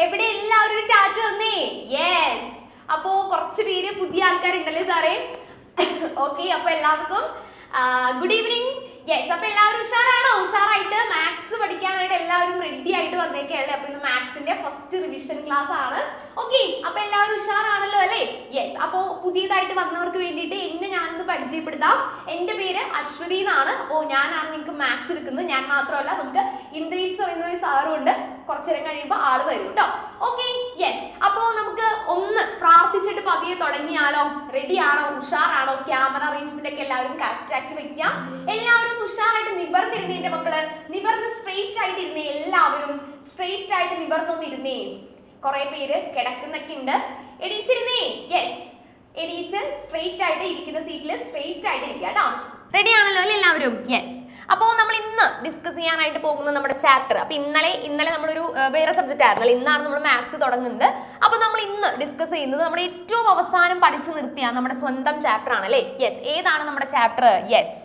എവിടെ എല്ലാവരും ഒരു ടാറ്റ തന്നേ. യെസ്. അപ്പോ കുറച്ച് പേര് പുതിയ ആൾക്കാരുണ്ടല്ലേ സാറേ? ഓക്കെ, അപ്പൊ എല്ലാവർക്കും ഗുഡ് ഈവനിങ്. യെസ്, അപ്പൊ എല്ലാവരും ഉഷാറാണോ? ഉഷാറായിട്ട് മാത്സ് പഠിക്കാനായിട്ട് എല്ലാവരും റെഡി ആയിട്ട് വന്നേക്കല്ലേ. അപ്പൊ ഇന്ന് മാത്സിന്റെ ഫസ്റ്റ് റിവിഷൻ ക്ലാസ് ആണ്. ഓക്കെ, അപ്പൊ എല്ലാവരും ഉഷാറാണല്ലോ അല്ലേ? യെസ്. അപ്പോ പുതിയതായിട്ട് വന്നവർക്ക് വേണ്ടിയിട്ട് എന്നെ ഞാനൊന്ന് പരിചയപ്പെടുത്താം. എന്റെ പേര് അശ്വതി എന്നാണ്. അപ്പോൾ ഞാനാണ് നിങ്ങൾക്ക് മാത്സ് എടുക്കുന്നത്. ഞാൻ മാത്രമല്ല, നമുക്ക് ഇന്ദ്രീത് പറയുന്ന ഒരു സാറും ഉണ്ട്. കുറച്ചു നേരം കഴിയുമ്പോൾ ആള് വരും കേട്ടോ. Okay, yes. അപ്പോ നമുക്ക് ഒന്ന് പ്രാർത്ഥിച്ചിട്ട് പതിയെ തുടങ്ങിയാലോ? റെഡി ആണോ? ഉഷാറാണോ? ക്യാമറ അറേഞ്ച്മെന്റ് ഒക്കെ എല്ലാവരും കറക്റ്റ് ആക്കി വെക്കാം. എല്ലാവരും ഉഷാറായിട്ട് നിവർന്നിരുന്നേ എന്റെ മക്കള്. നിവർന്ന് സ്ട്രെയിറ്റ് ആയിട്ട് ഇരുന്നേ. എല്ലാവരും സ്ട്രെയിറ്റ് ആയിട്ട് നിവർന്നൊന്നിരുന്നേ. കുറെ പേര് കിടക്കുന്നൊക്കെ ഉണ്ട്. എണീച്ചിരുന്നേ. യെസ്, എണീച്ച് സ്ട്രെയിറ്റ് ആയിട്ട് ഇരിക്കുന്ന സീറ്റിൽ സ്ട്രെയിറ്റ് ആയിട്ട് ഇരിക്കുക കേട്ടോ. റെഡി ആണല്ലോ അല്ലേ എല്ലാവരും? യെസ്. അപ്പോൾ നമ്മൾ ഇന്ന് ഡിസ്കസ് ചെയ്യാനായിട്ട് പോകുന്നത് നമ്മുടെ ചാപ്റ്റർ. അപ്പൊ ഇന്നലെ നമ്മളൊരു വേറെ സബ്ജക്റ്റ് ആയിരുന്നല്ലോ. ഇന്നാണ് നമ്മൾ മാത്സ് തുടങ്ങുന്നത്. അപ്പൊ നമ്മൾ ഇന്ന് ഡിസ്കസ് ചെയ്യുന്നത് നമ്മൾ ഏറ്റവും അവസാനം പഠിച്ചു നിർത്തിയ നമ്മുടെ സ്വന്തം ചാപ്റ്റർ ആണ് അല്ലേ? യെസ്. ഏതാണ് നമ്മുടെ ചാപ്റ്റർ? യെസ്,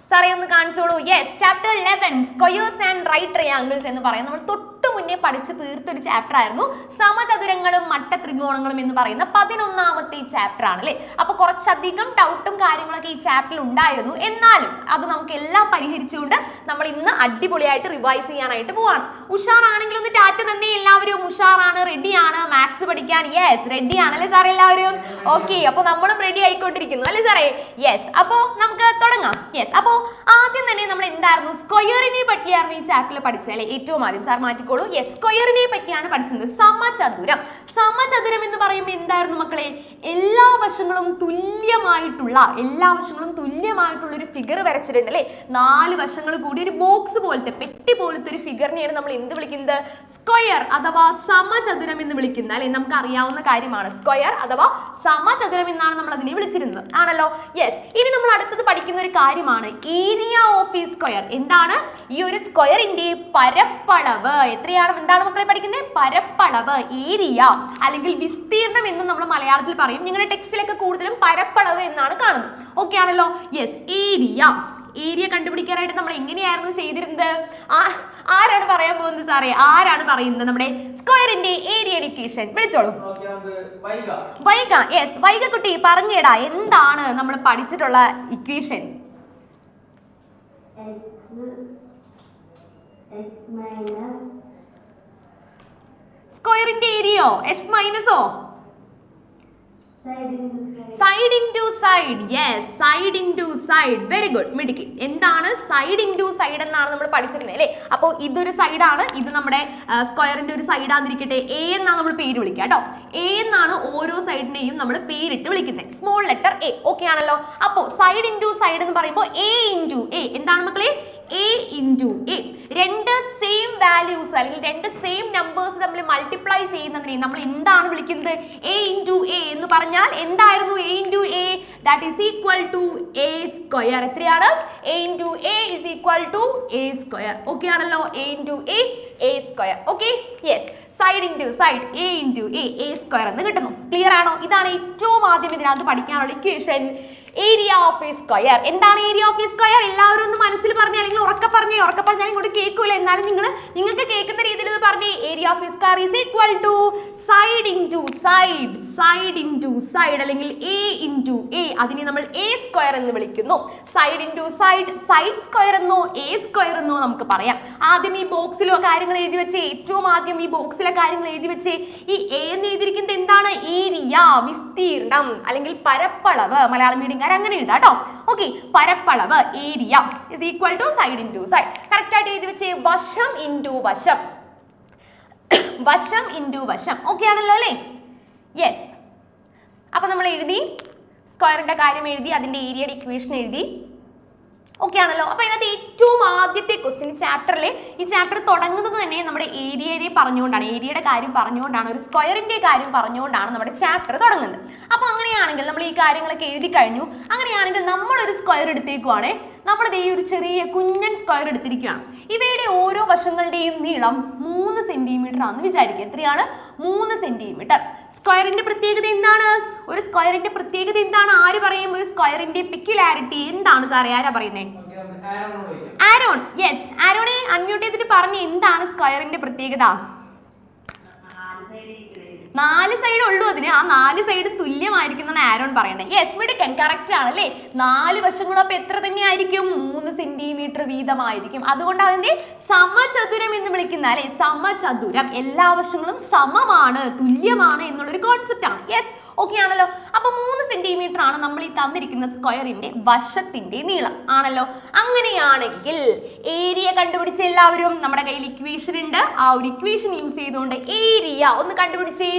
സാറേ ഒന്ന് കാണിച്ചോളൂ. Yes, chapter 11 squares and right triangles എന്ന് പറയുന്നത് നമ്മൾ തൊട്ട് മുന്നേ പഠിച്ച് തീർത്തൊരു ചാപ്റ്റർ ആയിരുന്നു. സമചതുരങ്ങളും മട്ടത്രികോണങ്ങളും എന്ന് പറയുന്ന 11ാമത്തെ ചാപ്റ്റർ ആണ് അല്ലേ? അപ്പൊ കുറച്ചധികം ഡൗട്ടും കാര്യങ്ങളൊക്കെ ഈ ചാപ്റ്ററിൽ ഉണ്ടായിരുന്നു. എന്നാലും അത് നമുക്ക് എല്ലാം പരിഹരിച്ചുകൊണ്ട് നമ്മൾ ഇന്ന് അടിപൊളിയായിട്ട് റിവൈസ് ചെയ്യാനായിട്ട് പോവാണ്. ഉഷാറാണെങ്കിൽ ഒന്ന് ടാറ്റ തന്നെ. എല്ലാവരും ഉഷാറാണ്, റെഡിയാണ് മാത്സ് പഠിക്കാൻ? യെസ്, റെഡി ആണല്ലേ സാറേ എല്ലാവരും? ഓക്കെ, അപ്പൊ നമ്മളും റെഡി ആയിക്കൊണ്ടിരിക്കുന്നു അല്ലേ സാറേ? യെസ്. അപ്പോ നമുക്ക് തുടങ്ങാം. യെസ്. അപ്പോ ആദ്യം തന്നെ നമ്മൾ എന്തായിരുന്നു? സ്ക്വയറിനെ പറ്റിയായിരുന്നു ഈ ചാപ്റ്ററിൽ പഠിച്ചത് അല്ലെ? ഏറ്റവും ആദ്യം സാർ മാറ്റിക്കോളൂ. യെസ്, സ്ക്വയറിനെ പറ്റിയാണ് പഠിച്ചത്. സമചതുരം. സമചതുരം എന്ന് പറയുമ്പോൾ എന്തായിരുന്നു മക്കളെ? എല്ലാ വശങ്ങളും തുല്യമായിട്ടുള്ള ഒരു ഫിഗർ വരച്ചിട്ടുണ്ട് അല്ലെ? 4 വശങ്ങൾ കൂടി ഒരു ബോക്സ് പോലത്തെ, പെട്ടി പോലത്തെ ഒരു ഫിഗറിനെയാണ് നമ്മൾ എന്ത് വിളിക്കുന്നത്? സ്ക്വയർ അഥവാ സമചതുരം എന്ന് വിളിക്കുന്നത് അല്ലെ? നമുക്ക് അറിയാവുന്ന കാര്യമാണ്. സ്ക്വയർ അഥവാ സമചതുരം എന്നാണ് നമ്മൾ അതിനെ വിളിച്ചിരുന്നത് ആണല്ലോ. യെസ്. ഇനി നമ്മൾ അടുത്തത് പഠിക്കുന്ന ഒരു കാര്യമാണ് ഏരിയ ഓഫ് ഈ സ്ക്വയർ. എന്താണ്? ഈ ഒരു സ്ക്വയറിന്റെ പരപ്പളവ് എത്രയാണ്? എന്താണ് മക്കളെ പഠിക്കുന്നത്? പരപ്പളവ്, ഏരിയ അല്ലെങ്കിൽ വിസ്തീർണം എന്ന് നമ്മൾ മലയാളത്തിൽ പറയും. നിങ്ങളുടെ ടെക്സ്റ്റിലൊക്കെ കൂടുതലും പരപ്പളവ് എന്നാണ് കാണുന്നത്. ഓക്കെ ആണല്ലോ? യെസ്, ഏരിയ കണ്ടുപിടിക്കാനായിട്ട് നമ്മൾ എങ്ങനെയായിരുന്നു ചെയ്തിരുന്നത്? ആരാണ് പറയാൻ പോകുന്നത് സാറേ? ആരാണ് പറയുന്നത്? നമ്മുടെ സ്ക്വയറിന്റെ ഏരിയ ഇക്വേഷൻ വിളിച്ചോളൂ. വൈഗ. യെസ്, വൈഗ കുട്ടി പറഞ്ഞേടാ, എന്താണ് നമ്മൾ പഠിച്ചിട്ടുള്ള ഇക്വേഷൻ? സ്ക്വയറിന്റെ ഏരിയയോ? എസ് മൈനസോ? Side into side. Yes, side into side. Very good, മിടുക്കി. എന്താണ് സൈഡ് ഇൻറ്റു സൈഡ് എന്നാണ് നമ്മൾ പഠിച്ചിരുന്നത് അല്ലേ? അപ്പോൾ ഇതൊരു സൈഡാണ്, ഇത് നമ്മുടെ സ്ക്വയറിന്റെ ഒരു സൈഡാന്നിരിക്കട്ടെ. എ എന്നാണ് നമ്മൾ പേര് വിളിക്കുക കേട്ടോ. എ എന്നാണ് ഓരോ സൈഡിനെയും നമ്മൾ പേരിട്ട് വിളിക്കുന്നത്. Small letter A. ഓക്കെ ആണല്ലോ? അപ്പോൾ സൈഡ് ഇൻറ്റു സൈഡ് എന്ന് പറയുമ്പോൾ എ ഇൻറ്റു എ. എന്താണ് മക്കളെ? A into A. രണ്ട് സെയിം വാല്യൂസ് അല്ലെങ്കിൽ രണ്ട് സെയിം നമ്പേഴ്സ് തമ്മിൽ മൾട്ടിപ്ലൈ ചെയ്യുന്നതിനെ നമ്മൾ എന്താണ് വിളിക്കുന്നത്? എ ഇൻറ്റു എ എന്ന് പറഞ്ഞാൽ എന്തായിരുന്നു? A into a that is equal to a square. എത്രയാണ്? A into a is equal to a square. Okay ആണല്ലോ? A into a square. Okay, yes. Side into side, a into a square എന്ന് കിട്ടുന്നു. Clear ആണോ? ഇതാണ് ഏറ്റവും ആദ്യം ഇതിനകത്ത് പഠിക്കാനുള്ള equation, area of a square. എന്താണ് ഏരിയ ഓഫ് എ സ്ക്വയർ? എല്ലാവരും ഒന്ന് മനസ്സിൽ പറഞ്ഞേ, അല്ലെങ്കിൽ ഉറക്കെ പറഞ്ഞാൽ ഇങ്ങോട്ട് കേൾക്കൂല. എന്നാലും നിങ്ങൾക്ക് കേൾക്കുന്ന രീതിയിൽ ഇത് പറഞ്ഞേ. Area of a square is equal to side into side അല്ലെങ്കിൽ എ ഇൻറ്റു എ. അതിനെ നമ്മൾ എ സ്ക്വയർ എന്ന് വിളിക്കുന്നു. സൈഡ് ഇൻറ്റു സൈഡ് സ്ക്വയർ എന്നോ എ സ്ക്വയർ എന്നോ നമുക്ക് പറയാം. ആദ്യം ഈ ബോക്സിലോ കാര്യങ്ങൾ എഴുതി വെച്ചേ. ഏറ്റവും ആദ്യം ഈ ബോക്സിലെ കാര്യങ്ങൾ എഴുതി വെച്ചേ. ഈ എ എന്ന് എഴുതിയിരിക്കുന്നത് എന്താണ്? ഏരിയ, വിസ്തീർണം അല്ലെങ്കിൽ പരപ്പളവ്. മലയാളം മീഡിയം അങ്ങനെ എഴുതാം കേട്ടോ. ഓക്കെ, പരപ്പളവ്, area is equal to side into side. Correct ആയിട്ട് എഴുതി വെച്ചേ. വശം ഇൻറ്റു വശം. ഓക്കെ ആണല്ലോ അല്ലേ? യെസ്. അപ്പൊ നമ്മൾ എഴുതി, സ്ക്വയറിന്റെ കാര്യം എഴുതി, അതിന്റെ ഏരിയയുടെ ഇക്വേഷൻ എഴുതി. ഓക്കെ ആണല്ലോ? അപ്പൊ അതിനകത്ത് ഏറ്റവും ആദ്യത്തെ ക്വസ്റ്റ്യൻ ഈ ചാപ്റ്റർ തുടങ്ങുന്നത് തന്നെ നമ്മുടെ ഏരിയയെ പറഞ്ഞുകൊണ്ടാണ്. ഏരിയയുടെ കാര്യം പറഞ്ഞുകൊണ്ടാണ്, ഒരു സ്ക്വയറിന്റെ കാര്യം പറഞ്ഞുകൊണ്ടാണ് നമ്മുടെ ചാപ്റ്റർ തുടങ്ങുന്നത്. അപ്പൊ അങ്ങനെയാണെങ്കിൽ നമ്മൾ ഈ കാര്യങ്ങളൊക്കെ എഴുതി കഴിഞ്ഞു. അങ്ങനെയാണെങ്കിൽ നമ്മളൊരു സ്ക്വയർ എടുത്തേക്കുവാണേ. നമ്മൾ ഈ ഒരു ചെറിയ കുഞ്ഞൻ സ്ക്വയർ എടുത്തിരിക്കുകയാണ്. ഇവയുടെ ഓരോ വശങ്ങളുടെയും നീളം 3 സെന്റിമീറ്റർ ആണെന്ന് വിചാരിക്കുക. എത്രയാണ്? 3 സെന്റിമീറ്റർ. സ്ക്വയറിന്റെ പ്രത്യേകത എന്താണ്? ഒരു സ്ക്വയറിന്റെ പ്രത്യേകത എന്താണ്? ആര് പറയും? ഒരു സ്ക്വയറിന്റെ പെക്യുലാരിറ്റി എന്താണ് സാറേ? ആരാ പറയുന്നത്? ആരോൺ. യെസ്, ആരോണെ അൺമ്യൂട്ട് ചെയ്തിട്ട് പറഞ്ഞു, എന്താണ് സ്ക്വയറിന്റെ പ്രത്യേകത? 4 സൈഡ് ഉള്ളൂ അതിന്. ആ 4 സൈഡ് തുല്യമായിരിക്കും ആരോൺ പറയണേ. യെസ് മിടുക്കൻ, കറക്റ്റ് ആണ് അല്ലേ. 4 വശങ്ങളും അപ്പൊ എത്ര തന്നെയായിരിക്കും? 3 സെന്റിമീറ്റർ വീതമായിരിക്കും. അതുകൊണ്ട് അതിന്റെ സമചതുരം എന്ന് വിളിക്കുന്ന അല്ലെ, സമചതുരം എല്ലാ വശങ്ങളും സമമാണ്, തുല്യമാണ് എന്നുള്ളൊരു കോൺസെപ്റ്റ് ആണ്. യെസ്, ഓക്കെ ആണല്ലോ. അപ്പൊ 3 സെന്റിമീറ്റർ ആണ് നമ്മൾ ഈ തന്നിരിക്കുന്ന സ്ക്വയറിന്റെ വശത്തിന്റെ നീളം ആണല്ലോ. അങ്ങനെയാണെങ്കിൽ ഏരിയ കണ്ടുപിടിച്ച എല്ലാവരും, നമ്മുടെ കയ്യിൽ ഇക്വേഷൻ ഉണ്ട്. ആ ഒരു ഇക്വേഷൻ യൂസ് ചെയ്തുകൊണ്ട് ഏരിയ ഒന്ന് കണ്ടുപിടിച്ചേ.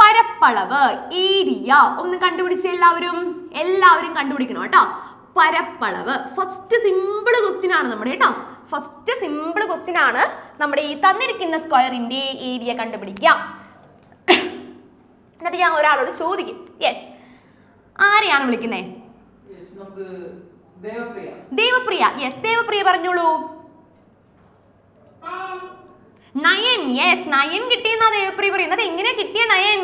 പരപ്പളവ്, ഏരിയ ഒന്ന് കണ്ടുപിടിച്ച എല്ലാവരും കണ്ടുപിടിക്കണം കേട്ടോ. പരപ്പളവ് ഫസ്റ്റ് സിമ്പിൾ ക്വസ്റ്റ്യൻ ആണ് നമ്മുടെ കേട്ടോ. ഫസ്റ്റ് സിമ്പിൾ ക്വസ്റ്റ്യൻ ആണ് നമ്മുടെ ഈ തന്നിരിക്കുന്ന സ്ക്വയറിന്റെ ഏരിയ കണ്ടുപിടിക്കാം. എന്നിട്ട് ഞാൻ ഒരാളോട് ചോദിക്കും. യെസ്, ആരെയാണ് വിളിക്കുന്നത്? ദേവപ്രിയ. യെസ്, ദേവപ്രിയ പറഞ്ഞോളൂ. നയൻ. യെസ്, നയൻ കിട്ടിയെന്നാ ദേവപ്രിയ പറയുന്നത്. എങ്ങനെയാ കിട്ടിയ നയൻ?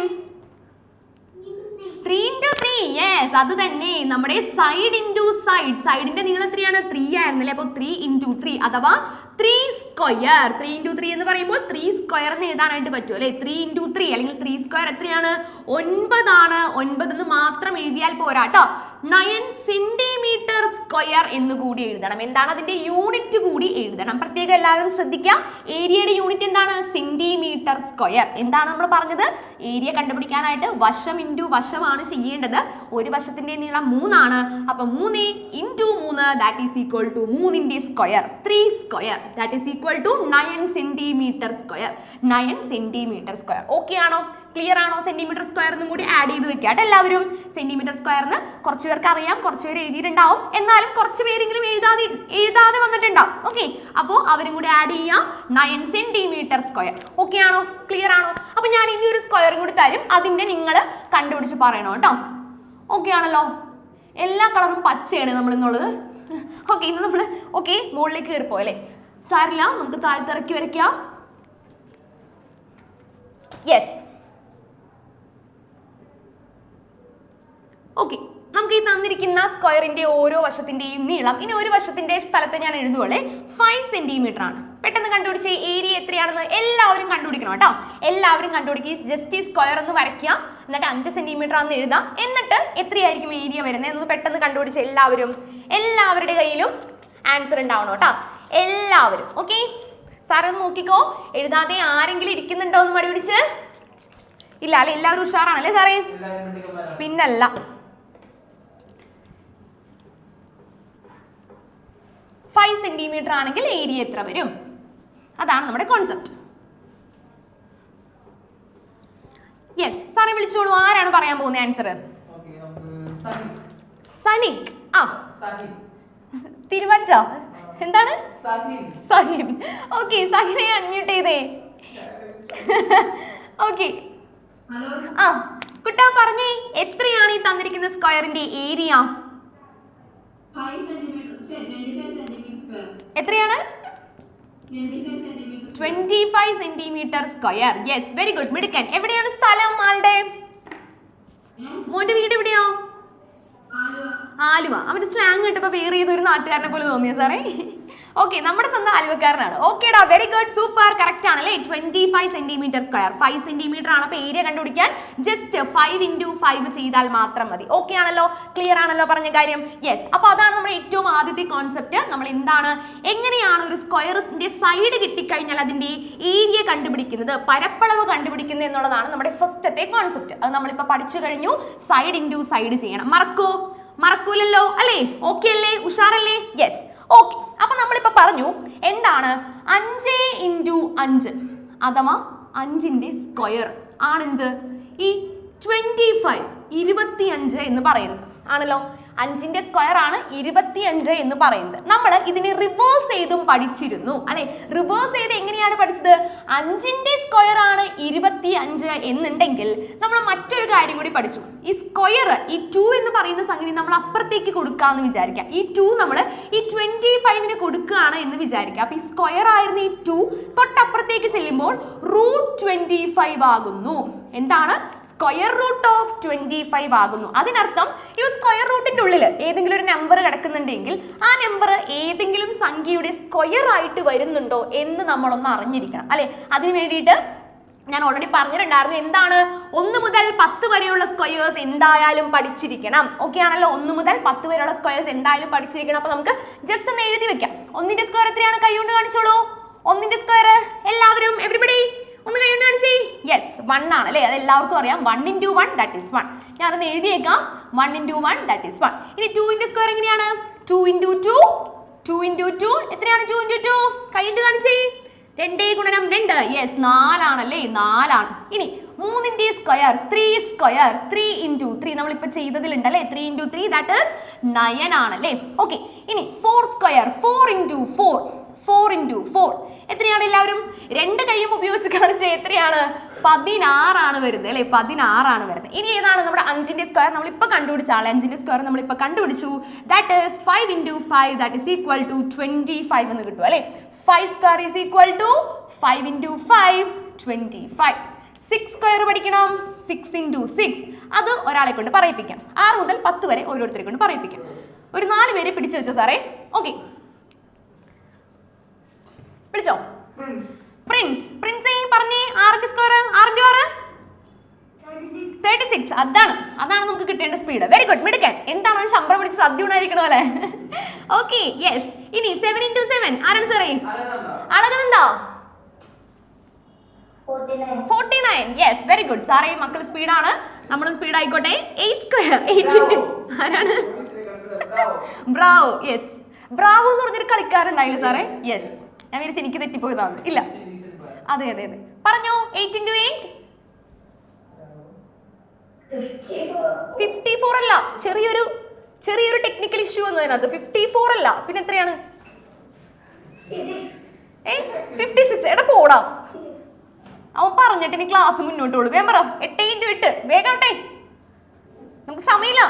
3 into 3. യെസ്, അത് തന്നെ. നമ്മുടെ സൈഡ് ഇൻറ്റു സൈഡ്, സൈഡിന്റെ നീളം എത്രയാണ്? 3 ആയിരുന്നല്ലേ. അപ്പോൾ 3 into 3 അഥവാ 3 സ്ക്വയർ. 3 into 3 എന്ന് പറയുമ്പോൾ 3 സ്ക്വയർ എന്ന് എഴുതാനായിട്ട് പറ്റും അല്ലേ. 3 into 3 അല്ലെങ്കിൽ 3 സ്ക്വയർ എത്രയാണ്? 9 ആണ്. 9 എന്ന് മാത്രം എഴുതിയാൽ പോരാ കേട്ടോ. 9 സെന്റിമീറ്റർ സ്ക്വയർ എന്ന് കൂടി എഴുതണം. എന്താണ് അതിന്റെ യൂണിറ്റ് കൂടി എഴുതണം. പ്രത്യേകം എല്ലാവരും ശ്രദ്ധിക്കുക. ഏരിയയുടെ യൂണിറ്റ് എന്താണ്? Centimetre square. എന്താണ് നമ്മൾ പറഞ്ഞത്? ഏരിയ കണ്ടുപിടിക്കാനായിട്ട് വശം ഇൻറ്റു വശമാണ് ചെയ്യേണ്ടത്. ഒരു വശത്തിന്റെ നീളം 3 ആണ്. അപ്പൊ 3 into 3 that is equal to 3ന്റെ square, 3 square that is equal to 9 centimetre square. 9 centimetre square. Okay ആണോ? ക്ലിയർ ആണോ? സെന്റിമീറ്റർ സ്ക്വയർ എന്നും കൂടി ആഡ് ചെയ്ത് വെക്കാട്ടെ എല്ലാവരും. സെന്റിമീറ്റർ സ്ക്വയറിന് കുറച്ച് പേർക്ക് അറിയാം, കുറച്ച് പേര് എഴുതിയിട്ടുണ്ടാവും. എന്നാലും കുറച്ച് പേരെങ്കിലും എഴുതാതെ വന്നിട്ടുണ്ടാവും. ഓക്കെ, അപ്പോൾ അവരും കൂടി ആഡ് ചെയ്യാം. 9 സെന്റിമീറ്റർ സ്ക്വയർ. ഓക്കെ ആണോ? ക്ലിയർ ആണോ? അപ്പൊ ഞാൻ ഇനി ഒരു സ്ക്വയറും കൂടി തരും, അതിന്റെ നിങ്ങൾ കണ്ടുപിടിച്ച് പറയണം കേട്ടോ. ഓക്കെ ആണല്ലോ? എല്ലാ കളറും പച്ചയാണ് നമ്മൾ ഇന്നുള്ളത്. ഓക്കെ, ഇന്ന് നമ്മൾ ഓക്കെ മുകളിലേക്ക് കയറിപ്പോ അല്ലേ. സാരില്ല, നമുക്ക് താഴ്ത്തിറക്കി വരയ്ക്കാം. Yes, okay. നമുക്ക് ഈ തന്നിരിക്കുന്ന സ്ക്വയറിന്റെ ഓരോ വശത്തിന്റെയും നീളം ഇനി ഒരു വശത്തിന്റെ സ്ഥലത്ത് ഞാൻ എഴുതുവോളെ 5 സെന്റിമീറ്റർ ആണ്. പെട്ടെന്ന് കണ്ടുപിടിച്ച് ഏരിയ എത്രയാണെന്ന് എല്ലാവരും കണ്ടുപിടിക്കണം കേട്ടോ. എല്ലാവരും കണ്ടുപിടിക്കുക. ജസ്റ്റ് ഈ സ്ക്വയർ ഒന്ന് വരയ്ക്കുക, എന്നിട്ട് 5 സെന്റിമീറ്റർ ആണെന്ന് എഴുതാം. എന്നിട്ട് എത്രയായിരിക്കും ഏരിയ വരുന്നത് എന്നൊന്ന് പെട്ടെന്ന് കണ്ടുപിടിച്ച് എല്ലാവരുടെ കയ്യിലും ആൻസർ ഉണ്ടാവണം കേട്ടോ. എല്ലാവരും ഓക്കെ. സാറേ ഒന്ന് നോക്കിക്കോ, എഴുതാതെ ആരെങ്കിലും ഇരിക്കുന്നുണ്ടോ എന്ന് മടിപിടിച്ച്? ഇല്ല അല്ലെ, എല്ലാവരും ഉഷാറാണല്ലേ സാറേ? പിന്നല്ല. സെന്റിമീറ്റർ ആണെങ്കിൽ ഏരിയ എത്ര വരും? അതാണ് നമ്മുടെ കോൺസെപ്റ്റ്. യെസ്, സാറേ വിളിച്ചോളൂ. ആരാണ് പറയാൻ പോകുന്ന ആൻസർ? സനിക്. ആ, തീരുമാനിച്ചോ? എന്താണ്? സഹിൻ. ഓക്കെ, സഹിനെ അൺമ്യൂട്ട് ചെയ്തേ. ഓക്കെ. ആ കുട്ടാ പറഞ്ഞേ, എത്രയാണ് ഈ തന്നിരിക്കുന്ന സ്ക്വയറിന്റെ ഏരിയ? എത്രയാണ്? 25 centimetre square. Yes, very good, മിടുക്കൻ. എവിടെയാണ് സ്ഥലം ആളുടെ? മോന്റെ വീട് എവിടെയാ? ആലുവ. അവന്റെ സ്ലാങ് കേട്ടപ്പോ വേറെ ഏതൊരു നാട്ടുകാരനെ പോലെ തോന്നിയ സാറേ? ഓക്കെ, നമ്മുടെ സ്വന്തം ആലുവക്കാരനാണ്. ഓക്കേടാ, വെരി ഗുഡ്, സൂപ്പർ, കറക്റ്റ് ആണല്ലേ. 25 സെന്റിമീറ്റർ സ്ക്വയർ. 5 സെന്റിമീറ്റർ ആണ്. അപ്പൊ ഏരിയ കണ്ടുപിടിക്കാൻ ജസ്റ്റ് 5 into 5 ചെയ്താൽ മാത്രം മതി. ഓക്കെ ആണല്ലോ? ക്ലിയർ ആണല്ലോ പറഞ്ഞ കാര്യം? യെസ്. അപ്പൊ അതാണ് നമ്മുടെ ഏറ്റവും ആദ്യത്തെ കോൺസെപ്റ്റ്. നമ്മൾ എന്താണ്, എങ്ങനെയാണ് ഒരു സ്ക്വയറിന്റെ സൈഡ് കിട്ടിക്കഴിഞ്ഞാൽ അതിന്റെ ഏരിയ കണ്ടുപിടിക്കുന്നത്, പരപ്പളവ് കണ്ടുപിടിക്കുന്നത് എന്നുള്ളതാണ് നമ്മുടെ ഫസ്റ്റത്തെ കോൺസെപ്റ്റ്. അത് നമ്മളിപ്പോ പഠിച്ചു കഴിഞ്ഞു. സൈഡ് ഇൻറ്റു സൈഡ് ചെയ്യണം. മറക്കൂലല്ലോ അല്ലേ? ഓക്കെ അല്ലേ? ഉഷാറല്ലേ? Yes, okay. അപ്പൊ നമ്മളിപ്പോ പറഞ്ഞു എന്താണ് 5 into 5 അഥവാ 5ന്റെ സ്ക്വയർ ആണെന്ത്? ഈ 25 എന്ന് പറയുന്നത് ആണല്ലോ. 5ന്റെ സ്ക്വയർ ആണ് 25 എന്ന് പറയുന്നത്. നമ്മൾ ഇതിനെ റിവേഴ്സ് ചെയ്തും പഠിച്ചിരുന്നു അല്ലെ? റിവേഴ്സ് ചെയ്ത് എങ്ങനെയാണ് പഠിച്ചത്? 5ന്റെ സ്ക്വയർ ആണ് 25 എന്നുണ്ടെങ്കിൽ നമ്മൾ മറ്റൊരു കാര്യം കൂടി പഠിച്ചു. ഈ സ്ക്വയർ, ഈ 2 എന്ന് പറയുന്ന സംഗതി നമ്മൾ അപ്പുറത്തേക്ക് കൊടുക്കാന്ന് വിചാരിക്കാം. ഈ 2 നമ്മൾ ഈ 25ന് കൊടുക്കുകയാണ് എന്ന് വിചാരിക്കാം. അപ്പൊ ഈ സ്ക്വയർ ആയിരുന്ന ഈ 2 തൊട്ടപ്പുറത്തേക്ക് ചെല്ലുമ്പോൾ √25 ആകുന്നു. എന്താണ്? സ്ക്വയർ റൂട്ട് ഓഫ് 25 ആകുന്നു. അതിനർത്ഥം ഈ സ്ക്വയർ റൂട്ടിന്റെ ഉള്ളിൽ ഏതെങ്കിലും ഒരു നമ്പർ കിടക്കുന്നുണ്ടെങ്കിൽ ആ നമ്പർ ഏതെങ്കിലും സംഖ്യയുടെ സ്ക്വയർ ആയിട്ട് വരുന്നുണ്ടോ എന്ന് നമ്മളൊന്ന് അറിഞ്ഞിരിക്കണം അല്ലെ? അതിന് വേണ്ടിയിട്ട് ഞാൻ ഓൾറെഡി പറഞ്ഞിട്ടുണ്ടായിരുന്നു എന്താണ് 1 മുതൽ 10 വരെയുള്ള സ്ക്വയേഴ്സ് എന്തായാലും പഠിച്ചിരിക്കണം. ഓക്കെ ആണല്ലോ, 1 മുതൽ 10 വരെയുള്ള സ്ക്വയേഴ്സ് എന്തായാലും പഠിച്ചിരിക്കണം. അപ്പൊ നമുക്ക് ജസ്റ്റ് ഒന്ന് എഴുതി വെക്കാം. 1ന്റെ സ്ക്വയർ എത്രയാണ്? കൈ കൊണ്ട് കാണിച്ചോളൂ. 1ന്റെ സ്ക്വയർ എല്ലാവരും എവരിബഡി ഒന്ന് കൈ കൊണ്ട് കാണിച്ചേ. യെസ് 1 ആണ് അല്ലേ, അത് എല്ലാവർക്കും അറിയാം. 1 into 1 that is 1. ഞാനത് എഴുതിയേക്കാം. 1 into 1 that is 1. ഇനി 2ന്റെ സ്ക്വയർ എങ്ങനെയാണ്? 2 into 2 2 into 2 എത്രയാണ്? 2 into 2 കൈ കൊണ്ട് കാണിച്ചേ. 2 ഗുണനം 2 യെസ് 4 ആണല്ലേ, 4 ആണ്. ഇനി 3ന്റെ സ്ക്വയർ 3 സ്ക്വയർ 3 into 3 നമ്മൾ ഇപ്പോ ചെയ്തതിലുണ്ട് അല്ലേ, 3 into 3 that is 9 ആണല്ലേ. ഓക്കെ, ഇനി 4 സ്ക്വയർ 4 into 4 4 into 4 എത്രയാണ്? എല്ലാവരും രണ്ട് കൈയും ഉപയോഗിച്ച് കാണിച്ച എത്രയാണ്? 16 ആണ് വരുന്നത് അല്ലേ, 16 ആണ് വരുന്നത്. ഇനി ഏതാണ് നമ്മുടെ 5ന്റെ സ്ക്വയർ? നമ്മൾ ഇപ്പൊ കണ്ടുപിടിച്ച ആളെ 5ന്റെ സ്ക്വയർ നമ്മൾ ഇപ്പൊ കണ്ടുപിടിച്ചു. That is 5 into 5 that is equal to 25 എന്ന് കിട്ടും അല്ലേ. 5 square is equal to 5 into 5 25. 6 square പഠിക്കണം. 6 into 6 അത് ഒരാളെ കൊണ്ട് പറയിപ്പിക്കാം. 6 മുതൽ 10 വരെ ഓരോരുത്തരെ കൊണ്ട് പറയിപ്പിക്കാം. ഒരു 4 പേരെ പിടിച്ചു വെച്ചോ സാറേ. ഓക്കെ, വിളിച്ചോ. പ്രിൻസ് പറഞ്ഞേ. 6ന്റെ സ്ക്വയർ 6 into 6 36. അതാണ് നമുക്ക് കിട്ടേണ്ട സ്പീഡ്. വെരി ഗുഡ്, മിടുക്കൻ. എന്താണ് ശമ്പളം പിടിച്ച് സദ്യ ഉണ്ടായിരിക്കണോ അല്ലേ. Okay yes. ഇനി 7 into 7 ആരാണ് സാറേ? അളകുന്നുണ്ടോ? 49 യെസ് വെരി ഗുഡ്. സാറേ മക്കൾ സ്പീഡാണ്, നമ്മളും സ്പീഡ് ആയിക്കോട്ടെ. 8 സ്ക്വയർ 8 into ആരാണ്? Bravo yes. ബ്രാവോ എന്ന് പറഞ്ഞൊരു കളിക്കാരുണ്ടായില്ലേ സാറേ? യെസ്, ഞാൻ വിചാരിച്ചു എനിക്ക് തെറ്റിപ്പോയതാണ്. ഇല്ല, അതെ പറഞ്ഞോ. 8 into 8 54 അല്ല, ചെറിയൊരു ടെക്നിക്കൽ ഇഷ്യൂ വന്നു അതിനകത്ത്. 54 അല്ല, പിന്നെ എത്രയാണ്? 56. എടാ പോടാ, അവൻ പറഞ്ഞിട്ട് ഇനി ക്ലാസ് മുന്നോട്ട് പോകും. വേഗം പറ. 8 into 8 വേഗം ആവട്ടെ, നമുക്ക് സമയമില്ല.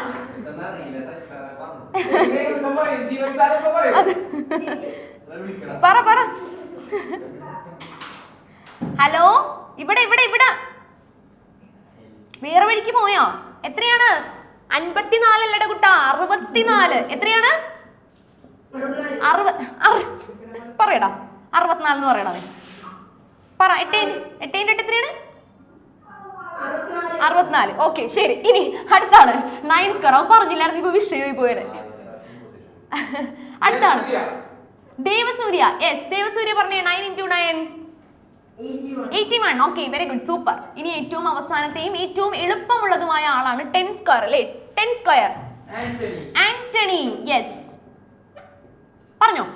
പറ. ഹലോ, ഇവിടെ വേറെ വഴിക്ക് പോയോ? എത്രയാണ്? 54 അല്ലട കുട്ടാ, 64. എത്രയാണ്? പറയടാ 64 എന്ന് പറയണ. പറ. 8 into 8 എത്രയാണ്? 64. ഓക്കെ ശരി. ഇനി അടുത്താണ് 9 സ്ക്വയർ. അവൻ പറഞ്ഞില്ലായിരുന്നു, ഇപ്പൊ വിഷയമായി പോയത്. അടുത്താണ് ദേവസൂര്യ. യെസ് ദേവസൂര്യ പറഞ്ഞേ. 9 into 9 81. Okay very good, super. ഇനി ഏറ്റവും അവസാനത്തെയും ഏറ്റവും എളുപ്പമുള്ളതുമായ ആളാണ് 10 സ്ക്വയർ അല്ലേ. 10 സ്ക്വയർ ആന്റണി. യെസ് പറഞ്ഞോ.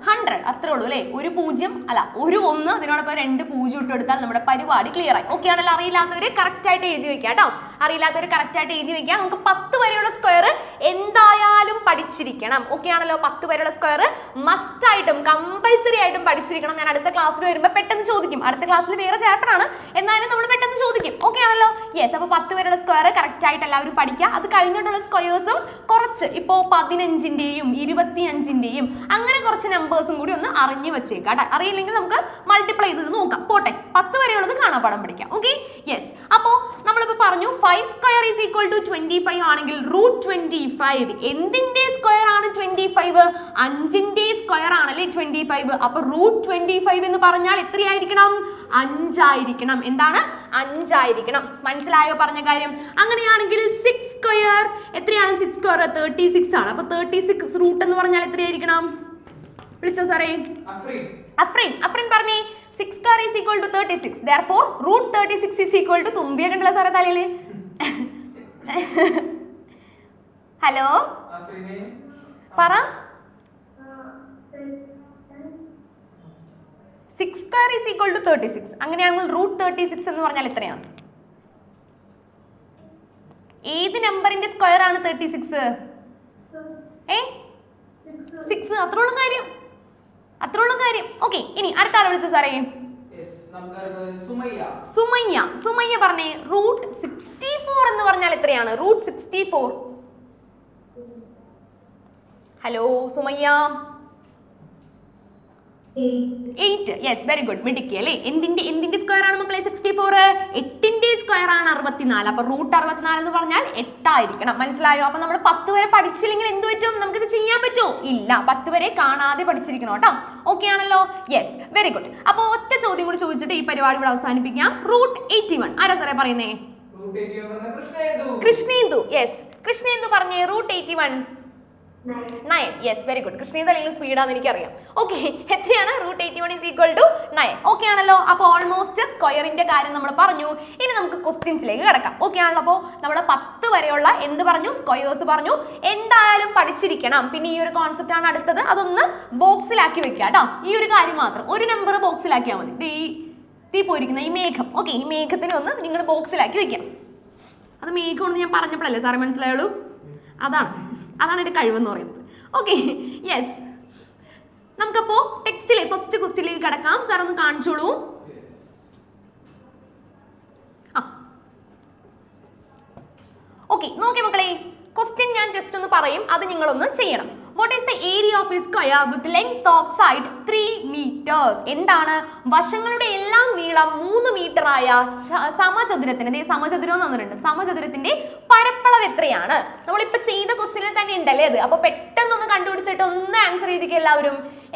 100 അത്രേ ഉള്ളൂ അല്ലേ. ഒരു 0 അല്ല, ഒരു 1 അതിനോടൊപ്പം 2 0 ഇട്ട് കൊടുത്താൽ നമ്മുടെ പരിപാടി ക്ലിയർ ആയി. ഓക്കെ ആണല്ലോ. അറിയില്ലാത്തവര് കറക്റ്റ് ആയിട്ട് എഴുതി വെക്കാം കേട്ടോ. നമുക്ക് 10 വരെയുള്ള സ്ക്വയർ എന്തായാലും പഠിച്ചിരിക്കണം. ഓക്കെ ആണല്ലോ. 10 വരെയുള്ള സ്ക്വയർ മസ്റ്റ് ആയിട്ടും കമ്പൽസറി ആയിട്ടും പഠിച്ചിരിക്കണം. ഞാൻ അടുത്ത ക്ലാസ്സിൽ വരുമ്പോൾ പെട്ടെന്ന് ചോദിക്കും. അടുത്ത ക്ലാസ്സിൽ വേറെ ചാപ്റ്റർ ആണ്, എന്നാലും നമ്മൾ പെട്ടെന്ന് ചോദിക്കും. ഓക്കെ ആണല്ലോ. യെസ്, അപ്പോൾ 10 വരെയുള്ള സ്ക്വയർ കറക്റ്റ് ആയിട്ട് എല്ലാവരും പഠിക്കുക. അത് കഴിഞ്ഞിട്ടുള്ള സ്ക്വയേഴ്സും കുറച്ച് ഇപ്പോൾ 15ന്റെയും 25ന്റെയും അങ്ങനെ കുറച്ച് നമ്പേഴ്സും കൂടി ഒന്ന് അറിഞ്ഞു വെച്ചേക്കാം. അറിയില്ലെങ്കിൽ നമുക്ക് മൾട്ടിപ്ലൈ ചെയ്ത് നോക്കാം. പോട്ടെ, 10 വരെയുള്ളത് കാണാപ്പാഠം പഠിക്കാം. Okay yes. അപ്പോൾ നമ്മളിപ്പോൾ പറഞ്ഞു 5 സ്ക്വയർ ഈസ് ഈക്വൽ ടു 25 ആണെങ്കിൽ √25 എന്തിന്റെ സ്ക്വയർ ആണ് 25? 5ന്റെ സ്ക്വയർ ആണല്ലേ 25. അപ്പൊ √25 എന്ന് പറഞ്ഞാൽ എത്രയായിരിക്കണം? 5 ആയിരിക്കണം. എന്താണ്? 5 ആയിരിക്കണം. മനസ്സിലായോ പറഞ്ഞ കാര്യം? അങ്ങനെയാണെങ്കിൽ 6 സ്ക്വയർ എത്രയാണ്? 6 സ്ക്വയർ 36 ആണ്. അപ്പൊ 36 റൂട്ട് എന്ന് പറഞ്ഞാൽ എത്രയായിരിക്കണം? വിളിച്ചോ സാറേ. അഫ്രീൻ പറഞ്ഞേ. 6 square is equal to 36. Therefore, √36 is equal to തുമ്പിയൊക്കെ ഉണ്ടല്ലോ സാറേ തലയില്. ഹലോ പറ. 6 square is equal to 36. അങ്ങനെയാണെങ്കിൽ √36 എന്ന് പറഞ്ഞാൽ എത്രയാണ്? ഏത് നമ്പറിന്റെ സ്ക്വയർ ആണ് 36? 6. അത്രയുള്ള കാര്യം. ഓക്കെ, ഇനി അടുത്ത ആളെ വിളിച്ചു സാറേ. സുമയ്യ പറഞ്ഞേ. √64 എന്ന് പറഞ്ഞാൽ എത്രയാണ്? √64. Hello Sumayya. 8. Yes very good, മിടുക്കി അല്ലേ. എന്തിന്റെ സ്ക്വയർ ആണ് മക്കളെ 64? 8ന്റെ സ്ക്വയർ ആണ് 64. അപ്പൊ √64 എന്ന് പറഞ്ഞാൽ 8 ആയിരിക്കണം. മനസ്സിലായോ? അപ്പൊ നമ്മൾ 10 വരെ പഠിച്ചില്ലെങ്കിൽ എന്ത് പറ്റും? നമുക്കിത് ചെയ്യാൻ പറ്റുമോ? പഠിച്ചിരുന്നോ? ഇല്ല, 10 വരെ കാണാതെ പഠിച്ചിരിക്കണം കേട്ടോ. ഓക്കെ ആണല്ലോ? Yes, very good. അപ്പോൾ ഒറ്റ ചോദ്യം കൂടി ചോദിച്ചിട്ട് ഈ പരിപാടി ഇവിടെ അവസാനിപ്പിക്കാം. റൂട്ട് 81 ആരാ സാറേ പറയുന്നേ? കൃഷ്ണേന്ദു. യെസ്, കൃഷ്ണേന്ദു പറഞ്ഞേ root 81. 9. Yes, very good. Krishnendu അല്ലെങ്കിൽ സ്പീഡാന്ന് എനിക്കറിയാം. ഓക്കെ, എത്രയാണ്? Root 81 is equal to 9. Okay ആണല്ലോ? അപ്പോൾ ഓൾമോസ്റ്റ് സ്ക്വയറിന്റെ കാര്യം നമ്മൾ പറഞ്ഞു. ഇനി നമുക്ക് ക്വസ്റ്റ്യൻസിലേക്ക് കിടക്കാം. ഓക്കെ ആണല്ലോ? അപ്പോൾ നമ്മൾ 10 വരെയുള്ള എന്ത് പറഞ്ഞു? സ്ക്വയേഴ്സ് പറഞ്ഞു. എന്തായാലും പഠിച്ചിരിക്കണം. പിന്നെ ഈ ഒരു കോൺസെപ്റ്റ് ആണ് അടുത്തത്. അതൊന്ന് ബോക്സിലാക്കി വെക്കുക കേട്ടോ. ഈ ഒരു കാര്യം മാത്രം ഒരു നമ്പർ ബോക്സിലാക്കിയാൽ മതി. ഈ പോയിരിക്കുന്ന ഈ മേഘം. ഓക്കെ, ഈ മേഘത്തിനെ ഒന്ന് നിങ്ങൾ ബോക്സിലാക്കി വെക്കാം. അത് മേഘമാണെന്ന് ഞാൻ പറഞ്ഞപ്പോഴല്ലേ സാറേ മനസ്സിലായുള്ളൂ? അതാണ് എൻ്റെ കഴിവെന്ന് പറയുന്നത്. Okay, yes. നമുക്കപ്പോൾ ടെക്സ്റ്റിലെ ഫസ്റ്റ് ക്വസ്റ്റ്യനിലേക്ക് കിടക്കാം. സാർ ഒന്ന് കാണിച്ചോളൂ. ഓക്കെ, നോക്കിയ മക്കളെ, ക്വസ്റ്റ്യൻ ഞാൻ ജസ്റ്റ് ഒന്ന് പറയും, അത് നിങ്ങളൊന്ന് ചെയ്യണം. What is the area of a square with length of side 3 meters? എന്താണ്? വശങ്ങളുടെ എല്ലാം നീളം 3 മീറ്റർ ആയ സമചതുരത്തിന്റെ, സമചതുരം എന്ന് പറഞ്ഞിട്ടുണ്ട്, സമചതുരത്തിന്റെ പരപ്പളവ് എത്രയാണ്? നമ്മളിപ്പോ ചെയ്ത ക്വസ്റ്റ്യനിൽ തന്നെ ഉണ്ടല്ലേ അത്. അപ്പൊ പെട്ടെന്നൊന്ന് കണ്ടുപിടിച്ചിട്ട് ഒന്ന് ആൻസർ ചെയ്തിരിക്കും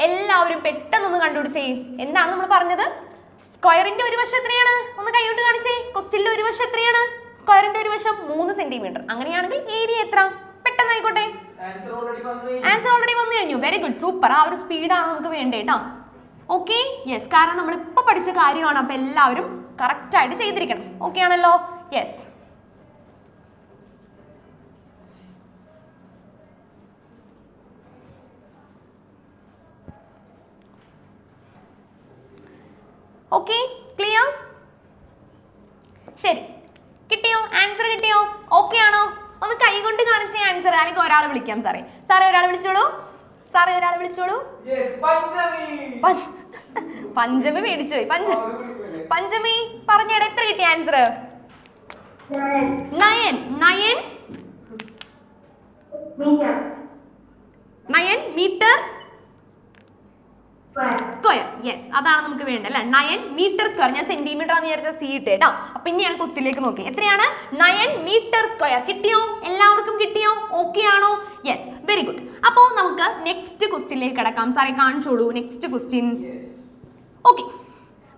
എല്ലാവരും പെട്ടെന്നൊന്ന് കണ്ടുപിടിച്ചേ. എന്താണ് നമ്മൾ പറഞ്ഞത്? സ്ക്വയറിന്റെ ഒരു വശം എത്രയാണ്? ഒന്ന് കൈകൊണ്ട് കാണിച്ചേ. ക്വസ്റ്റ്യനിലെ ഒരു വശം എത്രയാണ്? സ്ക്വയറിന്റെ ഒരു വശം 3 സെന്റിമീറ്റർ. അങ്ങനെയാണെങ്കിൽ ഏരിയ എത്ര? പെട്ടെന്ന് ആയിക്കോട്ടെ. ആൻസർ ഓൾറെഡി വന്നു കഴിഞ്ഞു. Very good, super. ആ ഒരു സ്പീഡാണ് നമുക്ക് വേണ്ടേ കേട്ടോ. Okay, yes. കാരണം നമ്മൾ ഇപ്പൊ പഠിച്ച കാര്യമാണ്. അപ്പൊ എല്ലാവരും കറക്റ്റ് ആയിട്ട് ചെയ്തിരിക്കണം. ഓക്കെ ആണല്ലോ? യെസ്. Okay, clear? ശരി, കിട്ടിയോ? ആൻസർ കിട്ടിയോ? ഓക്കെ ആണോ? ഒന്ന് കൈ കൊണ്ട് കാണിച്ച ആൻസർ. അല്ലെങ്കിൽ ഒരാളെ വിളിക്കാം സാറേ. ഒരാളെ വിളിച്ചോളൂ. പഞ്ചമി മേടിച്ചു പോയി. പഞ്ചമി പറഞ്ഞേടെ, എത്ര കിട്ടിയ ആൻസർ? 9 metre square. യെസ്, അതാണ് നമുക്ക് വേണ്ടത് അല്ലെ? 9 മീറ്റർ സ്ക്വയർ. ഞാൻ സെന്റിമീറ്റർ ആണെന്ന് വിചാരിച്ച സി ഇട്ടേ കേട്ടോ. അപ്പൊ ഇനിയാണ് ക്വസ്റ്റ്യനിലേക്ക് നോക്കി. എത്രയാണ്? 9 മീറ്റർ സ്ക്വയർ. കിട്ടിയോ? എല്ലാവർക്കും കിട്ടിയോ? ഓക്കെ ആണോ? Yes, very good. അപ്പോൾ നമുക്ക് നെക്സ്റ്റ് ക്വസ്റ്റ്യനിലേക്ക് കിടക്കാം. സാറേ കാണിച്ചോളൂ നെക്സ്റ്റ് ക്വസ്റ്റ്യൻ. ഓക്കെ,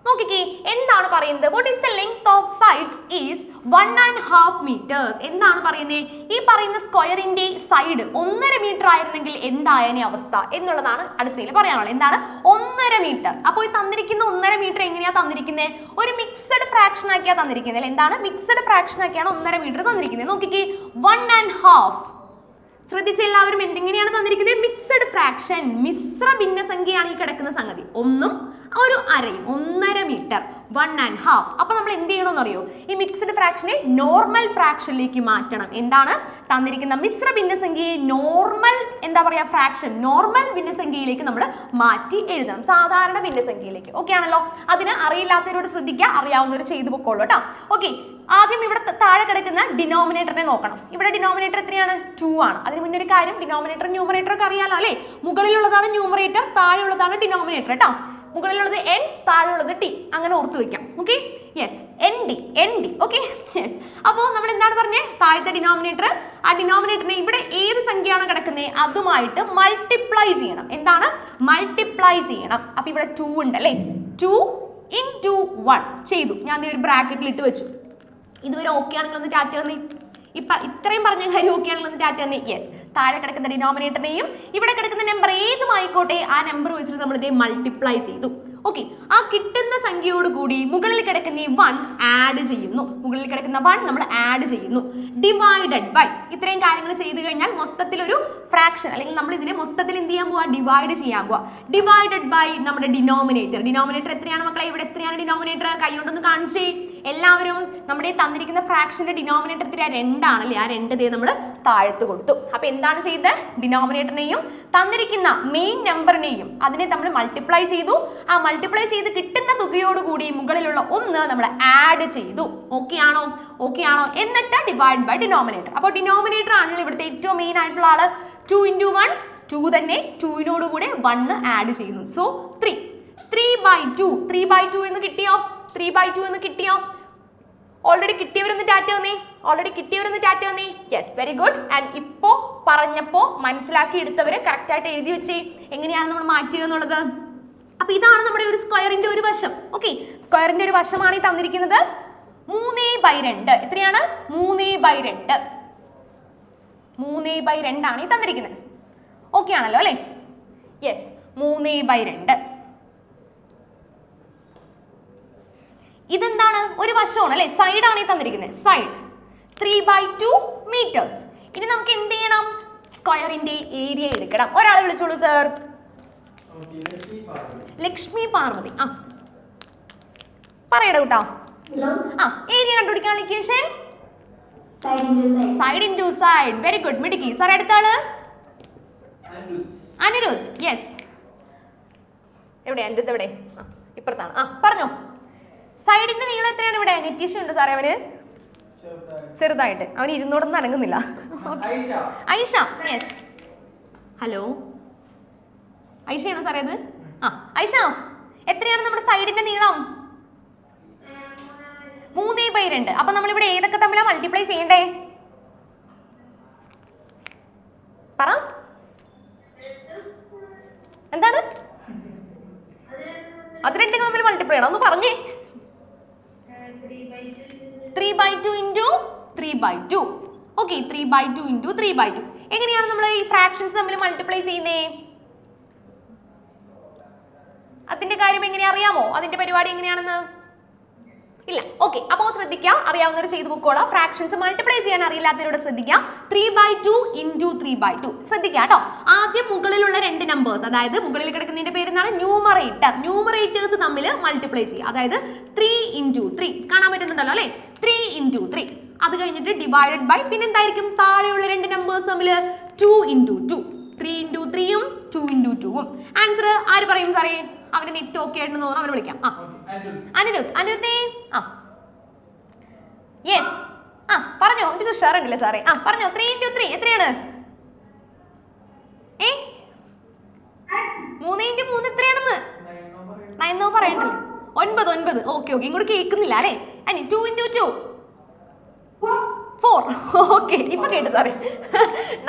നോക്കിക്കേ, എന്താണ് പറയുന്നത്? What is the length of sides is 1.5 meters. എന്താണ് പറയുന്നത്? ഈ പറയുന്ന സ്ക്വയറിന്റെ സൈഡ് 1.5 മീറ്റർ ആയിരുന്നെങ്കിൽ എന്തായനെ അവസ്ഥ എന്നുള്ളതാണ് അടുത്തതിൽ പറയാനുള്ളത്. എന്താണ്? 1.5 മീറ്റർ. അപ്പോൾ ഈ തന്നിരിക്കുന്ന 1.5 മീറ്റർ എങ്ങനെയാ തന്നിരിക്കുന്നത്? ഒരു മിക്സഡ് ഫ്രാക്ഷൻ ആക്കിയാ തന്നിരിക്കുന്നത്. എന്താണ്? മിക്സഡ് ഫ്രാക്ഷൻ ആക്കിയാണ് 1.5 മീറ്റർ തന്നിരിക്കുന്നത്. നോക്കിക്കേ, 1.5. ശ്രദ്ധിച്ച എല്ലാവരും, എന്തെങ്ങനെയാണ് തന്നിരിക്കുന്നത്? മിക്സഡ് ഫ്രാക്ഷൻ, മിശ്ര ഭിന്നസംഖ്യയാണ് ഈ കിടക്കുന്ന സംഗതി. 1ഉം ഒരു അരയും, 1.5 മീറ്റർ, 1.5. അപ്പൊ നമ്മൾ എന്ത് ചെയ്യണമെന്ന് അറിയോ? ഈ മിക്സഡ് ഫ്രാക്ഷനെ നോർമൽ ഫ്രാക്ഷനിലേക്ക് മാറ്റണം. എന്താണ്? തന്നിരിക്കുന്ന മിശ്ര ഭിന്നസംഖ്യയെ നോർമൽ ഫ്രാക്ഷൻ, നോർമൽ ഭിന്നസംഖ്യയിലേക്ക് നമ്മൾ മാറ്റി എഴുതണം, സാധാരണ ഭിന്നസംഖ്യയിലേക്ക്. ഓക്കെ ആണല്ലോ? അതിന് അറിയില്ലാത്തവരോട് ശ്രദ്ധിക്കുക, അറിയാവുന്നവർ ചെയ്തു പൊക്കോളൂ കേട്ടോ. ഓക്കെ, ആദ്യം ഇവിടെ താഴെ കിടക്കുന്ന ഡിനോമിനേറ്ററിനെ നോക്കണം. ഇവിടെ ഡിനോമിനേറ്റർ എത്രയാണ്? 2 ആണ്. അതിന് മുന്നേ ഒരു കാര്യം, ഡിനോമിനേറ്റർ ന്യൂമറേറ്റർ ഒക്കെ അറിയാലോ അല്ലേ? മുകളിലുള്ളതാണ് ന്യൂമറേറ്റർ, താഴെയുള്ളതാണ് ഡിനോമിനേറ്റർ കേട്ടോ. മുകളിലുള്ളത് n, താഴെയുള്ളത് t. അങ്ങനെ ഓർത്ത് വെക്കാം. Okay, yes, ND. Okay, yes. അപ്പോൾ നമ്മൾ എന്താണ് പറഞ്ഞത്? താഴത്തെ ഡിനോമിനേറ്റർ, ആ ഡിനോമിനേറ്ററിനെ ഇവിടെ ഏത് സംഖ്യയാണ് കിടക്കുന്നത് അതുമായിട്ട് മൾട്ടിപ്ലൈ ചെയ്യണം. എന്താണ്? മൾട്ടിപ്ലൈ ചെയ്യണം. അപ്പൊ ഇവിടെ 2 ഉണ്ട് അല്ലേ? 2 into 1 ചെയ്തു. ഞാൻ ഒരു ബ്രാക്കറ്റിൽ ഇട്ട് വെച്ചു. ഇതുവരെ ഓക്കെ ആണെങ്കിൽ ഒന്ന് ടാറ്റ തന്നേ. ഇത്രയും പറഞ്ഞ കാര്യം ഓക്കെ ആണെങ്കിൽ ഒന്ന് ടാറ്റ തന്നേ. യെസ്, താഴെ കിടക്കുന്ന ഡിനോമിനേറ്ററിനെയും ഇവിടെ കിടക്കുന്ന നമ്പർ ഏതുമായിക്കോട്ടെ ആ നമ്പർ വെച്ചിട്ട് നമ്മൾ ഇതേ മൾട്ടിപ്ലൈ ചെയ്തു. ഓക്കെ, ആ കിട്ടുന്ന സംഖ്യയോട് കൂടി മുകളിൽ കിടക്കുന്ന ഈ 1 ആഡ് ചെയ്യുന്നു. മുകളിൽ കിടക്കുന്ന 1 നമ്മൾ ആഡ് ചെയ്യുന്നു. Divided by. ഇത്രയും കാര്യങ്ങൾ ചെയ്തു കഴിഞ്ഞാൽ മൊത്തത്തിലൊരു ഫ്രാക്ഷൻ, അല്ലെങ്കിൽ നമ്മൾ ഇതിനെ മൊത്തത്തിൽ എന്ത് ചെയ്യാൻ പോവാ? ഡിവൈഡ് ചെയ്യാൻ പോവാ. ഡിവൈഡഡ് ബൈ നമ്മുടെ ഡിനോമിനേറ്റർ. ഡിനോമിനേറ്റർ എത്രയാണ് മക്കളെ? ഇവിടെ എത്രയാണ് ഡിനോമിനേറ്റർ? കൈകൊണ്ടൊന്ന് കാണിച്ചേ എല്ലാവരും. നമ്മുടെ ഈ തന്നിരിക്കുന്ന ഫ്രാക്ഷന്റെ ഡിനോമിനേറ്റർ എത്രയാ? 2 ആണല്ലേ? ആ 2 ദേ നമ്മൾ താഴത്ത് കൊടുത്തു. അപ്പൊ എന്താണ് ചെയ്തത്? ഡിനോമിനേറ്ററിനെയും തന്നിരിക്കുന്ന മെയിൻ നമ്പറിനെയും അതിനെ നമ്മൾ മൾട്ടിപ്ലൈ ചെയ്തു. ആ മൾട്ടിപ്ലൈ ചെയ്ത് കിട്ടുന്ന തുകയോടുകൂടി മുകളിലുള്ള 1 നമ്മൾ ആഡ് ചെയ്തു. ഓക്കെ ആണോ? എന്നിട്ട് ഡിവൈഡ് ബൈ ഡിനോമിനേറ്റർ. അപ്പോൾ ഡിനോമിനേറ്റർ ആണല്ലോ ഇവിടുത്തെ ഏറ്റവും മെയിൻ ആയിട്ടുള്ള ആള്. 2 into 1 2 തന്നെ, 2നോട് കൂടെ 1 ആഡ് ചെയ്യുന്നു. സോ 3 by 2 എന്ന് കിട്ടിയോ? 3 by 2 എന്ന് കിട്ടിയോ? ഓൾറെഡി കിട്ടിയവരൊന്ന് ടാറ്റ തന്നേ, ഓൾറെഡി കിട്ടിയവരൊന്ന് ടാറ്റ തന്നേ. Yes, very good. ആൻഡ് ഇപ്പോ പറഞ്ഞപ്പോ മനസ്സിലാക്കി എടുത്തവരെ കറക്റ്റ് ആയിട്ട് എഴുതി വെച്ചേ എങ്ങനെയാണ് നമ്മൾ മാറ്റുക എന്നുള്ളത്. അപ്പൊ ഇതാണ് നമ്മുടെ ഒരു സ്ക്വയറിന്റെ ഒരു വശം. ഓക്കെ, സ്ക്വയറിന്റെ ഒരു വശമാണ് ഈ തന്നിരിക്കുന്നത് 3/2. എത്രയാണ്? 3/2. 3/2 ആണ് ഈ തന്നിരിക്കുന്നത്. ഓക്കെ ആണല്ലോ അല്ലേ? യെസ്, 3/2. ഇതെന്താണ്? ഒരു വശമാണ് അല്ലെ, സൈഡ് ആണ് ഈ തന്നിരിക്കുന്നത്. Side 3/2 metres. ഇനി നമുക്ക് എന്ത് ചെയ്യണം? സ്ക്വയറിന്റെ ഏരിയ എടുക്കണം. ഒരാളെ വിളിച്ചോളൂ സർ. ലക്ഷ്മി പാർവതി. ആ പറയട കൂട്ടാ. ഏരിയ കണ്ടുപിടിക്കാനുള്ള equation side into side. Very good, മിടുക്കി. സാർ അടുത്ത ആള് അനിരുദ്ധ്. യെസ്, എവിടെ അനിരുദ്ധ്? എവിടെ? ഇപ്പുറത്താണ്. ആ പറഞ്ഞോ. സൈഡിന്റെ നീളം എത്രയാണ് ഇവിടെ? നെറ്റീഷൻ ഉണ്ട് സാറേ അവന് ചെറുതായിട്ട്. അവൻ ഇരുന്നോടൊന്നും അനങ്ങുന്നില്ല. ഐഷ. യെസ്, ഹലോ ഐഷയാണോ സാറേ അത്? ആ ഐഷ, എത്രയാണ് നമ്മുടെ സൈഡിന്റെ നീളം? 3/2. അപ്പൊ നമ്മളിവിടെ ഏതൊക്കെ തമ്മിലാണ് മൾട്ടിപ്ലൈ ചെയ്യണ്ടേ? പറ. എന്താണ്? അത് രണ്ടും തമ്മിൽ മൾട്ടിപ്ലൈ ചെയ്യണം. ഒന്ന് പറഞ്ഞേ. 3/2 ഇൻറ്റു 3/2. Okay, 3/2 into 3/2. എങ്ങനെയാണ് നമ്മൾ ഈ ഫ്രാക്ഷൻസ് തമ്മിൽ മൾട്ടിപ്ലൈ ചെയ്യുന്നേ? അതിന്റെ കാര്യം എങ്ങനെ അറിയാമോ? അതിന്റെ പരിപാടി എങ്ങനെയാണെന്ന്? ഇല്ല. ഓക്കെ, അപ്പോൾ ശ്രദ്ധിക്കാം, അറിയാവുന്നവർ ചെയ്ത് പൊക്കോളാം. ഫ്രാക്ഷൻസ് മൾട്ടിപ്ലൈ ചെയ്യാൻ അറിയില്ലാത്തവരോട് ശ്രദ്ധിക്കാം. 3/2 ഇൻറ്റു 3/2. ശ്രദ്ധിക്കാം കേട്ടോ. ആദ്യം മുകളിലുള്ള രണ്ട് നമ്പേഴ്സ്, അതായത് മുകളിൽ കിടക്കുന്നതിന്റെ പേരെന്താണ്? ന്യൂമറേറ്റർ. ന്യൂമറേറ്റേഴ്സ് തമ്മിൽ മൾട്ടിപ്ലൈ ചെയ്യുക. അതായത് 3 ഇൻറ്റു 3 കാണാൻ പറ്റുന്നുണ്ടല്ലോ അല്ലേ? 3 ഇൻറ്റു 3. അത് കഴിഞ്ഞിട്ട് ഡിവൈഡഡ് ബൈ പിന്നെന്തായിരിക്കും താഴെയുള്ള രണ്ട് നമ്പേഴ്സ് തമ്മിൽ? 2 ഇൻറ്റു 2. 3 ഇൻറ്റു 3ഉം 2 ഇൻറ്റു 2ഉം. ആൻസർ ആര് പറയും സാറേ? അവന്റെ നെറ്റ് ഓക്കെ ആയിട്ട് തോന്നുന്നു, അവനെ വിളിക്കാം. ആ അനിരുദ്ധ്. അനിരുദ്ധേ. ആ യെസ്, ആ പറഞ്ഞോ. ഒരു ഉഷാർ ഉണ്ടല്ലേ സാറേ? ആ പറഞ്ഞോ. 3 ഇൻറ്റു 3 എത്രയാണ്? 3 ഇൻറ്റു 3 എത്രയാണെന്ന്? 9 പറയണ്ടല്ലേ? 9. ഓക്കെ. ഇങ്ങോട്ട് കേൾക്കുന്നില്ല അല്ലേ? അനി 2 ഇൻറ്റു 2 4. ഓക്കെ, ഇപ്പൊ കേട്ടു സാറേ.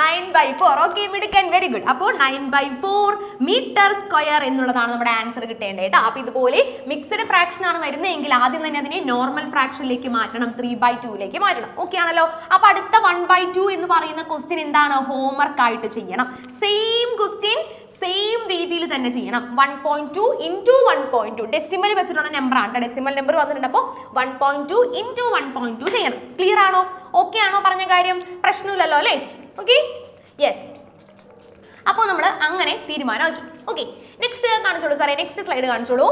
9/4. ഓക്കെ, മിടുക്കൻ, വെരി ഗുഡ്. അപ്പോൾ 9/4 മീറ്റർ സ്ക്വയർ എന്നുള്ളതാണ് നമ്മുടെ ആൻസർ കിട്ടേണ്ടത് കേട്ടോ. അപ്പൊ ഇതുപോലെ മിക്സഡ് ഫ്രാക്ഷൻ ആണ് വരുന്നതെങ്കിൽ ആദ്യം തന്നെ അതിനെ നോർമൽ ഫ്രാക്ഷനിലേക്ക് മാറ്റണം, 3/2ലേക്ക് മാറ്റണം. ഓക്കെ ആണല്ലോ? അപ്പൊ അടുത്ത 1/2 എന്ന് പറയുന്ന ക്വസ്റ്റ്യൻ എന്താണ്? ഹോംവർക്ക് ആയിട്ട് ചെയ്യണം. സെയിം ക്വസ്റ്റ്യൻ സെയിം രീതിയിൽ തന്നെ ചെയ്യണം. 1.2 ഇൻറ്റു 1.2 ഡെസിമൽ വെച്ചിട്ടുള്ള നമ്പർ ആണ്. ഡെസിമൽ നമ്പർ വന്നിട്ടുണ്ട്. അപ്പോൾ 1.2 ഇൻറ്റു 1.2 ചെയ്യണം. ക്ലിയർ ആണോ? ഓക്കെ ആണോ പറഞ്ഞ കാര്യം? പ്രശ്നമില്ലല്ലോ അല്ലേ? Okay, yes. അപ്പോൾ നമ്മൾ അങ്ങനെ തീരുമാനമാക്കി. ഓക്കെ, നെക്സ്റ്റ് കാണിച്ചോളൂ സാറേ. Next slide കാണിച്ചോളൂ.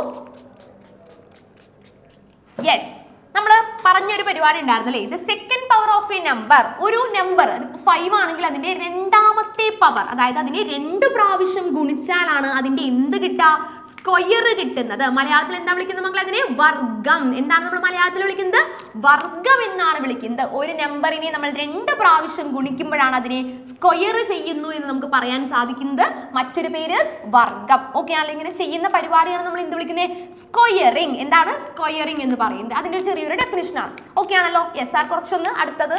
യെസ്, നമ്മൾ പറഞ്ഞൊരു പരിപാടി ഉണ്ടായിരുന്നല്ലേ? The second power of A number. ഒരു നമ്പർ 5 ആണെങ്കിൽ അതിന്റെ രണ്ടാമത്തെ പവർ, അതായത് അതിനെ 2 പ്രാവശ്യം ഗുണിച്ചാലാണ് അതിന്റെ എന്ത് കിട്ടുക? സ്ക്വയർ കിട്ടുന്നത്. മലയാളത്തിൽ എന്താ വിളിക്കുന്നത് മക്കളെ? അതിനെ വർഗം. എന്താണ് നമ്മൾ മലയാളത്തിൽ വിളിക്കുന്നത്? വർഗം എന്നാണ് വിളിക്കുന്നത്. ഒരു നമ്പറിനെ നമ്മൾ 2 പ്രാവശ്യം ഗുണിക്കുമ്പോഴാണ് അതിനെ സ്ക്വയർ ചെയ്യുന്നു എന്ന് നമുക്ക് പറയാൻ സാധിക്കുന്നത്. മറ്റൊരു പേര് വർഗം. ഓക്കെ ആണല്ലോ? ഇങ്ങനെ ചെയ്യുന്ന പരിപാടിയാണ് നമ്മൾ എന്ത് വിളിക്കുന്നത്? സ്ക്വയറിംഗ്. എന്താണ് സ്ക്വയറിംഗ് എന്ന് പറയുന്നത്? അതിന്റെ ഒരു ചെറിയൊരു ഡെഫിനിഷൻ ആണ്. ഓക്കെ ആണല്ലോ? യെസ് സാർ, കുറച്ചൊന്ന് അടുത്തത്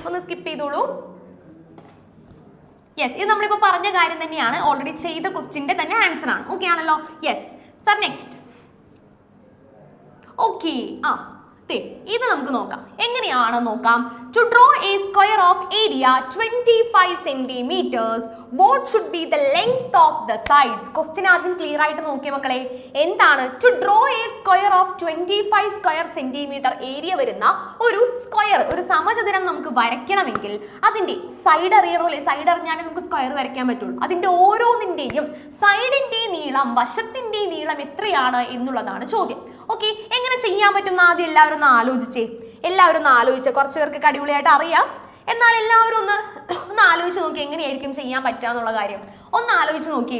ഒന്ന് സ്കിപ്പ് ചെയ്തോളൂ. യെസ്, ഇത് നമ്മളിപ്പോ പറഞ്ഞ കാര്യം തന്നെയാണ്. ഓൾറെഡി ചെയ്ത ക്വസ്റ്റ്യന്റെ തന്നെ ആൻസർ ആണ്. ഓക്കെ ആണല്ലോ? Yes sir, next. ഓക്കെ, ഇത് നമുക്ക് നോക്കാം. എങ്ങനെയാണ് നോക്കാം? To draw a square of area 25 centimeters, what should be the length of the sides? Question ആദ്യം ക്ലിയർ ആയിട്ട് നോക്കിയ മക്കളെ. എന്താണ് to draw a square of 25 square centimeter area വരുന്ന ഒരു സ്ക്വയർ, ഒരു സമചതുരം നമുക്ക് വരയ്ക്കണമെങ്കിൽ അതിന്റെ സൈഡ് അറിയണമല്ലേ? സൈഡ് അറിഞ്ഞാലേ നമുക്ക് സ്ക്വയർ വരയ്ക്കാൻ പറ്റുള്ളൂ. അതിന്റെ ഓരോന്നിന്റെയും സൈഡിന്റെ നീളം, വശത്തിന്റെ നീളം എത്രയാണ് എന്നുള്ളതാണ് ചോദ്യം. ഓക്കെ, എങ്ങനെ ചെയ്യാൻ പറ്റും? ആദ്യം എല്ലാവരും ഒന്ന് ആലോചിച്ച് കുറച്ച് പേർക്ക് അടിപൊളിയായിട്ട് അറിയാം. എന്നാൽ എല്ലാവരും ഒന്ന് ആലോചിച്ച് നോക്കി എങ്ങനെയായിരിക്കും ചെയ്യാൻ പറ്റുക എന്നുള്ള കാര്യം ഒന്ന് ആലോചിച്ച് നോക്കി.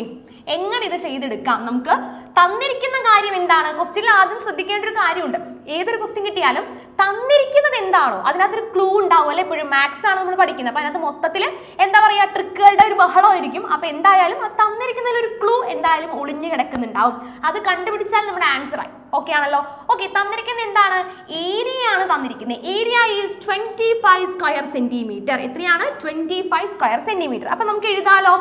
എങ്ങനെ ഇത് ചെയ്തെടുക്കാം? നമുക്ക് തന്നിരിക്കുന്ന കാര്യം എന്താണ്? ക്വസ്റ്റ്യനിൽ ആദ്യം ശ്രദ്ധിക്കേണ്ട ഒരു കാര്യമുണ്ട്. ഏതൊരു ക്വസ്റ്റ്യൻ കിട്ടിയാലും തന്നിരിക്കുന്നത് എന്താണോ അതിനകത്തൊരു ക്ലൂ ഉണ്ടാവും അല്ലെ. എപ്പോഴും മാത്സ് ആണ് നമ്മൾ പഠിക്കുന്നത്. അപ്പൊ അതിനകത്ത് മൊത്തത്തിൽ എന്താ പറയാ, ട്രിക്കുകളുടെ ഒരു ബഹളമായിരിക്കും. അപ്പൊ എന്തായാലും ആ തന്നിരിക്കുന്നതിൽ ഒരു ക്ലൂ എന്തായാലും ഒളിഞ്ഞു കിടക്കുന്നുണ്ടാവും. അത് കണ്ടുപിടിച്ചാൽ നമ്മുടെ ആൻസർ ആയി. ഓക്കെ ആണല്ലോ? ഓക്കെ, തന്നിരിക്കുന്നത് എന്താണ്? ഏരിയ ആണ് തന്നിരിക്കുന്നത്. Area is 25 square centimetre. എത്രയാണ്? 25 സ്ക്വയർ സെന്റിമീറ്റർ. അപ്പൊ നമുക്ക് എഴുതാലോ,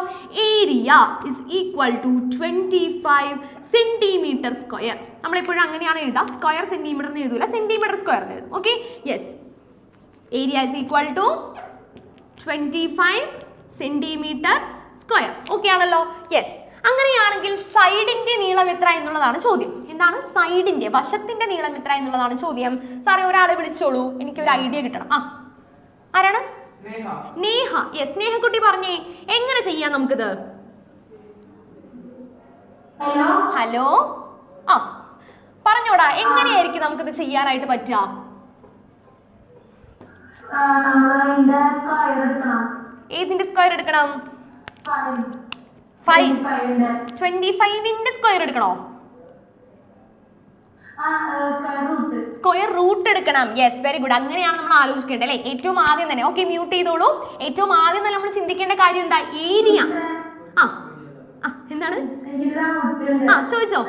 area is equal to 25 centimetre square. നമ്മളെപ്പോഴും അങ്ങനെയാണ് എഴുതുക. സ്ക്വയർ സെന്റിമീറ്ററിന് എഴുതൂല, സെന്റിമീറ്റർ സ്ക്വയറിന് എഴുതും. Okay, yes. Area is equal to 25 centimetre square. Okay ആണല്ലോ? യെസ്. അങ്ങനെയാണെങ്കിൽ സൈഡിന്റെ നീളം എത്ര എന്നുള്ളതാണ് ചോദ്യം. എന്താണ്? സൈഡിന്റെ, വശത്തിന്റെ നീളം എത്ര എന്നുള്ളതാണ് ചോദ്യം. സാറേ ഒരാളെ വിളിച്ചോളൂ, എനിക്ക് ഒരു ഐഡിയ കിട്ടണം. ആരാണ്? നേഹ. യെസ്, നേഹക്കുട്ടി പറഞ്ഞേ, എങ്ങനെ ചെയ്യാം നമുക്കിത്? ഹലോ, പറഞ്ഞോടാ, എങ്ങനെയായിരിക്കും നമുക്കിത് ചെയ്യാനായിട്ട് പറ്റുക? ഏതിന്റെ സ്ക്വയർ എടുക്കണം? 25ന്റെ സ്ക്വയർ എടുക്കണോ? സ്ക്വയർ റൂട്ട് എടുക്കണം. Yes, very good. അങ്ങനെയാണ് നമ്മൾ ആലോചിക്കേണ്ടത് അല്ലേ? ഏറ്റവും ആദ്യം തന്നെ. ഓക്കെ, മ്യൂട്ട് ചെയ്തോളൂ. ഏറ്റവും ആദ്യം തന്നെ നമ്മൾ ചിന്തിക്കേണ്ട കാര്യം എന്താ? ഏരിയ. എന്താണ്? ചോദിച്ചോ.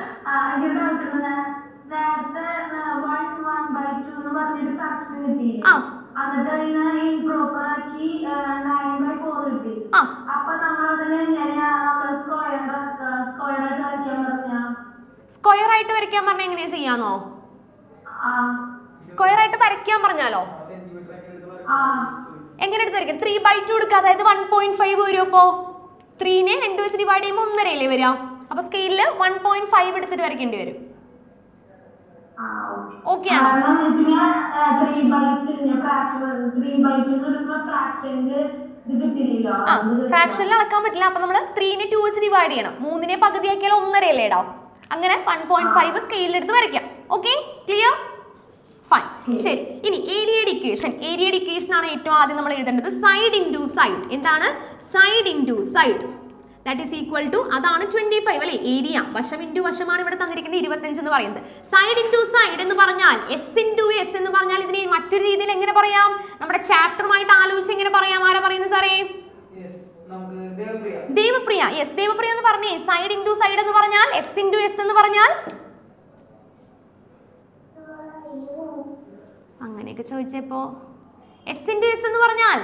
സ്ക്വയർ ആയിട്ട് വരയ്ക്കാൻ പറഞ്ഞാൽ എങ്ങനെയാ ചെയ്യാന്നോ? സ്ക്വയർ ആയിട്ട് വരയ്ക്കാൻ പറഞ്ഞാലോ എങ്ങനെ എടുത്ത് വരയ്ക്കാം? 3/2 എടുക്കുക. അതായത് 1.5 വരും. അപ്പോ 3നെ 2 വെച്ച് ഡിവൈഡ് ചെയ്യുമ്പോൾ 1.5 വരാം. അപ്പൊ സ്കെയിലിൽ 1.5 എടുത്തിട്ട് വരയ്ക്കേണ്ടി വരും. ഓക്കെ ആണോ? ഫ്രാക്ഷനിൽ അളക്കാൻ പറ്റില്ല. അപ്പൊ നമ്മൾ 3നെ 2 വെച്ച് ഡിവൈഡ് ചെയ്യണം. 3നെ പകുതിയാക്കിയാൽ 1.5 ഇടാം. അങ്ങനെ 1.5 സ്കെയിലിൽ എടുത്ത് വരയ്ക്കാം. Okay, clear? ഫൈൻ. ശരി, ഇനി ഏരിയയുടെ ഇക്വേഷൻ. ഏരിയയുടെ ഇക്വേഷൻ ആണ് ഏറ്റവും ആദ്യം നമ്മൾ എഴുതേണ്ടത്. Side into side. എന്താണ്? Side into side that is equal to, അതാണ് 25 അല്ലെ? ഏരിയ വശം ഇൻറ്റു വശമാണ് ഇവിടെ തന്നിരിക്കുന്നത് 25 എന്ന് പറയുന്നത്. സൈഡ് ഇൻറ്റു സൈഡ് എന്ന് പറഞ്ഞാൽ എസ് ഇൻറ്റു എസ് എന്ന് പറഞ്ഞാൽ ഇതിനെ മറ്റൊരു രീതിയിൽ എങ്ങനെ പറയാം? നമ്മുടെ ചാപ്റ്ററുമായിട്ട് ആലോചിച്ച് എങ്ങനെ പറയാം? ആരാ പറയുന്നത് സാറേ? ദേവപ്രിയ. യെസ്, ദേവപ്രിയ എന്ന് പറഞ്ഞേ. സൈഡ് ഇൻറ്റു സൈഡ് എന്ന് പറഞ്ഞാൽ എസ് ഇൻറ്റു എസ് എന്ന് പറഞ്ഞാൽ അങ്ങനെയൊക്കെ ചോദിച്ചപ്പോ എസ് ഇൻറ്റു എസ് എന്ന് പറഞ്ഞാൽ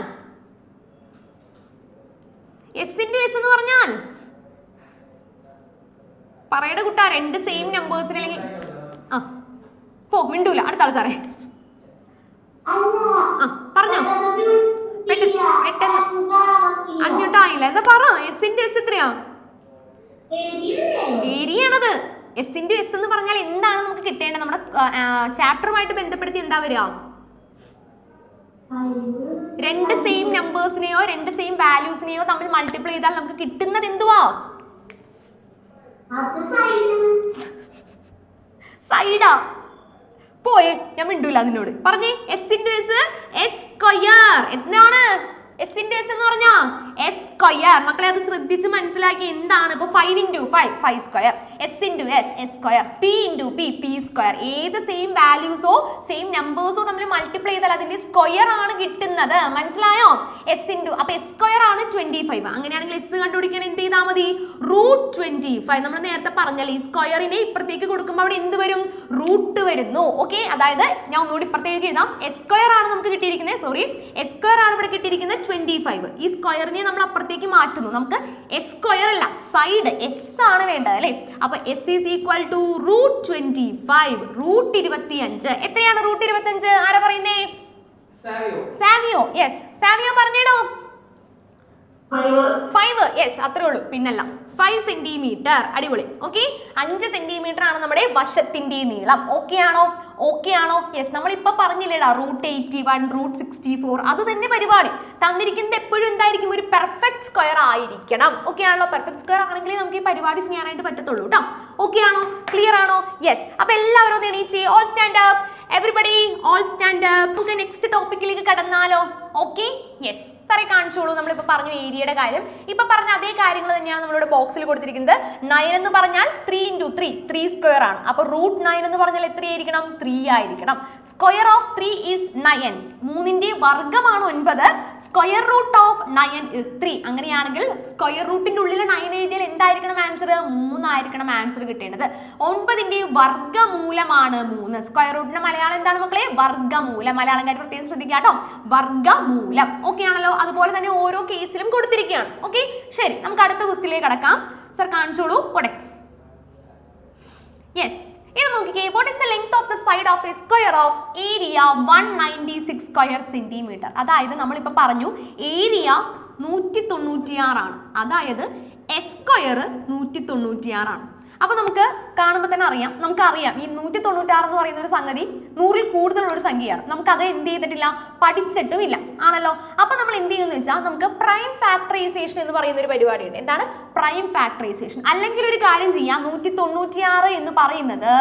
പറയുടെ കുട്ടാ, രണ്ട് സെയിം നമ്പേഴ്സിന് അല്ലെങ്കിൽ മിണ്ടൂല. അടുത്ത ആൾ സാറേ. പറഞ്ഞോ, പെട്ടെന്ന് അൺമ്യൂട്ടായില്ല. എന്താ പറ? എസ് ഇൻറ്റു എസ് എത്രയാ? ഏരിയ ആണത്. എസ് ഇൻറ്റു എസ് എന്ന് പറഞ്ഞാൽ എന്താണ് നമുക്ക് കിട്ടേണ്ടത്? നമ്മുടെ ചാപ്റ്ററുമായിട്ട് ബന്ധപ്പെടുത്തി എന്താ വരിക? രണ്ട് സെയിം നമ്പേഴ്സിനെയോ രണ്ട് സെയിം വാല്യൂസിനെയോ തമ്മിൽ മൾട്ടിപ്ലൈ ചെയ്താൽ നമുക്ക് കിട്ടുന്നത് എന്തുവാ? സൈഡാ. പോയെ, ഞാൻ മിണ്ടൂല അതിനോട്. പറഞ്ഞേ, S into S, S square. എന്താണ് എസ് ഇൻറ്റു എസ് എന്ന് പറഞ്ഞാ? S square. മക്കളെ അത് ശ്രദ്ധിച്ച് മനസ്സിലാക്കി. എന്താണ് ഇപ്പൊ 5 into 5, 5 square. S into S, S square. P into P, P square. ഏത് സെയിം വാല്യൂസോ സെയിം നമ്പേഴ്സോ തമ്മിൽ മൾട്ടിപ്ലൈ ചെയ്താൽ അതിന്റെ സ്ക്വയർ ആണ് കിട്ടുന്നത്. മനസ്സിലായോ? എസ് ഇൻറ്റു, അപ്പൊ എസ് സ്ക്വയർ ആണ് 25. അങ്ങനെയാണെങ്കിൽ എസ് കണ്ടുപിടിക്കാൻ എന്ത് ചെയ്താൽ മതി? √25. നമ്മൾ നേരത്തെ പറഞ്ഞാൽ ഈ സ്ക്വയറിനെ ഇപ്പുറത്തേക്ക് കൊടുക്കുമ്പോൾ അവിടെ എന്ത് വരും? റൂട്ട് വരുന്നു. ഓക്കെ, അതായത് ഞാൻ ഒന്നുകൂടി ഇപ്പുറത്തേക്ക് എഴുതാം. എസ് സ്ക്വയർ ആണ് നമുക്ക് കിട്ടിയിരിക്കുന്നത്. സോറി, എസ് സ്ക്വയർ ആണ് ഇവിടെ കിട്ടിയിരിക്കുന്നത് 25. ഈ സ്ക്വയറിനെ നമ്മൾ അപ്പുറത്തേക്ക് മാറ്റുന്നു. നമുക്ക് എസ് സ്ക്വയർ അല്ല, സൈഡ് എസ് ആണ് വേണ്ടത് അല്ലേ? അപ്പൊ എസ് ഈസ് ഈക്വൽ ടു √25. √25 എത്രയാണ്? √25 ആരാ പറയുന്നേ? സാവിയോ. യെസ്, സാവിയോ പറഞ്ഞേടോ. 5. യെസ്, അത്രേ ഉള്ളൂ, പിന്നല്ല. 5 സെന്റിമീറ്റർ. അടിപൊളി. ഓക്കെ, 5 സെന്റിമീറ്റർ ആണ് നമ്മുടെ വശത്തിന്റെ നീളം. ഓക്കെ ആണോ? ഓക്കെ ആണോ? യെസ്, നമ്മൾ ഇപ്പൊ പറഞ്ഞില്ലേടാ √81, √64. അത് തന്നെ പരിപാടി. തന്നിരിക്കുന്നത് എപ്പോഴും എന്തായിരിക്കും? ഒരു പെർഫെക്റ്റ് സ്ക്വയർ ആയിരിക്കണം. ഓക്കെ ആണല്ലോ? പെർഫെക്റ്റ് സ്ക്വയർ ആണെങ്കിലേ നമുക്ക് ഈ പരിപാടി ചെയ്യാനായിട്ട് പറ്റത്തുള്ളൂ കേട്ടോ. ഓക്കെ ആണോ? ക്ലിയർ ആണോ? യെസ്. അപ്പൊ എല്ലാവരും ഒന്ന് എണീച്ച് all stand up. Everybody all stand up. നമുക്ക് നെക്സ്റ്റ് ടോപ്പിക്കിലേക്ക് കടന്നാലോ? Okay, yes. സാറേ കാണിച്ചോളൂ. നമ്മളിപ്പോൾ പറഞ്ഞു ഏരിയയുടെ കാര്യം. ഇപ്പൊ പറഞ്ഞ അതേ കാര്യങ്ങൾ തന്നെയാണ് നമ്മളിവിടെ ബോക്സിൽ കൊടുത്തിരിക്കുന്നത്. 9 എന്ന് പറഞ്ഞാൽ 3 × 3 3 സ്ക്വയർ ആണ്. അപ്പൊ √9 എന്ന് പറഞ്ഞാൽ എത്രയായിരിക്കണം? 3 ആയിരിക്കണം. Square of 3 is 9. 3ന്റെ വർഗ്ഗമാണ് 9. Square root of 9 is 3. അങ്ങനെയാണെങ്കിൽ സ്ക്വയർ റൂട്ടിന്റെ ഉള്ളിൽ 9 എഴുതിയാൽ എന്തായിരിക്കണം ആൻസർ? 3 ആയിരിക്കണം ആൻസർ കിട്ടേണ്ടത്. 9ന്റെ വർഗ്ഗമൂലമാണ് 3. സ്ക്വയർ റൂട്ടിന്റെ മലയാളം എന്താണ് മക്കളെ? വർഗ്ഗമൂലം. മലയാളംകാർ പ്രത്യേകം ശ്രദ്ധിക്കുക കേട്ടോ. വർഗ്ഗമൂലം. ഓക്കെ ആണല്ലോ. അതുപോലെ തന്നെ ഓരോ കേസിലും കൊടുത്തിരിക്കുകയാണ്. ഓക്കെ, ശരി, നമുക്ക് അടുത്ത ക്വസ്റ്റ്യനിലേക്ക് കടക്കാം. സർ കാണിച്ചോളൂ. പോട്ടെ. യെസ്, ഇത് നോക്കിക്കേ. What is the length of the side of a square of area 196 square centimetre? അതായത് നമ്മളിപ്പോൾ പറഞ്ഞു ഏരിയ 196 ആണ്. അതായത് എസ് സ്ക്വയർ 196 ആണ്. അപ്പൊ നമുക്ക് കാണുമ്പോൾ തന്നെ അറിയാം, നമുക്കറിയാം ഈ 196 എന്ന് പറയുന്ന ഒരു സംഗതി 100ൽ കൂടുതലുള്ള ഒരു സംഖ്യയാണ്. നമുക്കത് എന്ത് ചെയ്തിട്ടില്ല, പഠിച്ചിട്ടുമില്ല ആണല്ലോ. അപ്പൊ നമ്മൾ എന്ത് ചെയ്യുമെന്ന് വെച്ചാൽ നമുക്ക് പ്രൈം ഫാക്ടറൈസേഷൻ എന്ന് പറയുന്ന ഒരു പരിപാടിയുണ്ട്. എന്താണ് പ്രൈം ഫാക്ടറൈസേഷൻ? അല്ലെങ്കിൽ ഒരു കാര്യം ചെയ്യാം, 196 എന്ന് പറയുന്നത്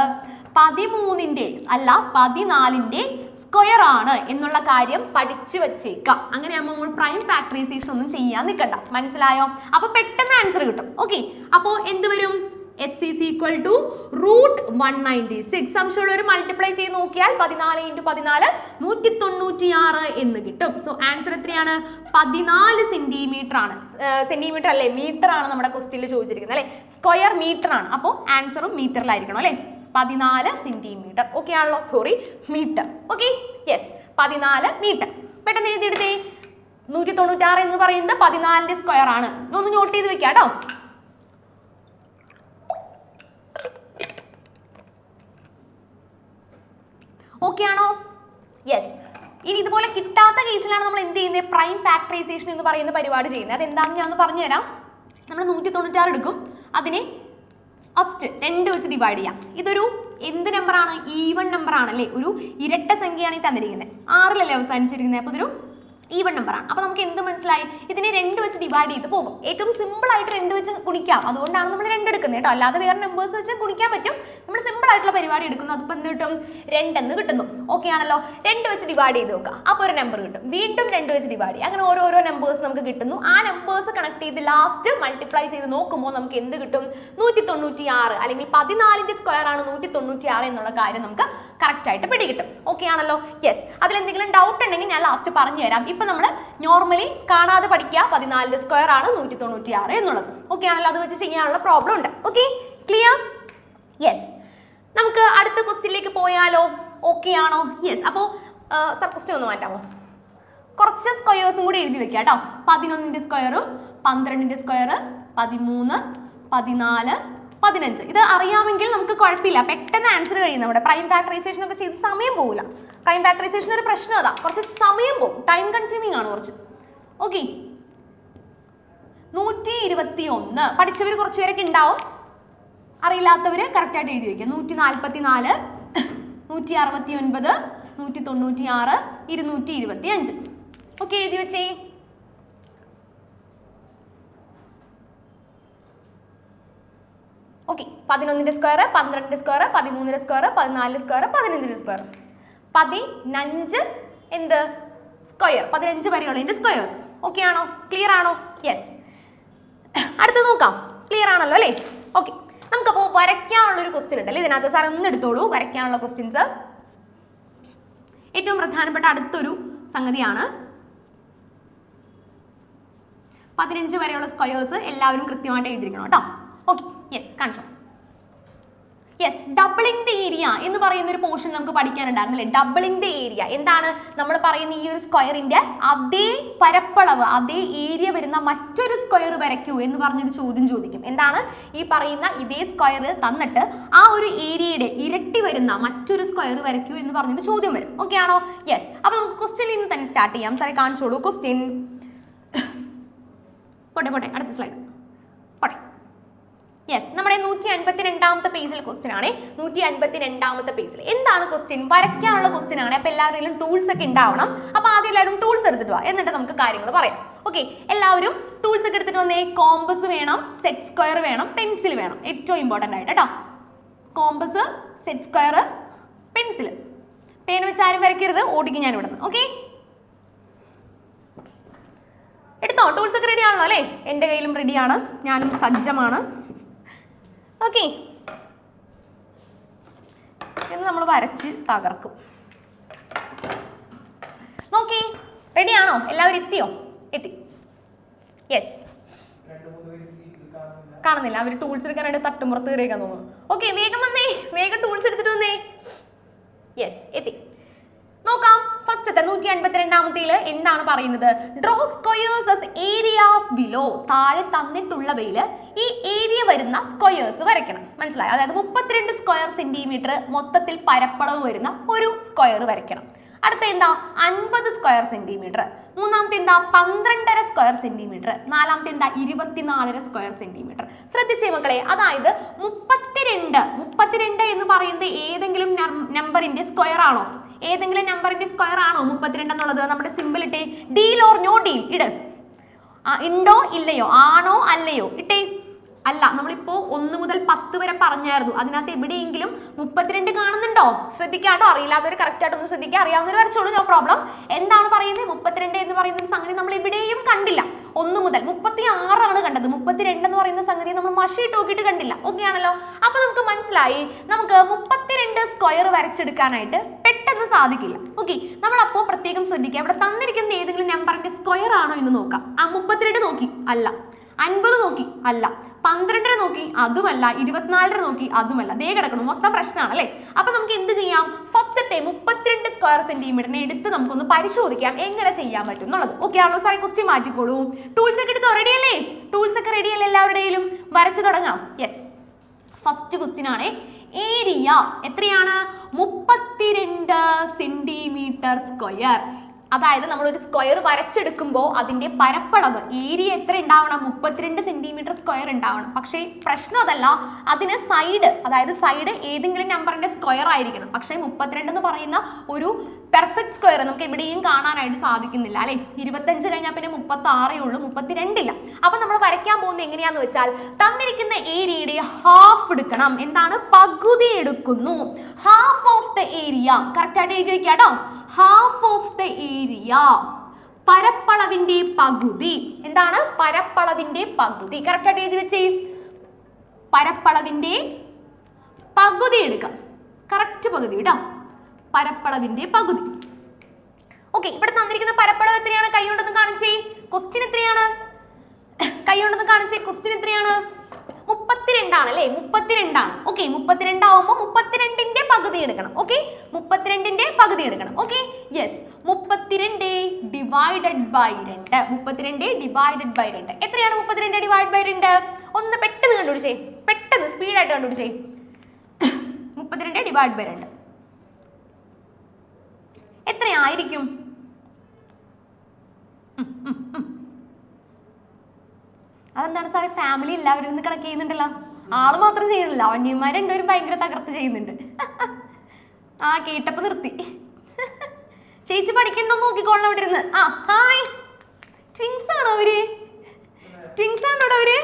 13ന്റെ അല്ല 14ന്റെ സ്ക്വയർ ആണ് എന്നുള്ള കാര്യം പഠിച്ചു വെച്ചേക്കാം. അങ്ങനെയാകുമ്പോൾ നമ്മൾ പ്രൈം ഫാക്ടറൈസേഷൻ ഒന്നും ചെയ്യാൻ നിൽക്കണ്ട. മനസ്സിലായോ? അപ്പൊ പെട്ടെന്ന് ആൻസർ കിട്ടും. ഓക്കെ, അപ്പോ എന്ത് വരും? S is equal to √196. സംശയമുള്ളവർ multiply ചെയ്ത് നോക്കിയാൽ 14 × 14 196 എന്ന് കിട്ടും. സോ ആൻസർ എത്രയാണ്? 14 സെന്റിമീറ്റർ ആണ്. സെന്റിമീറ്റർ അല്ലേ, മീറ്റർ ആണ് നമ്മുടെ ക്വസ്റ്റ്യനിൽ ചോദിച്ചിരിക്കുന്നത് അല്ലെ. സ്ക്വയർ മീറ്റർ ആണ്. അപ്പോൾ ആൻസറും മീറ്ററിലായിരിക്കണം അല്ലെ. 14 സെന്റിമീറ്റർ. ഓക്കെ ആണല്ലോ. Sorry, metre. Okay, yes, 14 metre. പെട്ടെന്ന് എഴുതിയെടുത്തേ. 196 എന്ന് പറയുന്നത് 14ന്റെ സ്ക്വയർ ആണ്. ഒന്ന് നോട്ട് ചെയ്ത് വെക്കാം കേട്ടോ. ഓക്കെ ആണോ? യെസ്. ഇനി ഇതുപോലെ കിട്ടാത്ത കേസിലാണ് നമ്മൾ എന്ത് ചെയ്യുന്നത്? പ്രൈം ഫാക്ടറൈസേഷൻ എന്ന് പറയുന്ന പരിപാടി ചെയ്യുന്നത്. അതെന്താണെന്ന് ഞാൻ ഒന്ന് പറഞ്ഞുതരാം. നമ്മൾ 196 എടുക്കും, അതിനെ ഫസ്റ്റ് 2 വെച്ച് ഡിവൈഡ് ചെയ്യാം. ഇതൊരു എന്ത് നമ്പറാണ്? ഈവൺ നമ്പർ ആണല്ലേ. ഒരു ഇരട്ട സംഖ്യയാണ് ഈ തന്നിരിക്കുന്നത്. 6ലല്ലേ അവസാനിച്ചിരിക്കുന്നത്. അപ്പോൾ ഇതൊരു ഈവൺ നമ്പർ ആണ്. അപ്പോൾ നമുക്ക് എന്ത് മനസ്സിലായി? ഇതിനെ 2 വെച്ച് ഡിവൈഡ് ചെയ്ത് പോകും. ഏറ്റവും സിമ്പിൾ ആയിട്ട് 2 വെച്ച് ഗുണിക്കാം. അതുകൊണ്ടാണ് നമ്മൾ 2 എടുക്കുന്നത് കേട്ടോ. അല്ലാതെ വേറെ നമ്പേഴ്സ് വെച്ച് ഗുണിക്കാൻ പറ്റും. നമ്മൾ സിമ്പിൾ ആയിട്ടുള്ള പരിപാടി എടുക്കുന്നു. അതിപ്പോൾ എന്ത് കിട്ടും? 2 എന്ന് കിട്ടുന്നു. ഓക്കെ ആണല്ലോ. 2 വെച്ച് ഡിവൈഡ് ചെയ്ത് നോക്കുക. അപ്പോൾ ഒരു നമ്പർ കിട്ടും. വീണ്ടും 2 വെച്ച് ഡിവൈഡ് ചെയ്യുക. അങ്ങനെ ഓരോരോ നമ്പേഴ്സ് നമുക്ക് കിട്ടുന്നു. ആ നമ്പേഴ്സ് കണക്ട് ചെയ്ത് ലാസ്റ്റ് മൾട്ടിപ്ലൈ ചെയ്ത് നോക്കുമ്പോൾ നമുക്ക് എന്ത് കിട്ടും? 196 അല്ലെങ്കിൽ 14ന്റെ സ്ക്വയർ ആണ് 196 എന്നുള്ള കാര്യം നമുക്ക് കറക്റ്റ് ആയിട്ട് പിടികിട്ടും. ഓക്കെ ആണല്ലോ. യെസ്. അതിലെന്തെങ്കിലും ഡൗട്ട് ഉണ്ടെങ്കിൽ ഞാൻ ലാസ്റ്റ് പറഞ്ഞു തരാം. ഇപ്പൊ നമ്മൾ നോർമലി കാണാതെ പഠിക്കുക 14ന്റെ സ്ക്വയർ ആണ് 196 എന്നുള്ളത്. ഓക്കെ ആണല്ലോ. അത് വെച്ച് ചെയ്യാനുള്ള പ്രോബ്ലം ഉണ്ട്. Okay, clear? യെസ്. നമുക്ക് അടുത്ത ക്വസ്റ്റ്യനിലേക്ക് പോയാലോ? ഓക്കെ ആണോ? യെസ്. അപ്പോൾ സബ് ക്വസ്റ്റ്യൻ ഒന്ന് മാറ്റാമോ? കുറച്ച് സ്ക്വയേഴ്സും കൂടി എഴുതി വെക്കാം കേട്ടോ. 11ന്റെ സ്ക്വയറും 12ന്റെ സ്ക്വയർ 13 14 15. ഇത് അറിയാമെങ്കിൽ നമുക്ക് കുഴപ്പമില്ല, പെട്ടെന്ന് ആൻസർ കഴിയും. നമ്മുടെ പ്രൈം ഫാക്ടറൈസേഷൻ ഒക്കെ ചെയ്ത് സമയം പോകില്ല. പ്രൈം ഫാക്ടറൈസേഷൻ ഒരു പ്രശ്നം അതാ, കുറച്ച് സമയം പോകും, ടൈം കൺസ്യൂമിംഗ് ആണ് കുറച്ച്. ഓക്കെ, 121 പഠിച്ചവർ കുറച്ച് പേരൊക്കെ ഉണ്ടാവും. അറിയില്ലാത്തവർ കറക്റ്റായിട്ട് എഴുതി വയ്ക്കുക. 144 169 196 225. ഓക്കെ, എഴുതി വെച്ചേ. ഓക്കെ, 11ന്റെ സ്ക്വയർ 12ന്റെ സ്ക്വയർ 13ന്റെ സ്ക്വയർ 14ന്റെ സ്ക്വയർ 15ന്റെ സ്ക്വയർ 15 എന്ത് സ്ക്വയർ 15 വരെയുള്ളതിന്റെ സ്ക്വയേഴ്സ്. ഓക്കെ ആണോ? ക്ലിയർ ആണോ? യെസ്. അടുത്ത് നോക്കാം. ക്ലിയർ ആണല്ലോ അല്ലേ? ഓക്കെ, നമുക്കപ്പോൾ വരയ്ക്കാനുള്ളൊരു ക്വസ്റ്റ്യൻ ഉണ്ടല്ലേ ഇതിനകത്ത്. സാർ ഒന്ന് എടുത്തോളൂ വരയ്ക്കാനുള്ള ക്വസ്റ്റ്യൻസ്. ഏറ്റവും പ്രധാനപ്പെട്ട അടുത്തൊരു സംഗതിയാണ്. 15 വരെയുള്ള സ്ക്വയേഴ്സ് എല്ലാവരും കൃത്യമായിട്ട് എഴുതിയിരിക്കണം കേട്ടോ. ഓക്കെ, യെസ്, കാണിച്ചോ. യെസ്, ഡബിളിംഗ് ദ ഏരിയ എന്ന് പറയുന്ന ഒരു പോർഷൻ നമുക്ക് പഠിക്കാനുണ്ടായിരുന്നല്ലേ. ഡബിളിംഗ് ദ ഏരിയ എന്താണ്? നമ്മൾ പറയുന്ന ഈ ഒരു സ്ക്വയറിന്റെ അതേ പരപ്പളവ്, അതേ ഏരിയ വരുന്ന മറ്റൊരു സ്ക്വയർ വരയ്ക്കൂ എന്ന് പറഞ്ഞൊരു ചോദ്യം ചോദിക്കും. എന്താണ്? ഈ പറയുന്ന ഇതേ സ്ക്വയർ തന്നിട്ട് ആ ഒരു ഏരിയയുടെ ഇരട്ടി വരുന്ന മറ്റൊരു സ്ക്വയർ വരയ്ക്കൂ എന്ന് പറഞ്ഞൊരു ചോദ്യം വരും. ഓക്കെ ആണോ? യെസ്. അപ്പൊ നമുക്ക് ക്വസ്റ്റ്യനിൽ നിന്ന് തന്നെ സ്റ്റാർട്ട് ചെയ്യാം. സാറേ കാണിച്ചോളൂ ക്വസ്റ്റ്യൻ. പോട്ടെ, അടുത്ത സ്ലൈഡ്. യെസ്, നമ്മുടെ 152ാമത്തെ പേജിൽ ക്വസ്റ്റ്യൻ ആണ്. 152ാമത്തെ പേജിൽ എന്താണ് ക്വസ്റ്റ്യൻ? വരയ്ക്കാനുള്ള ക്വസ്റ്റ്യൻ ആണ്. അപ്പൊ എല്ലാവരും ടൂൾസ് ഒക്കെ ഉണ്ടാവണം. അപ്പൊ ആദ്യം എല്ലാവരും ടൂൾസ് എടുത്തിട്ട് വാ, എന്നിട്ട് നമുക്ക് കാര്യങ്ങൾ പറയാം. ഓക്കെ, എല്ലാവരും ടൂൾസ് ഒക്കെ എടുത്തിട്ട് വന്നേ. കോമ്പസ് വേണം, സെറ്റ് സ്ക്വയർ വേണം, പെൻസിൽ വേണം. ഏറ്റവും ഇമ്പോർട്ടൻ്റ് ആയിട്ട് കേട്ടോ. Compass, set square, pencil. പേന വെച്ച് ആരും വരയ്ക്കരുത്, ഓടിക്കും ഞാൻ ഇവിടെ നിന്ന്. ഓക്കെ, എടുത്തോ? ടൂൾസ് ഒക്കെ റെഡി ആണല്ലോ അല്ലേ? എൻ്റെ കയ്യിലും റെഡിയാണ്, ഞാനും സജ്ജമാണ്. ഓക്കെ, എന്ന് നമ്മൾ വരച്ച് തകർക്കും. നോക്കി, റെഡിയാണോ? എല്ലാവരും എത്തിയോ? എത്തി. യെസ്, കാണുന്നില്ല. അവർ ടൂൾസ് എടുക്കാനായിട്ട് തട്ടുമ്പുറത്ത് കയറിയേക്കാൻ തോന്നുന്നു. ഓക്കെ, വേഗം വന്നേ, വേഗം ടൂൾസ് എടുത്തിട്ട് വന്നേ. യെസ്, എത്തി. നോക്കാം, ഫസ്റ്റത്തെ 152ാമത്തേല് എന്താണ് പറയുന്നത്? Draw squares as areas below. താഴെ തന്നിട്ടുള്ളവയിൽ ഈ ഏരിയ വരുന്ന സ്ക്വയേഴ്സ് വരയ്ക്കണം. മനസ്സിലായി? അതായത് 32 സ്ക്വയർ സെന്റിമീറ്റർ മൊത്തത്തിൽ പരപ്പളവ് വരുന്ന ഒരു സ്ക്വയർ വരയ്ക്കണം. അടുത്ത എന്താ? 50 സ്ക്വയർ സെന്റിമീറ്റർ. മൂന്നാമത്തെ എന്താ? 12.5 സ്ക്വയർ സെന്റിമീറ്റർ. നാലാമത്തെ എന്താ? 24.5 സ്ക്വയർ സെന്റിമീറ്റർ. ശ്രദ്ധിച്ചേ മക്കളെ, അതായത് 32 എന്ന് പറയുന്നത് ഏതെങ്കിലും നമ്പറിന്റെ സ്ക്വയർ ആണോ? ഏതെങ്കിലും നമ്പറിന്റെ സ്ക്വയർ ആണോ 32 എന്നുള്ളത്? നമ്മുടെ സിമ്പിൾ ഇട്ടേ. ഡീൽ ഓർ നോ ഡീൽ ഇട്. ഉണ്ടോ ഇല്ലയോ? ആണോ അല്ലയോ? ഇട്ടേ. അല്ല, നമ്മളിപ്പോ 1 മുതൽ 10 വരെ പറഞ്ഞായിരുന്നു. അതിനകത്ത് എവിടെയെങ്കിലും 32 കാണുന്നുണ്ടോ? ശ്രദ്ധിക്കാട്ടോ. അറിയില്ലാത്തവർ കറക്റ്റ് ആയിട്ടൊന്ന് ശ്രദ്ധിക്കുക. അറിയാവുന്നവർ വരച്ചോളൂ, നോ പ്രോബ്ലം. എന്താണ് പറയുന്നത്? 32 എന്ന് പറയുന്ന ഒരു സംഗതി നമ്മൾ എവിടെയും കണ്ടില്ല. 1 മുതൽ 36 ആണ് കണ്ടത്. 32 എന്ന് പറയുന്ന സംഗതി നമ്മൾ മഷിയിട്ട് നോക്കിയിട്ട് കണ്ടില്ല. ഓക്കെ ആണല്ലോ? അപ്പൊ നമുക്ക് മനസ്സിലായി, നമുക്ക് 32 സ്ക്വയർ വരച്ചെടുക്കാനായിട്ട് പെട്ടെന്ന് സാധിക്കില്ല. ഓക്കെ, നമ്മൾ അപ്പോൾ പ്രത്യേകം ശ്രദ്ധിക്കുക. ഇവിടെ തന്നിരിക്കുന്ന ഏതെങ്കിലും നമ്പറിന്റെ സ്ക്വയർ ആണോ എന്ന് നോക്കാം. 32 നോക്കി, അല്ല. 50 നോക്കി, അല്ല. 12 നോക്കി, അതുമല്ല. 24 നോക്കി, അതുമല്ല. ദേ കിടക്കണം, മൊത്തം പ്രശ്നമാണ് അല്ലേ? അപ്പൊ നമുക്ക് എന്ത് ചെയ്യാം? ഫസ്റ്റത്തെ 32 സ്ക്വയർ സെന്റിമീറ്ററിനെ എടുത്ത് നമുക്കൊന്ന് പരിശോധിക്കാം എങ്ങനെ ചെയ്യാൻ പറ്റും എന്നുള്ളത്. ഓക്കെ ആണല്ലോ? സാറേ ക്വസ്റ്റ്യൻ മാറ്റിക്കോളൂ. ടൂൾസ് ഒക്കെ എടുത്തോ? റെഡി അല്ലേ? ടൂൾസ് ഒക്കെ റെഡി അല്ലേ? എല്ലാവരുടെയും വരച്ചു തുടങ്ങാം. യെസ്, ഫസ്റ്റ് ക്വസ്റ്റ്യൻ ആണ്. ഏരിയ എത്രയാണ്? 32 സെന്റിമീറ്റർ സ്ക്വയർ. അതായത് നമ്മൾ ഒരു സ്ക്വയർ വരച്ചെടുക്കുമ്പോൾ അതിന്റെ പരപ്പളവ് ഏരിയ എത്ര ഉണ്ടാവണം? 32 സെന്റിമീറ്റർ സ്ക്വയർ ഉണ്ടാവണം. പക്ഷേ പ്രശ്നം അതല്ല, അതിന് സൈഡ്, അതായത് സൈഡ് ഏതെങ്കിലും നമ്പറിന്റെ സ്ക്വയർ ആയിരിക്കണം. പക്ഷേ 32 എന്ന് പറയുന്ന ഒരു പെർഫെക്റ്റ് സ്ക്വയർ നമുക്ക് എവിടെയും കാണാനായിട്ട് സാധിക്കുന്നില്ല അല്ലെ? 25 കഴിഞ്ഞാൽ പിന്നെ 36 ഉള്ളൂ, 32 ഇല്ല. അപ്പൊ നമ്മൾ വരയ്ക്കാൻ പോകുന്നത് എങ്ങനെയാന്ന് വെച്ചാൽ, തന്നിരിക്കുന്ന ഏരിയയുടെ ഹാഫ് എടുക്കണം. എന്താണ്? പകുതി എടുക്കുന്നു. Half of the area. Correct ആയിട്ട് എഴുതി വെക്കാട്ടോ. ഹാഫ് ഓഫ് ദ ഏരിയ, പരപ്പളവിന്റെ പകുതി. എന്താണ്? പരപ്പളവിന്റെ പകുതി. കറക്റ്റ് ആയിട്ട് എഴുതി വെച്ചേ. പരപ്പളവിന്റെ പകുതി എടുക്കാം. കറക്റ്റ് പകുതി കേട്ടോ. പരപ്പളവിന്റെ പകുതി. ഓക്കെ, ഇവിടെ തന്നിരിക്കുന്ന പരപ്പളവ് എത്രയാണ്? കൈ കൊണ്ടൊന്ന് കാണിച്ചേ. ക്വസ്റ്റ്യൻ എത്രയാണ്? കൈ കൊണ്ടൊന്ന് കാണിച്ചേ. ക്വസ്റ്റ്യൻ എത്രയാണ്? 32 ആണ് അല്ലേ? 32 ആണ്. ഓക്കെ, 32 ആവുമ്പോൾ 32ന്റെ പകുതി എടുക്കണം. ഓക്കെ, 32ന്റെ പകുതി എടുക്കണം. Okay, yes. 32 divided by 2. 32 divided by 2 എത്രയാണ്? 32 ഡിവൈഡ് ബൈ 2 ഒന്ന് പെട്ടെന്ന് കണ്ടുപിടിച്ചേ. പെട്ടെന്ന് സ്പീഡായിട്ട് കണ്ടുപിടിച്ചേ. 32 ഡിവൈഡ് ബൈ 2 എത്രയായിരിക്കും? അതെന്താണ് സാറേ? ഫാമിലി എല്ലാവരും ഇന്ന് കണക്ക് ചെയ്യുന്നുണ്ടല്ലോ. ആള് മാത്രം ചെയ്യണില്ല, അവന്യന്മാർ രണ്ടുപേരും ഭയങ്കര തകർത്ത് ചെയ്യുന്നുണ്ട്. ആ, കേട്ടപ്പോ നിർത്തി. ചേച്ചി പഠിക്കണ്ടോ നോക്കിക്കോളണം അവിടെ ഇരുന്ന്. ആ, ഹായ്. ട്വിൻസ് ആണോ അവര്? ട്വിൻസ് ആണോ അവര്?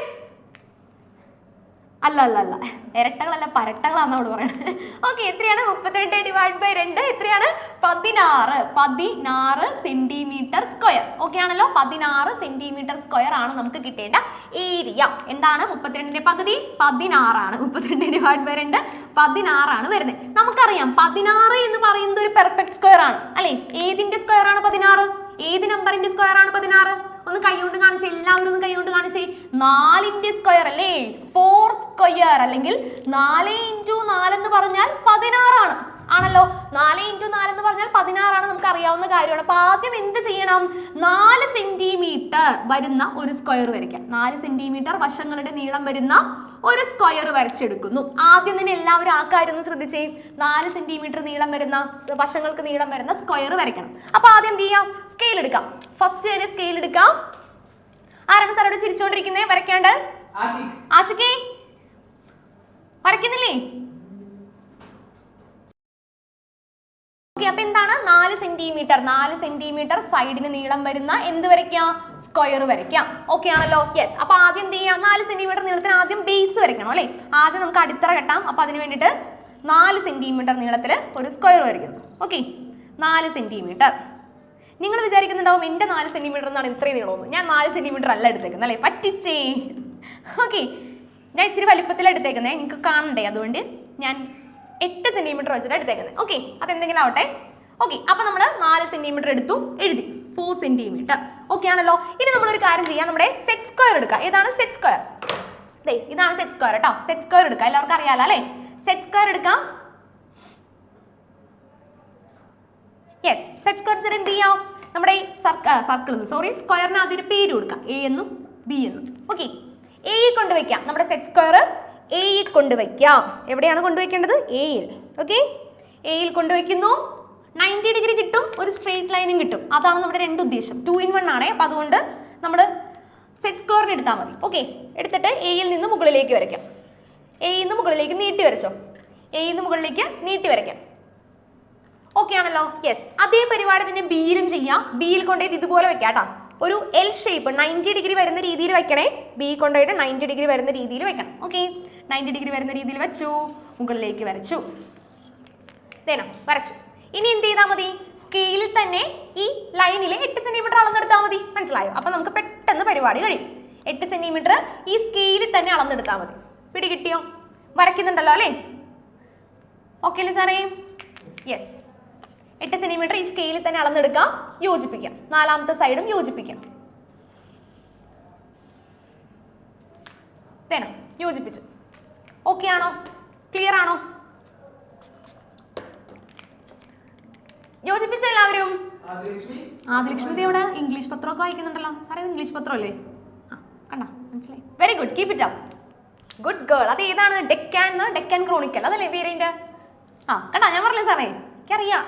അല്ല അല്ല അല്ല, ഇരട്ടകളല്ല, പരട്ടകളാണ് അവള് പറയുന്നത്. ഓക്കെ, എത്രയാണ്? 32 ഡിവൈഡ് ബൈ 2 എത്രയാണ്? 16 സെന്റിമീറ്റർ സ്ക്വയർ. ഓക്കെ ആണല്ലോ? 16 സെന്റിമീറ്റർ സ്ക്വയർ ആണ് നമുക്ക് കിട്ടേണ്ട ഏരിയ. എന്താണ്? 32ന്റെ പകുതി 16 ആണ്. 32 ഡിവൈഡ് ബൈ 2 16 ആണ് വരുന്നത്. നമുക്കറിയാം 16 എന്ന് പറയുന്നത് ഒരു പെർഫെക്റ്റ് സ്ക്വയർ ആണ് അല്ലെ? ഏതിന്റെ സ്ക്വയർ ആണ് 16? ഏത് നമ്പറിന്റെ സ്ക്വയർ ആണ് 16? ഒന്ന് കൈകൊണ്ട് കാണിച്ചേ. എല്ലാവരും ഒന്ന് കൈകൊണ്ട് കാണിച്ചേ. 4ന്റെ സ്ക്വയർ അല്ലേ? 4 സ്ക്വയർ, അല്ലെങ്കിൽ 4 × 4 എന്ന് പറഞ്ഞാൽ 16 ആണ്. ആണല്ലോ? 4 × 4 എന്ന് പറഞ്ഞാൽ 16 ആണ്, നമുക്ക് അറിയാവുന്ന കാര്യമാണ്. അപ്പൊ ആദ്യം എന്ത് ചെയ്യണം? 4 സെന്റിമീറ്റർ വരുന്ന ഒരു സ്ക്വയർ വരയ്ക്കാം. 4 സെന്റിമീറ്റർ വശങ്ങളുടെ നീളം വരുന്ന ഒരു സ്ക്വയർ വരച്ചെടുക്കുന്നു. ആദ്യം തന്നെ എല്ലാവരും ആ കാര്യം ഒന്ന് ശ്രദ്ധിച്ചേ. 4 സെന്റിമീറ്റർ നീളം വരുന്ന, വശങ്ങൾക്ക് നീളം വരുന്ന സ്ക്വയർ വരയ്ക്കണം. അപ്പൊ ആദ്യം എന്ത് ചെയ്യാം? സ്കെയിൽ എടുക്കാം. ഫസ്റ്റ് തന്നെ സ്കെയിൽ എടുക്കാം. ആരാണ് സാറോട് ചിരിച്ചുകൊണ്ടിരിക്കുന്നത്? വരയ്ക്കാണ്ട്. ആഷിക്കേ, വരയ്ക്കുന്നില്ലേ? അപ്പൊ എന്താണ്? 4 സെന്റിമീറ്റർ സൈഡിന് നീളം വരുന്ന എന്ത് വരയ്ക്കാം? സ്ക്വയർ വരയ്ക്കാം. ഓക്കെ ആണല്ലോ? യെസ്. അപ്പൊ ആദ്യം എന്ത് ചെയ്യാം? 4 സെന്റിമീറ്റർ നീളത്തിന് ആദ്യം ബേസ് വരയ്ക്കണം അല്ലെ? ആദ്യം നമുക്ക് അടിത്തറ കെട്ടാം. അപ്പൊ അതിന് വേണ്ടിയിട്ട് 4 സെന്റിമീറ്റർ നീളത്തിൽ ഒരു സ്ക്വയർ വരയ്ക്കുന്നു. Okay, 4 centimetre. നിങ്ങൾ വിചാരിക്കുന്നുണ്ടാവും എൻ്റെ 4 സെന്റിമീറ്റർ എന്നാണ് ഇത്രയും നീളമെന്ന്. ഞാൻ 4 സെന്റിമീറ്റർ അല്ല എടുത്തേക്കുന്നത് അല്ലേ, പറ്റിച്ചേ. ഓക്കെ, ഞാൻ ഇച്ചിരി വലിപ്പത്തിൽ എടുത്തേക്കുന്നത്, നിങ്ങൾക്ക് കാണണ്ടേ, അതുകൊണ്ട് ഞാൻ 8 സെന്റിമീറ്റർ വെച്ചിട്ട് എടുത്തേക്കുന്നത്. ഓക്കെ, അതെന്തെങ്കിലും ആവട്ടെ. ഓക്കെ, അപ്പൊ നമ്മൾ 4 സെന്റിമീറ്റർ എടുത്തു, എഴുതി 4 സെന്റിമീറ്റർ. ഓക്കെ ആണല്ലോ. ഇനി നമ്മളൊരു കാര്യം ചെയ്യാം, നമ്മുടെ സെറ്റ് സ്ക്വയർ എടുക്കാം. ഏതാണ് സെറ്റ് സ്ക്വയർ? ഇതാണ് സെറ്റ് സ്ക്വയർ കേട്ടോ. സെറ്റ് സ്ക്വയർ എടുക്കാം, എല്ലാവർക്കും അറിയാലോ അല്ലേ. സെറ്റ് സ്ക്വയർ എടുക്കാം. യെസ്, സെറ്റ് സ്ക്വയർ വെച്ചിട്ട് എന്ത് ചെയ്യാം, നമ്മുടെ സർക്കിൾ സ്ക്വയറിന് ആദ്യം ഒരു പേര് കൊടുക്കാം, എ എന്നും ബി എന്നും. ഓക്കെ, എ കൊണ്ടുവയ്ക്കാം. നമ്മുടെ സെറ്റ് സ്ക്വയർ എ കൊണ്ടുവയ്ക്കാം. എവിടെയാണ് കൊണ്ടുവയ്ക്കേണ്ടത്? എയിൽ. ഓക്കെ, എയിൽ കൊണ്ടുവയ്ക്കുന്നു. 90 ഡിഗ്രി കിട്ടും, ഒരു സ്ട്രെയിറ്റ് ലൈനും കിട്ടും. അതാണ് നമ്മുടെ രണ്ട് ഉദ്ദേശം. 2 in 1 ആണേ. അപ്പം അതുകൊണ്ട് നമ്മൾ സെറ്റ് സ്ക്വയറിന് എടുത്താൽ മതി. ഓക്കെ, എടുത്തിട്ട് എയിൽ നിന്ന് മുകളിലേക്ക് വരയ്ക്കാം. എയിൽ നിന്ന് മുകളിലേക്ക് നീട്ടി വരച്ചോ. എയിൽ നിന്ന് മുകളിലേക്ക് നീട്ടി വരയ്ക്കാം. ഓക്കെ ആണല്ലോ. യെസ്, അതേ പരിപാടി തന്നെ ബിയിലും ചെയ്യാം. ബിയിൽ കൊണ്ടുപോയിട്ട് ഇതുപോലെ വെക്കാം കേട്ടോ. ഒരു എൽ ഷേപ്പ് 90 ഡിഗ്രി വരുന്ന രീതിയിൽ വെക്കണേ. ബി കൊണ്ടുപോയിട്ട് 90 ഡിഗ്രി വരുന്ന രീതിയിൽ വെക്കണം. ഓക്കെ, 90 ഡിഗ്രി വരുന്ന രീതിയിൽ വെച്ചു, മുകളിലേക്ക് വരച്ചു, വരച്ചു. ഇനി എന്ത് ചെയ്താൽ മതി? സ്കെയിലിൽ തന്നെ ഈ ലൈനിൽ 8 സെന്റിമീറ്റർ അളന്നെടുത്താൽ മതി. മനസ്സിലായോ? അപ്പൊ നമുക്ക് പെട്ടെന്ന് പരിപാടി കഴിയും. 8 സെന്റിമീറ്റർ ഈ സ്കെയിലിൽ തന്നെ അളന്നെടുത്താൽ മതി. പിടി കിട്ടിയോ? വരയ്ക്കുന്നുണ്ടല്ലോ അല്ലേ? ഓക്കെ അല്ലേ സാറേ? യെസ്, 8 സെന്റിമീറ്റർ ഈ സ്കെയിലിൽ തന്നെ അളന്നെടുക്കാം, യോജിപ്പിക്കാം. നാലാമത്തെ സൈഡും യോജിപ്പിക്കാം. യോജിപ്പിച്ചു. ഓക്കെ ആണോ? ക്ലിയർ ആണോ? യോജിപ്പിച്ച എല്ലാവരും? ആദിലക്ഷ്മി എവിടെ? ഇംഗ്ലീഷ് പത്രമൊക്കെ വായിക്കുന്നുണ്ടല്ലോ സാറേ. ഇംഗ്ലീഷ് പത്രം അല്ലേ? കണ്ട, മനസ്സിലായി. Very good, keep it up. Good girl. അത് ഏതാണ്? ഡെക്കാൻ ക്രോണിക്കൽ അതല്ലേ പേരിന്റെ? കണ്ടാ, ഞാൻ പറഞ്ഞില്ലേ സാറേ, എനിക്കറിയാം.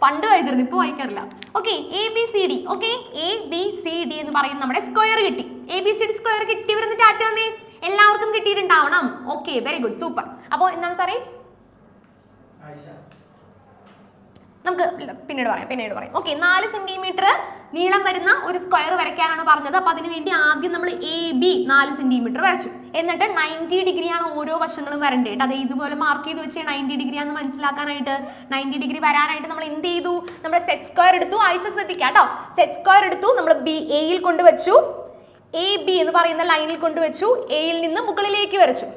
പണ്ട് വായിച്ചിരുന്നു, ഇപ്പൊ വായിക്കാറില്ല. Okay, ABCD. ഓക്കെ, ABCD എന്ന് പറയുന്ന നമ്മുടെ സ്ക്വയർ കിട്ടി. ABCD സ്ക്വയർ കിട്ടി. വരുന്ന ടാറ്റ വന്നേ. എല്ലാവർക്കും കിട്ടിയിട്ടുണ്ടാവണം. Okay, very good, super. അപ്പൊ എന്താണ് സാറേ? നമുക്ക് പിന്നീട് പറയാം. ഓക്കെ, 4 സെന്റിമീറ്റർ നീളം വരുന്ന ഒരു സ്ക്വയർ വരയ്ക്കാനാണ് പറഞ്ഞത്. അപ്പൊ അതിന് വേണ്ടി ആദ്യം നമ്മൾ AB 4 സെന്റിമീറ്റർ വരച്ചു. എന്നിട്ട് 90 ഡിഗ്രിയാണ് ഓരോ വശങ്ങളും വരേണ്ടത്. അത് ഇതുപോലെ മാർക്ക് ചെയ്ത് വെച്ച് 90 ഡിഗ്രിയാണെന്ന് മനസ്സിലാക്കാനായിട്ട്, 90 ഡിഗ്രി വരാനായിട്ട് നമ്മൾ എന്ത് ചെയ്തു? നമ്മുടെ സെറ്റ് സ്ക്വയർ എടുത്തു. ആയിഷ ശ്രദ്ധിക്കാം കേട്ടോ. സെറ്റ് സ്ക്വയർ എടുത്തു, നമ്മൾ എയിൽ കൊണ്ടുവച്ചു. AB എന്ന് പറയുന്ന ലൈനിൽ കൊണ്ടുവച്ചു. എയിൽ നിന്ന് മുകളിലേക്ക് വരച്ചു.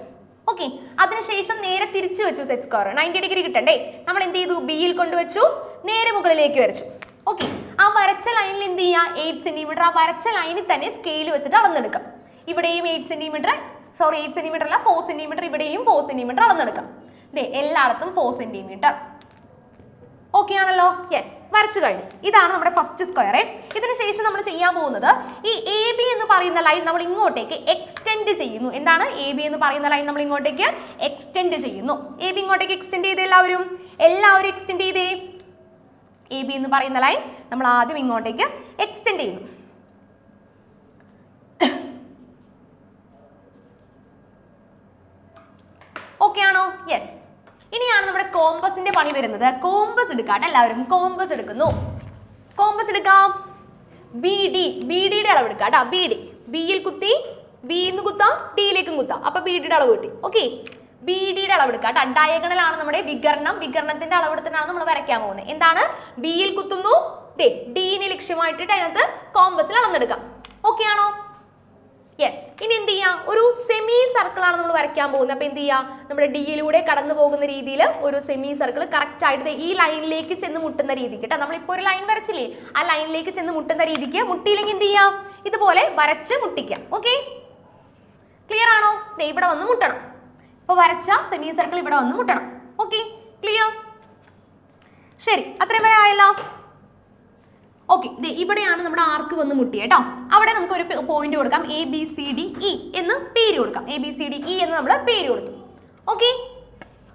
ഓക്കെ, അതിനുശേഷം നേരെ തിരിച്ചു വെച്ചു. സെറ്റ് സ്ക്വയർ 90 ഡിഗ്രി കിട്ടണ്ടേ? നമ്മൾ എന്ത് ചെയ്തു? ബിയിൽ കൊണ്ടുവച്ചു, നേരെ മുകളിലേക്ക് വരച്ചു. ഓക്കെ, ആ വരച്ച ലൈനിൽ എന്ത് ചെയ്യുക? 8 സെന്റിമീറ്റർ. ആ വരച്ച ലൈനിൽ തന്നെ സ്കെയിൽ വെച്ചിട്ട് അളന്നെടുക്കാം. ഇവിടെയും 8 സെന്റിമീറ്റർ അല്ല, 4 സെന്റിമീറ്റർ. ഇവിടെയും 4 സെന്റിമീറ്റർ അളന്നെടുക്കാം. എല്ലായിടത്തും 4 സെന്റിമീറ്റർ. ഓക്കെ ആണല്ലോ. യെസ്, വരച്ചു കഴിഞ്ഞു. ഇതാണ് നമ്മുടെ ഫസ്റ്റ് സ്ക്വയർ. ഇതിന് ശേഷം നമ്മൾ ചെയ്യാൻ പോകുന്നത് ഈ AB എന്ന് പറയുന്ന ലൈൻ നമ്മൾ ഇങ്ങോട്ടേക്ക് എക്സ്റ്റെൻഡ് ചെയ്യുന്നു. എന്താണ്? AB എന്ന് പറയുന്ന ലൈൻ നമ്മൾ ഇങ്ങോട്ടേക്ക് എക്സ്റ്റെൻഡ് ചെയ്യുന്നു. AB ഇങ്ങോട്ടേക്ക് എക്സ്റ്റെൻഡ് ചെയ്തേ എല്ലാവരും എക്സ്റ്റെൻഡ് ചെയ്തേ. AB എന്ന് പറയുന്ന ലൈൻ നമ്മൾ ആദ്യം ഇങ്ങോട്ടേക്ക് എക്സ്റ്റെൻഡ് ചെയ്യുന്നു. ഓക്കെ ആണോ? യെസ്. ഇനിയാണ് നമ്മുടെ കോമ്പസിന്റെ പണി വരുന്നത്. കോമ്പസ് എടുക്കാട്ടെ എല്ലാവരും. കോമ്പസ് എടുക്കുന്നു. കോമ്പസ് എടുക്കാം. BDയുടെ അളവ് എടുക്കാം കേട്ടോ. ബിയിൽ കുത്തി, ബിന്ന് കുത്താം, ഡിയിലേക്കും കുത്താം. അപ്പൊ BDയുടെ അളവ് കിട്ടി. ഓക്കെ, BDയുടെ അളവ് എടുക്കാം കേട്ടോ. ഡയഗണൽ ആണ് നമ്മുടെ വികരണം. വികരണത്തിന്റെ അളവെടുത്തിട്ടാണ് നമ്മൾ വരയ്ക്കാൻ പോകുന്നത്. എന്താണ്? ബിയിൽ കുത്തുന്നു, ഡിനെ ലക്ഷ്യമായിട്ടിട്ട് അതിനകത്ത് കോമ്പസിൽ അളന്നെടുക്കാം. ഓക്കെ ആണോ? യെസ്. ഇനി എന്ത് ചെയ്യാം? ഒരു സെമി സർക്കിൾ ആണ് നമ്മൾ വരയ്ക്കാൻ പോകുന്നത്. അപ്പൊ എന്ത് ചെയ്യാം? നമ്മുടെ ഡിയിലൂടെ കടന്നു പോകുന്ന രീതിയിൽ ഒരു സെമി സർക്കിൾ കറക്റ്റ് ആയിട്ട് ഈ ലൈനിലേക്ക് ചെന്ന് മുട്ടുന്ന രീതിക്ക് കേട്ടോ. നമ്മളിപ്പോൾ ഒരു ലൈൻ വരച്ചില്ലേ, ആ ലൈനിലേക്ക് ചെന്ന് മുട്ടുന്ന രീതിക്ക്. മുട്ടിയില്ലെങ്കിൽ എന്ത് ചെയ്യാം? ഇതുപോലെ വരച്ച് മുട്ടിക്കാം. ഓക്കെ, ക്ലിയർ ആണോ? ഇവിടെ വന്ന് മുട്ടണം. ഇപ്പൊ വരച്ച സെമി സർക്കിൾ ഇവിടെ വന്ന് മുട്ടണം. Okay, clear? ശരി, അത്രയും വരെ ആയല്ലോ. ഓക്കെ, ഇവിടെയാണ് നമ്മുടെ ആർക്ക് വന്ന് മുട്ടി കേട്ടോ. അവിടെ നമുക്ക് ഒരു പോയിന്റ് കൊടുക്കാം. ABCDE എന്ന് പേര് കൊടുക്കാം. ABCDE എന്ന് നമ്മൾ പേര് കൊടുത്തു. ഓക്കെ,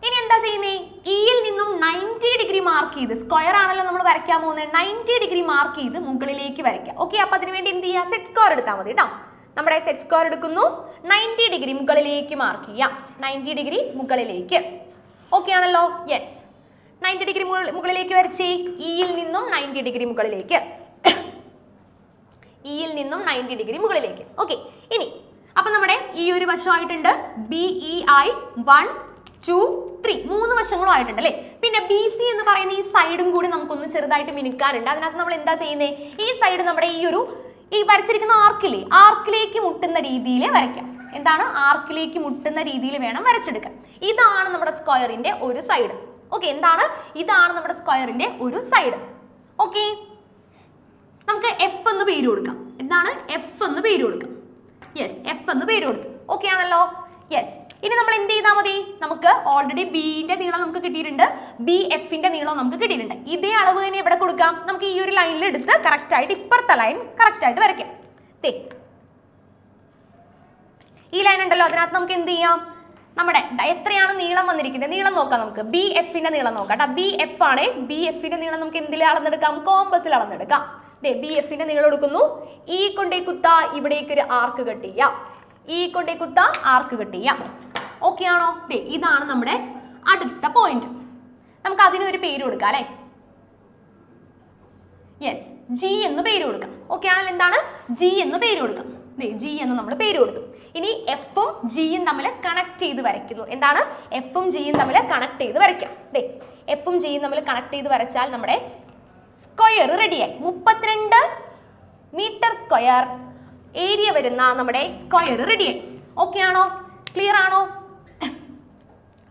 ഇനി എന്താ ചെയ്യുന്നേ? ഇയിൽ നിന്നും 90 ഡിഗ്രി മാർക്ക് ചെയ്ത്, സ്ക്വയർ ആണല്ലോ നമ്മൾ വരയ്ക്കാൻ പോകുന്നത്, 90 ഡിഗ്രി മാർക്ക് ചെയ്ത് മുകളിലേക്ക് വരയ്ക്കാം. ഓക്കെ, അപ്പൊ അതിന് വേണ്ടി എന്ത് ചെയ്യുക? സെറ്റ് സ്ക്വയർ എടുത്താൽ മതി കേട്ടോ. നമ്മുടെ സെറ്റ് സ്ക്വയർ എടുക്കുന്നു, 90 ഡിഗ്രി മുകളിലേക്ക് മാർക്ക് ചെയ്യാം. 90 ഡിഗ്രി മുകളിലേക്ക്. ഓക്കെ ആണല്ലോ? യെസ്. 90 ഡിഗ്രി മുകളിലേക്ക് വരച്ചേ. ഇയിൽ നിന്നും 90 ഡിഗ്രി മുകളിലേക്ക്. ഇയിൽ നിന്നും 90 ഡിഗ്രി മുകളിലേക്ക്. ഓക്കെ, ഇനി അപ്പൊ നമ്മുടെ ഈ ഒരു വശമായിട്ടുണ്ട് BEI 1 2 3 3 വശങ്ങളും ആയിട്ടുണ്ട് അല്ലേ. പിന്നെ ബി സി എന്ന് പറയുന്ന ഈ സൈഡും കൂടി നമുക്കൊന്ന് ചെറുതായിട്ട് മിനുക്കാനുണ്ട്. അതിനകത്ത് നമ്മൾ എന്താ ചെയ്യുന്നത്, ഈ സൈഡ് നമ്മുടെ ഈ വരച്ചിരിക്കുന്ന ആർക്കില്ലേ, ആർക്കിലേക്ക് മുട്ടുന്ന രീതിയിൽ വരയ്ക്കാം. എന്താണ്, ആർക്കിലേക്ക് മുട്ടുന്ന രീതിയിൽ വേണം വരച്ചെടുക്കാൻ. ഇതാണ് നമ്മുടെ സ്ക്വയറിന്റെ ഒരു സൈഡ്. ഓക്കെ, എന്താണ്, ഇതാണ് നമ്മുടെ സ്ക്വയറിന്റെ ഒരു സൈഡ്. ഓക്കെ, നമുക്ക് എഫ് എന്ന് പേര് കൊടുക്കാം. എന്താണ്, എഫ് എന്ന് പേര് കൊടുക്കാം. യെസ്, എഫ് എന്ന് പേര് കൊടുത്തു. ഓക്കെ ആണല്ലോ. യെസ്, ഇനി നമ്മൾ എന്ത് ചെയ്താൽ മതി, നമുക്ക് ഓൾറെഡി ബിന്റെ നീളം നമുക്ക് കിട്ടിയിട്ടുണ്ട്, ബി എഫിന്റെ നീളം നമുക്ക് കിട്ടിയിട്ടുണ്ട്. ഇതേ അളവ് തന്നെ ഇവിടെ കൊടുക്കാം. നമുക്ക് ഈ ഒരു ലൈനിൽ എടുത്ത് കറക്റ്റ് ആയിട്ട് ഇപ്പുറത്തെ ലൈൻ കറക്റ്റ് ആയിട്ട് വരയ്ക്കാം. ഈ ലൈൻ ഉണ്ടല്ലോ, അതിനകത്ത് നമുക്ക് എന്ത് ചെയ്യാം, നമ്മുടെ എത്രയാണ് നീളം വന്നിരിക്കുന്നത്, നീളം നോക്കാം. നമുക്ക് ബി എഫിന്റെ നീളം നോക്കാം കേട്ടോ. ബി എഫ് ആണ്, ബി എഫിന്റെ നീളം നമുക്ക് എന്തിൽ അളന്നെടുക്കാം, കോമ്പസിൽ അളന്നെടുക്കാം. ബി എഫിന്റെ നീളം എടുക്കുന്നു, ഈ കൊണ്ടേ കുത്ത ഇവിടേക്ക് ഒരു ആർക്ക് കട്ട് ചെയ്യാം, ഈ കൊണ്ടേ കുത്ത ആർക്ക് കട്ട് ചെയ്യാം. ഓക്കെ ആണോ. ഇതാണ് നമ്മുടെ അടുത്ത പോയിന്റ്. നമുക്ക് അതിനൊരു പേര് കൊടുക്കാം അല്ലെ. യെസ്, ജി എന്ന് പേര് കൊടുക്കാം. ഓക്കെ ആണല്ലോ. എന്താണ്, ജി എന്ന് പേര് കൊടുക്കാം. ജി എന്ന് നമ്മൾ പേര് കൊടുത്തു. ഇനി എഫും ജിയും തമ്മിൽ കണക്ട് ചെയ്ത് വരയ്ക്കുന്നു. എന്താണ്, എഫും ജിയും തമ്മിൽ കണക്ട് ചെയ്ത് വരയ്ക്കാം. എഫും ജിയും തമ്മിൽ കണക്ട് ചെയ്ത് വരച്ചാൽ നമ്മുടെ സ്ക്വയർ റെഡിയായി. 32 മീറ്റർ സ്ക്വയർ ഏരിയ വരുന്ന നമ്മുടെ സ്ക്വയർ റെഡിയായി. ഓക്കെ ആണോ, ക്ലിയർ ആണോ.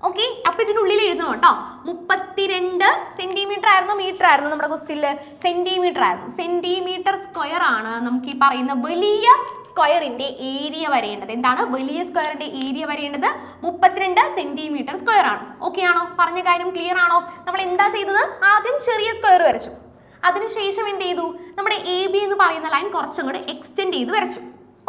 ഓക്കെ, അപ്പൊ ഇതിനുള്ളിൽ എഴുതണം കേട്ടോ. 32 സെന്റിമീറ്റർ ആയിരുന്നു, മീറ്റർ ആയിരുന്നു നമ്മുടെ ക്വസ്റ്റ്യനില്, സെന്റിമീറ്റർ ആയിരുന്നു. സെന്റിമീറ്റർ സ്ക്വയർ ആണ് നമുക്ക് ഈ പറയുന്ന വലിയ സ്ക്വയറിന്റെ ഏരിയ വരേണ്ടത്. എന്താണ്, വലിയ സ്ക്വയറിന്റെ ഏരിയ വരേണ്ടത് 32 സെന്റിമീറ്റർ സ്ക്വയർ ആണ്. ഓക്കെ ആണോ, പറഞ്ഞ കാര്യം ക്ലിയർ ആണോ. നമ്മൾ എന്താ ചെയ്തത്, ആദ്യം ചെറിയ സ്ക്വയർ വരച്ചു, അതിനുശേഷം എന്ത് ചെയ്തു, നമ്മുടെ എ ബി എന്ന് പറയുന്ന ലൈൻ കുറച്ചും കൂടെ എക്സ്റ്റെൻഡ് ചെയ്ത് വരച്ചു.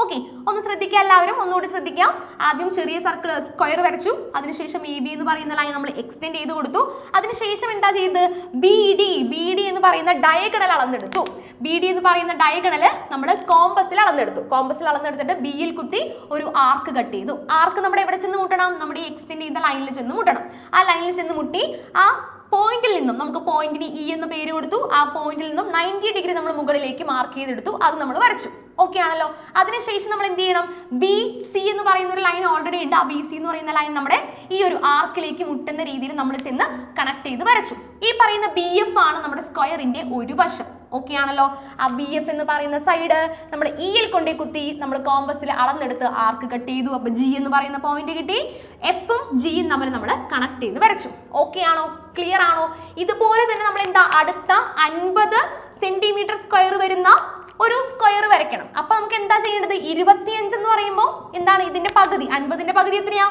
ഓക്കെ, ഒന്ന് ശ്രദ്ധിക്കുക എല്ലാവരും, ഒന്നുകൂടി ശ്രദ്ധിക്കാം. ആദ്യം ചെറിയ സർക്കിൾ സ്ക്വയർ വരച്ചു, അതിനുശേഷം എ ബി എന്ന് പറയുന്ന ലൈൻ നമ്മൾ എക്സ്റ്റെൻഡ് ചെയ്ത് കൊടുത്തു. അതിനുശേഷം എന്താ ചെയ്തത്, ബി ഡി എന്ന് പറയുന്ന ഡയഗണൽ അളന്നെടുത്തു. ബി ഡി എന്ന് പറയുന്ന ഡയഗണല് നമ്മൾ കോമ്പസിൽ അളന്നെടുത്തു. കോമ്പസിൽ അളന്നെടുത്തിട്ട് ബിയിൽ കുത്തി ഒരു ആർക്ക് കട്ട് ചെയ്തു. ആർക്ക് നമ്മുടെ എവിടെ ചെന്ന് മുട്ടണം, നമ്മുടെ ഈ എക്സ്റ്റെൻഡ് ചെയ്ത ലൈനിൽ ചെന്ന് മുട്ടണം. ആ ലൈനിൽ ചെന്ന് മുട്ടി ആ പോയിന്റിൽ നിന്നും നമുക്ക് പോയിന്റിന് ഇ എന്ന് പേര് കൊടുത്തു. ആ പോയിന്റിൽ നിന്നും 90 ഡിഗ്രി നമ്മൾ മുകളിലേക്ക് മാർക്ക് ചെയ്തെടുത്തു, അത് നമ്മൾ വരച്ചു. ഓക്കെ ആണല്ലോ. അതിനുശേഷം നമ്മൾ എന്ത് ചെയ്യണം, ബി സി എന്ന് പറയുന്ന ഒരു ലൈൻ ഓൾറെഡി ഉണ്ട്. ആ ബി സി എന്ന് പറയുന്ന ലൈൻ നമ്മുടെ ഈ ഒരു ആർക്കിലേക്ക് മുട്ടുന്ന രീതിയിൽ നമ്മൾ ചെന്ന് കണക്ട് ചെയ്ത് വരച്ചു. ഈ പറയുന്ന ബി എഫ് ആണ് നമ്മുടെ സ്ക്വയറിന്റെ ഒരു വശം. ഓക്കെ ആണല്ലോ. ആ ബി എഫ് എന്ന് പറയുന്ന സൈഡ് നമ്മൾ ഇയിൽ കൊണ്ടേ കുത്തി നമ്മൾ കോമ്പസിൽ അളന്നെടുത്ത് ആർക്ക് കട്ട് ചെയ്തു. അപ്പൊ ജി എന്ന് പറയുന്ന പോയിന്റ് കിട്ടി. എഫും ജിയും തമ്മിൽ നമ്മൾ കണക്ട് ചെയ്ത് വരച്ചു. ഓക്കെ ആണോ, ക്ലിയർ ആണോ. ഇതുപോലെ തന്നെ നമ്മൾ എന്താ അടുത്ത 50 സെന്റിമീറ്റർ സ്ക്വയർ വരുന്ന ഒരു സ്ക്വയർ വരയ്ക്കണം. അപ്പൊ നമുക്ക് എന്താ ചെയ്യേണ്ടത്, 25 എന്ന് പറയുമ്പോൾ എന്താണ് ഇതിന്റെ പകുതി, 50ന്റെ പകുതി എത്രയാ,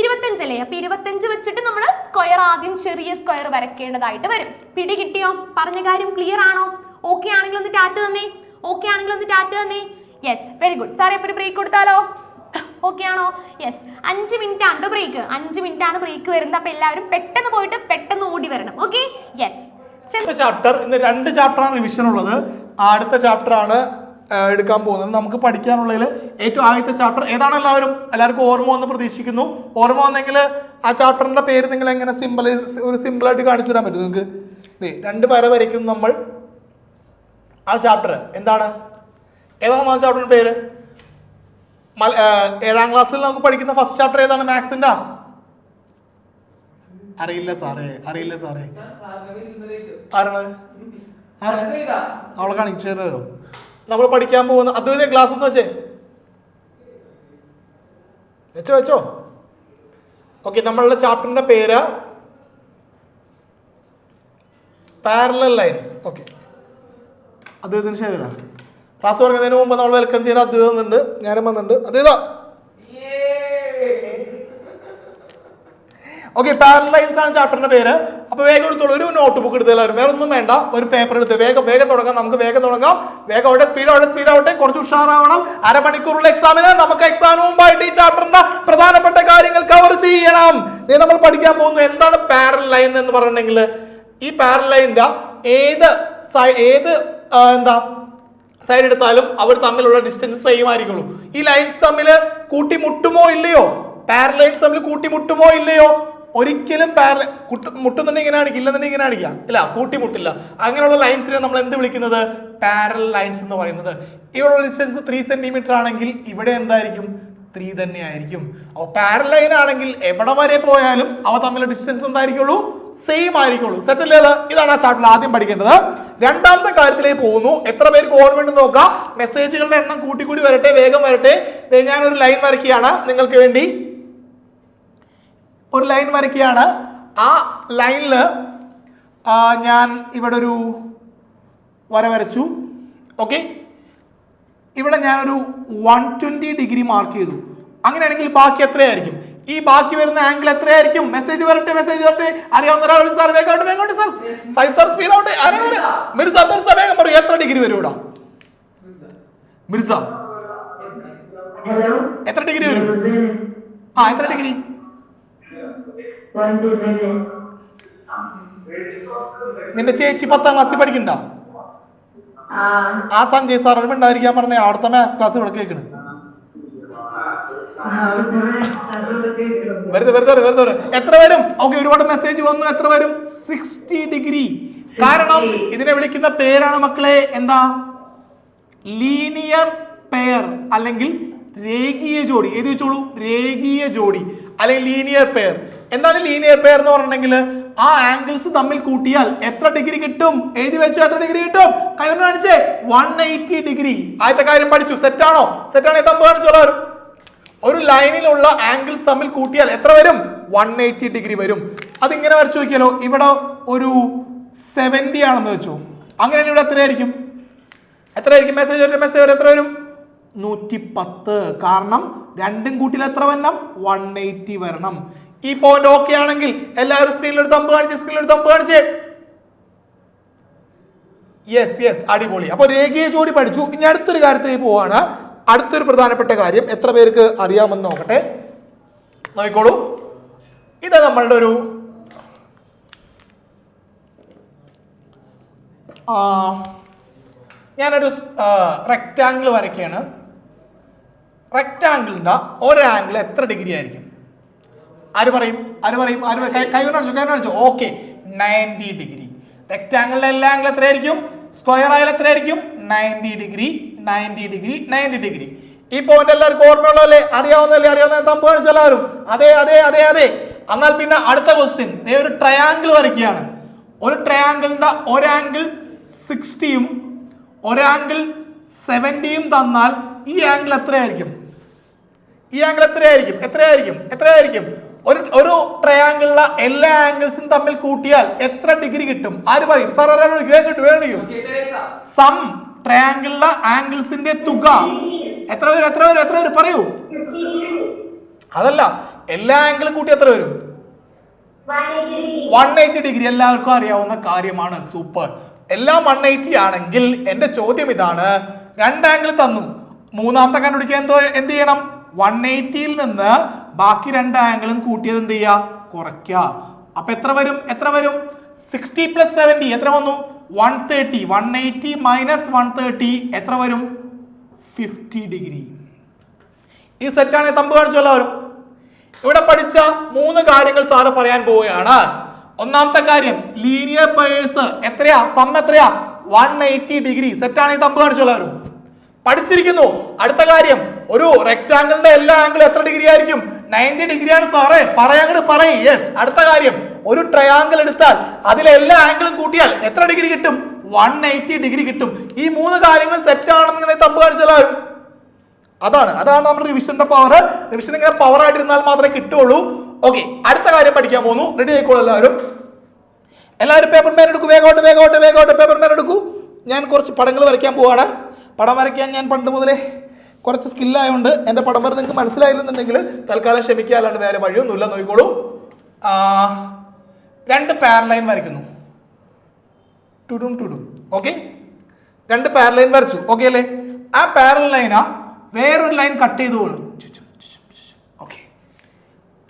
25 അല്ലേ. അപ്പൊ 25 വെച്ചിട്ട് നമ്മൾ സ്ക്വയർ ആദ്യം ചെറിയ സ്ക്വയർ വരയ്ക്കേണ്ടതായിട്ട് വരും. പിടി കിട്ടിയോ, പറഞ്ഞ കാര്യം ക്ലിയർ ആണോ. ഓക്കെ ആണെങ്കിൽ ഒന്ന് ടാറ്റ് തന്നേ, ഓക്കെ ആണെങ്കിൽ ഒന്ന് ടാറ്റ് തന്നേ. Yes, very good. സാറേ അപ്പൊ ഒരു ബ്രേക്ക് കൊടുത്താലോ, ഓക്കെ ആണോ. യെസ്, 5 മിനിറ്റ് ആണ് ബ്രേക്ക്, 5 മിനിറ്റ് ആണ് ബ്രേക്ക് വരുന്നത്. അപ്പൊ എല്ലാവരും പെട്ടെന്ന് പോയിട്ട് പെട്ടെന്ന് ഓടി വരണം. Okay, yes. ചാപ്റ്റർ ഇന്ന് 2 ചാപ്റ്ററാണ് റിവിഷൻ ഉള്ളത്. അടുത്ത ചാപ്റ്റർ ആണ് എടുക്കാൻ പോകുന്നത്. നമുക്ക് പഠിക്കാനുള്ളതിൽ ഏറ്റവും ആദ്യത്തെ ചാപ്റ്റർ ഏതാണ്, എല്ലാവർക്കും ഓർമ്മ വന്ന് പ്രതീക്ഷിക്കുന്നു. ഓർമ്മ വന്നെങ്കിൽ ആ ചാപ്റ്ററിന്റെ പേര് നിങ്ങൾ എങ്ങനെ സിമ്പിളായിട്ട് കാണിച്ചു തരാൻ പറ്റും നിങ്ങൾക്ക്. 2 വര വരയ്ക്കുന്നു നമ്മൾ. ആ ചാപ്റ്റർ എന്താണ്, ഏതാണ് ആ ചാപ്റ്ററിന്റെ പേര്, 7ാം ക്ലാസ്സിൽ നമുക്ക് പഠിക്കുന്ന ഫസ്റ്റ് ചാപ്റ്റർ ഏതാണ്, മാത്സിന്റെ. അറിയില്ല സാറേ, ആരാണ് അവളെ കാണിച്ചു തരുമോ. നമ്മൾ പഠിക്കാൻ പോകുന്ന അദ്വൈത ക്ലാസ് എന്ന് വെച്ചോ. ഓക്കെ, നമ്മളുടെ ചാപ്റ്ററിന്റെ പേര് പാരലൽ ലൈൻസ്. ഓക്കെ, അദ്വൈതത്തിന് ശരി. ക്ലാസ് തുടങ്ങുന്നതിന് മുമ്പ് നമ്മൾ വെൽക്കം ചെയ്യാൻ അദ്വൈതം വന്നിട്ടുണ്ട്, ഞാനും വന്നിട്ടുണ്ട്. അദ്വൈത ഓക്കെ, പാരലൽ ലൈൻസ് ആണ് ചാപ്റ്ററിന്റെ പേര്. അപ്പൊ വേഗം എടുത്തോളൂ, ഒരു നോട്ട് ബുക്ക് എടുത്ത് എല്ലാവരും, വേറെ ഒന്നും വേണ്ട, ഒരു പേപ്പർ എടുത്ത് വേഗം തുടങ്ങാം. നമുക്ക് വേഗം തുടങ്ങാം. വേഗം അവിടെ സ്പീഡ് ആവട്ടെ, കുറച്ച് ഉഷാറാവണം. അരമണിക്കൂറുള്ള എക്സാമിന് നമുക്ക് എക്സാമിന് മുമ്പായിട്ട് ഈ ചാപ്റ്ററിന്റെ പ്രധാനപ്പെട്ട കാര്യങ്ങൾ കവർ ചെയ്യണം. നമ്മൾ പഠിക്കാൻ പോകുന്നു എന്താണ് പാരലൽ ലൈൻ എന്ന് പറഞ്ഞിട്ടുണ്ടെങ്കിൽ, ഈ പാരലൽ ലൈനിന്റെ ഏത് സൈഡ് എടുത്താലും അവർ തമ്മിലുള്ള ഡിസ്റ്റൻസ് സെയിം ആയിരിക്കുള്ളൂ. ഈ ലൈൻസ് തമ്മിൽ കൂട്ടിമുട്ടുമോ ഇല്ലയോ, പാരലൽ ലൈൻസ് തമ്മിൽ കൂട്ടിമുട്ടുമോ ഇല്ലയോ, ഒരിക്കലും മുട്ടുന്നുണ്ടെങ്കിൽ ഇങ്ങനെ കാണിക്കുക, ഇല്ലെന്നുണ്ടെങ്കിൽ ഇങ്ങനെ കാണിക്കുക, ഇല്ല, കൂട്ടിമുട്ടില്ല. അങ്ങനെയുള്ള ലൈൻസിനെ നമ്മൾ എന്ത് വിളിക്കുന്നത്, പാരലൽ ലൈൻസ് എന്ന് പറയുന്നത്. ഇവിടെയുള്ള ഡിസ്റ്റൻസ് 3 സെന്റിമീറ്റർ ആണെങ്കിൽ ഇവിടെ എന്തായിരിക്കും, 3 തന്നെയായിരിക്കും. അപ്പോൾ പാരലൈൻ ആണെങ്കിൽ എവിടെ വരെ പോയാലും അവ തമ്മിലുള്ള ഡിസ്റ്റൻസ് എന്തായിരിക്കുള്ളൂ? സെയിം ആയിരിക്കുള്ളൂ. സെറ്റ് അല്ലേ? ഇതാണ് ആ ചാപ്റ്ററിൽ ആദ്യം പഠിക്കേണ്ടത്. രണ്ടാമത്തെ കാര്യത്തിലേക്ക് പോകുന്നു. എത്ര പേർക്ക് ഓർമ്മയുണ്ടെന്ന് നോക്കാം. മെസ്സേജുകളുടെ എണ്ണം കൂട്ടിക്കൂടി വരട്ടെ, വേഗം വരട്ടെ. ഞാനൊരു ലൈൻ വരയ്ക്കുകയാണ് നിങ്ങൾക്ക് വേണ്ടി. ഒരു ലൈൻ വരയ്ക്കുകയാണ്. ആ ലൈനിൽ ഞാൻ ഇവിടെ ഒരു വര വരച്ചു. ഓക്കെ, ഇവിടെ ഞാനൊരു 120 ഡിഗ്രി മാർക്ക് ചെയ്തു. അങ്ങനെയാണെങ്കിൽ ബാക്കി എത്രയായിരിക്കും? ഈ ബാക്കി വരുന്ന ആംഗിൾ എത്രയായിരിക്കും? മെസ്സേജ് വരട്ടെ, മെസ്സേജ് വരട്ടെ. അറിയാവുന്ന ഒരാൾ സാർ വേഗം വേഗം സാർ സാർ സ്പീഡ് ആവട്ടെ. മിർസ മിർസ വേഗം പറയൂ, എത്ര ഡിഗ്രി വരും ഇവിടെ? മിർസ എത്ര ഡിഗ്രി വരും? എത്ര ഡിഗ്രി? നിന്റെ ചേച്ചി 10ാം ക്ലാസ്സിൽ പഠിക്കണ്ട? ആ സഞ്ജയ് സാറിനും ഉണ്ടായിരിക്കാൻ പറഞ്ഞ അവിടുത്തെ മാത്സ് ക്ലാസ് ഇവിടെ കേൾക്കണ്. വെറുതെ എത്ര വരും? ഓക്കെ, ഒരുപാട് മെസ്സേജ് വന്നു. എത്ര വരും? 60 ഡിഗ്രി. കാരണം ഇതിനെ വിളിക്കുന്ന പേരാണ് മക്കളെ എന്താ? ലീനിയർ പെയർ അല്ലെങ്കിൽ രേഖീയ ജോഡി. എഴുതി വെച്ചോളൂ, രേഖീയ ജോഡി അല്ലെങ്കിൽ ലീനിയർ പെയർ. എന്താണ് ലീനിയർ പെയർ എന്ന് പറഞ്ഞിട്ടുണ്ടെങ്കിൽ ആ ആംഗിൾസ് തമ്മിൽ കൂട്ടിയാൽ എത്ര ഡിഗ്രി കിട്ടും? എഴുതി വെച്ചു, എത്ര ഡിഗ്രി കിട്ടും? കൈകൊണ്ട് കാണിച്ചേ. 180 ഡിഗ്രി. ആദ്യത്തെ കാര്യം പഠിച്ചു. സെറ്റാണോ? സെറ്റാണോ? തമ്പ് കാണിച്ചോളൂ. ഒരു ലൈനിലുള്ള ആംഗിൾസ് തമ്മിൽ കൂട്ടിയാൽ എത്ര വരും? 180 ഡിഗ്രി വരും. അതിങ്ങനെ വരച്ചു നോക്കിയാലോ. ഇവിടെ ഒരു 70 ആണെന്ന് വെച്ചു. അങ്ങനെയാണെങ്കിൽ ഇവിടെ എത്രയായിരിക്കും? എത്രയായിരിക്കും? മെസ്സേജ് എത്ര വരും? 110. കാരണം രണ്ടും കൂട്ടിയിൽ എത്ര വരണം? 180 വരണം. ഈ പോയിന്റ് ഓക്കെ ആണെങ്കിൽ എല്ലാവരും സ്ക്രീനിൽ ഒരു തമ്പ് കാണിച്ചേ. യെസ്, അടിപൊളി. അപ്പൊ രേഖീയ ജോഡി പഠിച്ചു. ഇനി അടുത്തൊരു കാര്യത്തിലേക്ക് പോവാണ്. അടുത്തൊരു പ്രധാനപ്പെട്ട കാര്യം എത്ര പേർക്ക് അറിയാമെന്ന് നോക്കട്ടെ. നോക്കിക്കോളൂ. ഇത് നമ്മളുടെ ഒരു ഞാനൊരു റെക്റ്റാങ്കിൾ വരയ്ക്കുകയാണ്. റെക്റ്റാങ്കിളിന്റെ ഒരു ആംഗിൾ എത്ര ഡിഗ്രി ആയിരിക്കും? ആര് പറയും? കൈ കാണിച്ചോ. Okay, 90 degree. റെക്റ്റാങ്കിളിന്റെ എല്ലാ ആംഗിൾ എത്രയായിരിക്കും? സ്ക്വയർ ആയാലും എത്രയായിരിക്കും? 90 ഡിഗ്രി. ഈ പോയിന്റ് എല്ലാവർക്കും ഓർമ്മയുള്ളതല്ലേ? അറിയാവുന്ന തമ്പ് കാണിച്ച എല്ലാവരും അതെ. എന്നാൽ പിന്നെ അടുത്ത ക്വസ്റ്റ്യൻ. ഒരു ട്രയാങ്കിൾ വരയ്ക്കുകയാണ്. ഒരു ട്രയാങ്കിളിന്റെ ഒരാംഗിൾ 60യും ഒരാംഗിൾ 70യും തന്നാൽ ഈ ആംഗിൾ എത്രയായിരിക്കും? എത്രയായിരിക്കും? ഒരു ട്രയാങ്കിളിലെ എല്ലാ ആംഗിൾസും തമ്മിൽ കൂട്ടിയാൽ എത്ര ഡിഗ്രി കിട്ടും? ആര് പറയും? സാർ വേണ്ടിയോ? സം ട്രയാങ്കിളിലെ ആംഗിൾസിന്റെ തുക എത്ര വരും? പറയൂ. അതല്ല, എല്ലാ ആംഗിളും കൂട്ടി എത്ര വരും? 180 ഡിഗ്രി. എല്ലാവർക്കും അറിയാവുന്ന കാര്യമാണ്. സൂപ്പർ. എല്ലാം 180 ആണെങ്കിൽ എന്റെ ചോദ്യം ഇതാണ്. രണ്ട് ആംഗിൾ തന്നു. മൂന്നാമത്തെ കണ്ടുപിടിക്കാൻ എന്ത് ചെയ്യണം? 180യിൽ നിന്ന് ബാക്കി രണ്ട് ആംഗിളും കൂട്ടിയത് എന്ത് ചെയ്യുക? കുറയ്ക്കുക. അപ്പൊ എത്ര വരും? 60 + 70 എത്ര വന്നു? 130. 180 - 130 എത്ര വരും? 50 ഡിഗ്രി. ഈ സെറ്റാണ്. തമ്പ് കാണിച്ചു എല്ലാവരും. ഇവിടെ പഠിച്ച 3 കാര്യങ്ങൾ സാറ് പറയാൻ പോവുകയാണ്. ഒന്നാമത്തെ കാര്യം, ലീനിയർ പെയേഴ്സ് എത്രയാ? സം എത്രയാ? 180 ഡിഗ്രി. സെറ്റാണ്. ഈ തമ്പ് കാണിച്ചു എല്ലാവരും. പഠിച്ചിരിക്കുന്നു. അടുത്ത കാര്യം, ഒരു റെക്ടാങ്കിളിന്റെ എല്ലാ ആംഗിളും എത്ര ഡിഗ്രി ആയിരിക്കും? 90 ഡിഗ്രിയാണ് സാറേ. പറയും. യെസ്. അടുത്ത കാര്യം, ഒരു ട്രയാങ്കിൾ എടുത്താൽ അതിലെ എല്ലാ ആംഗിളും കൂട്ടിയാൽ എത്ര ഡിഗ്രി കിട്ടും? 180 ഡിഗ്രി കിട്ടും. ഈ 3 കാര്യങ്ങൾ സെറ്റ് ആണെന്ന് ഇങ്ങനെ തമ്പ് കാണിച്ചാലും അതാണ് നമ്മുടെ റിവിഷന്റെ പവർ. റിവിഷൻ ഇങ്ങനെ പവർ ആയിട്ടിരുന്നാൽ മാത്രമേ കിട്ടുള്ളൂ. ഓക്കെ, അടുത്ത കാര്യം പഠിക്കാൻ പോകുന്നു. റെഡി ആയിക്കോളൂ എല്ലാവരും പേപ്പർ പേൻ എടുക്കൂ. വേഗോട്ട് പേപ്പർ പേൻ എടുക്കൂ. ഞാൻ കുറച്ച് പടങ്ങൾ വരയ്ക്കാൻ പോവാണ്. പടം വരയ്ക്കാൻ ഞാൻ പണ്ട് മുതലേ കുറച്ച് സ്കില്ലായതുകൊണ്ട് എൻ്റെ പടം വരെ നിങ്ങൾക്ക് മനസ്സിലായില്ലെന്നുണ്ടെങ്കിൽ തൽക്കാലം ക്ഷമിക്കുക, അല്ലാണ്ട് വേറെ വഴിയൊന്നുമില്ല. നോക്കിക്കോളൂ. 2 പാരലൈൻ വരയ്ക്കുന്നു. ടുടും. ഓക്കെ, 2 പാരലൈൻ വരച്ചു. ഓക്കെ അല്ലേ? ആ പാരലൽ ലൈനാ വേറൊരു ലൈൻ കട്ട് ചെയ്തു പോകണം. ഓക്കെ,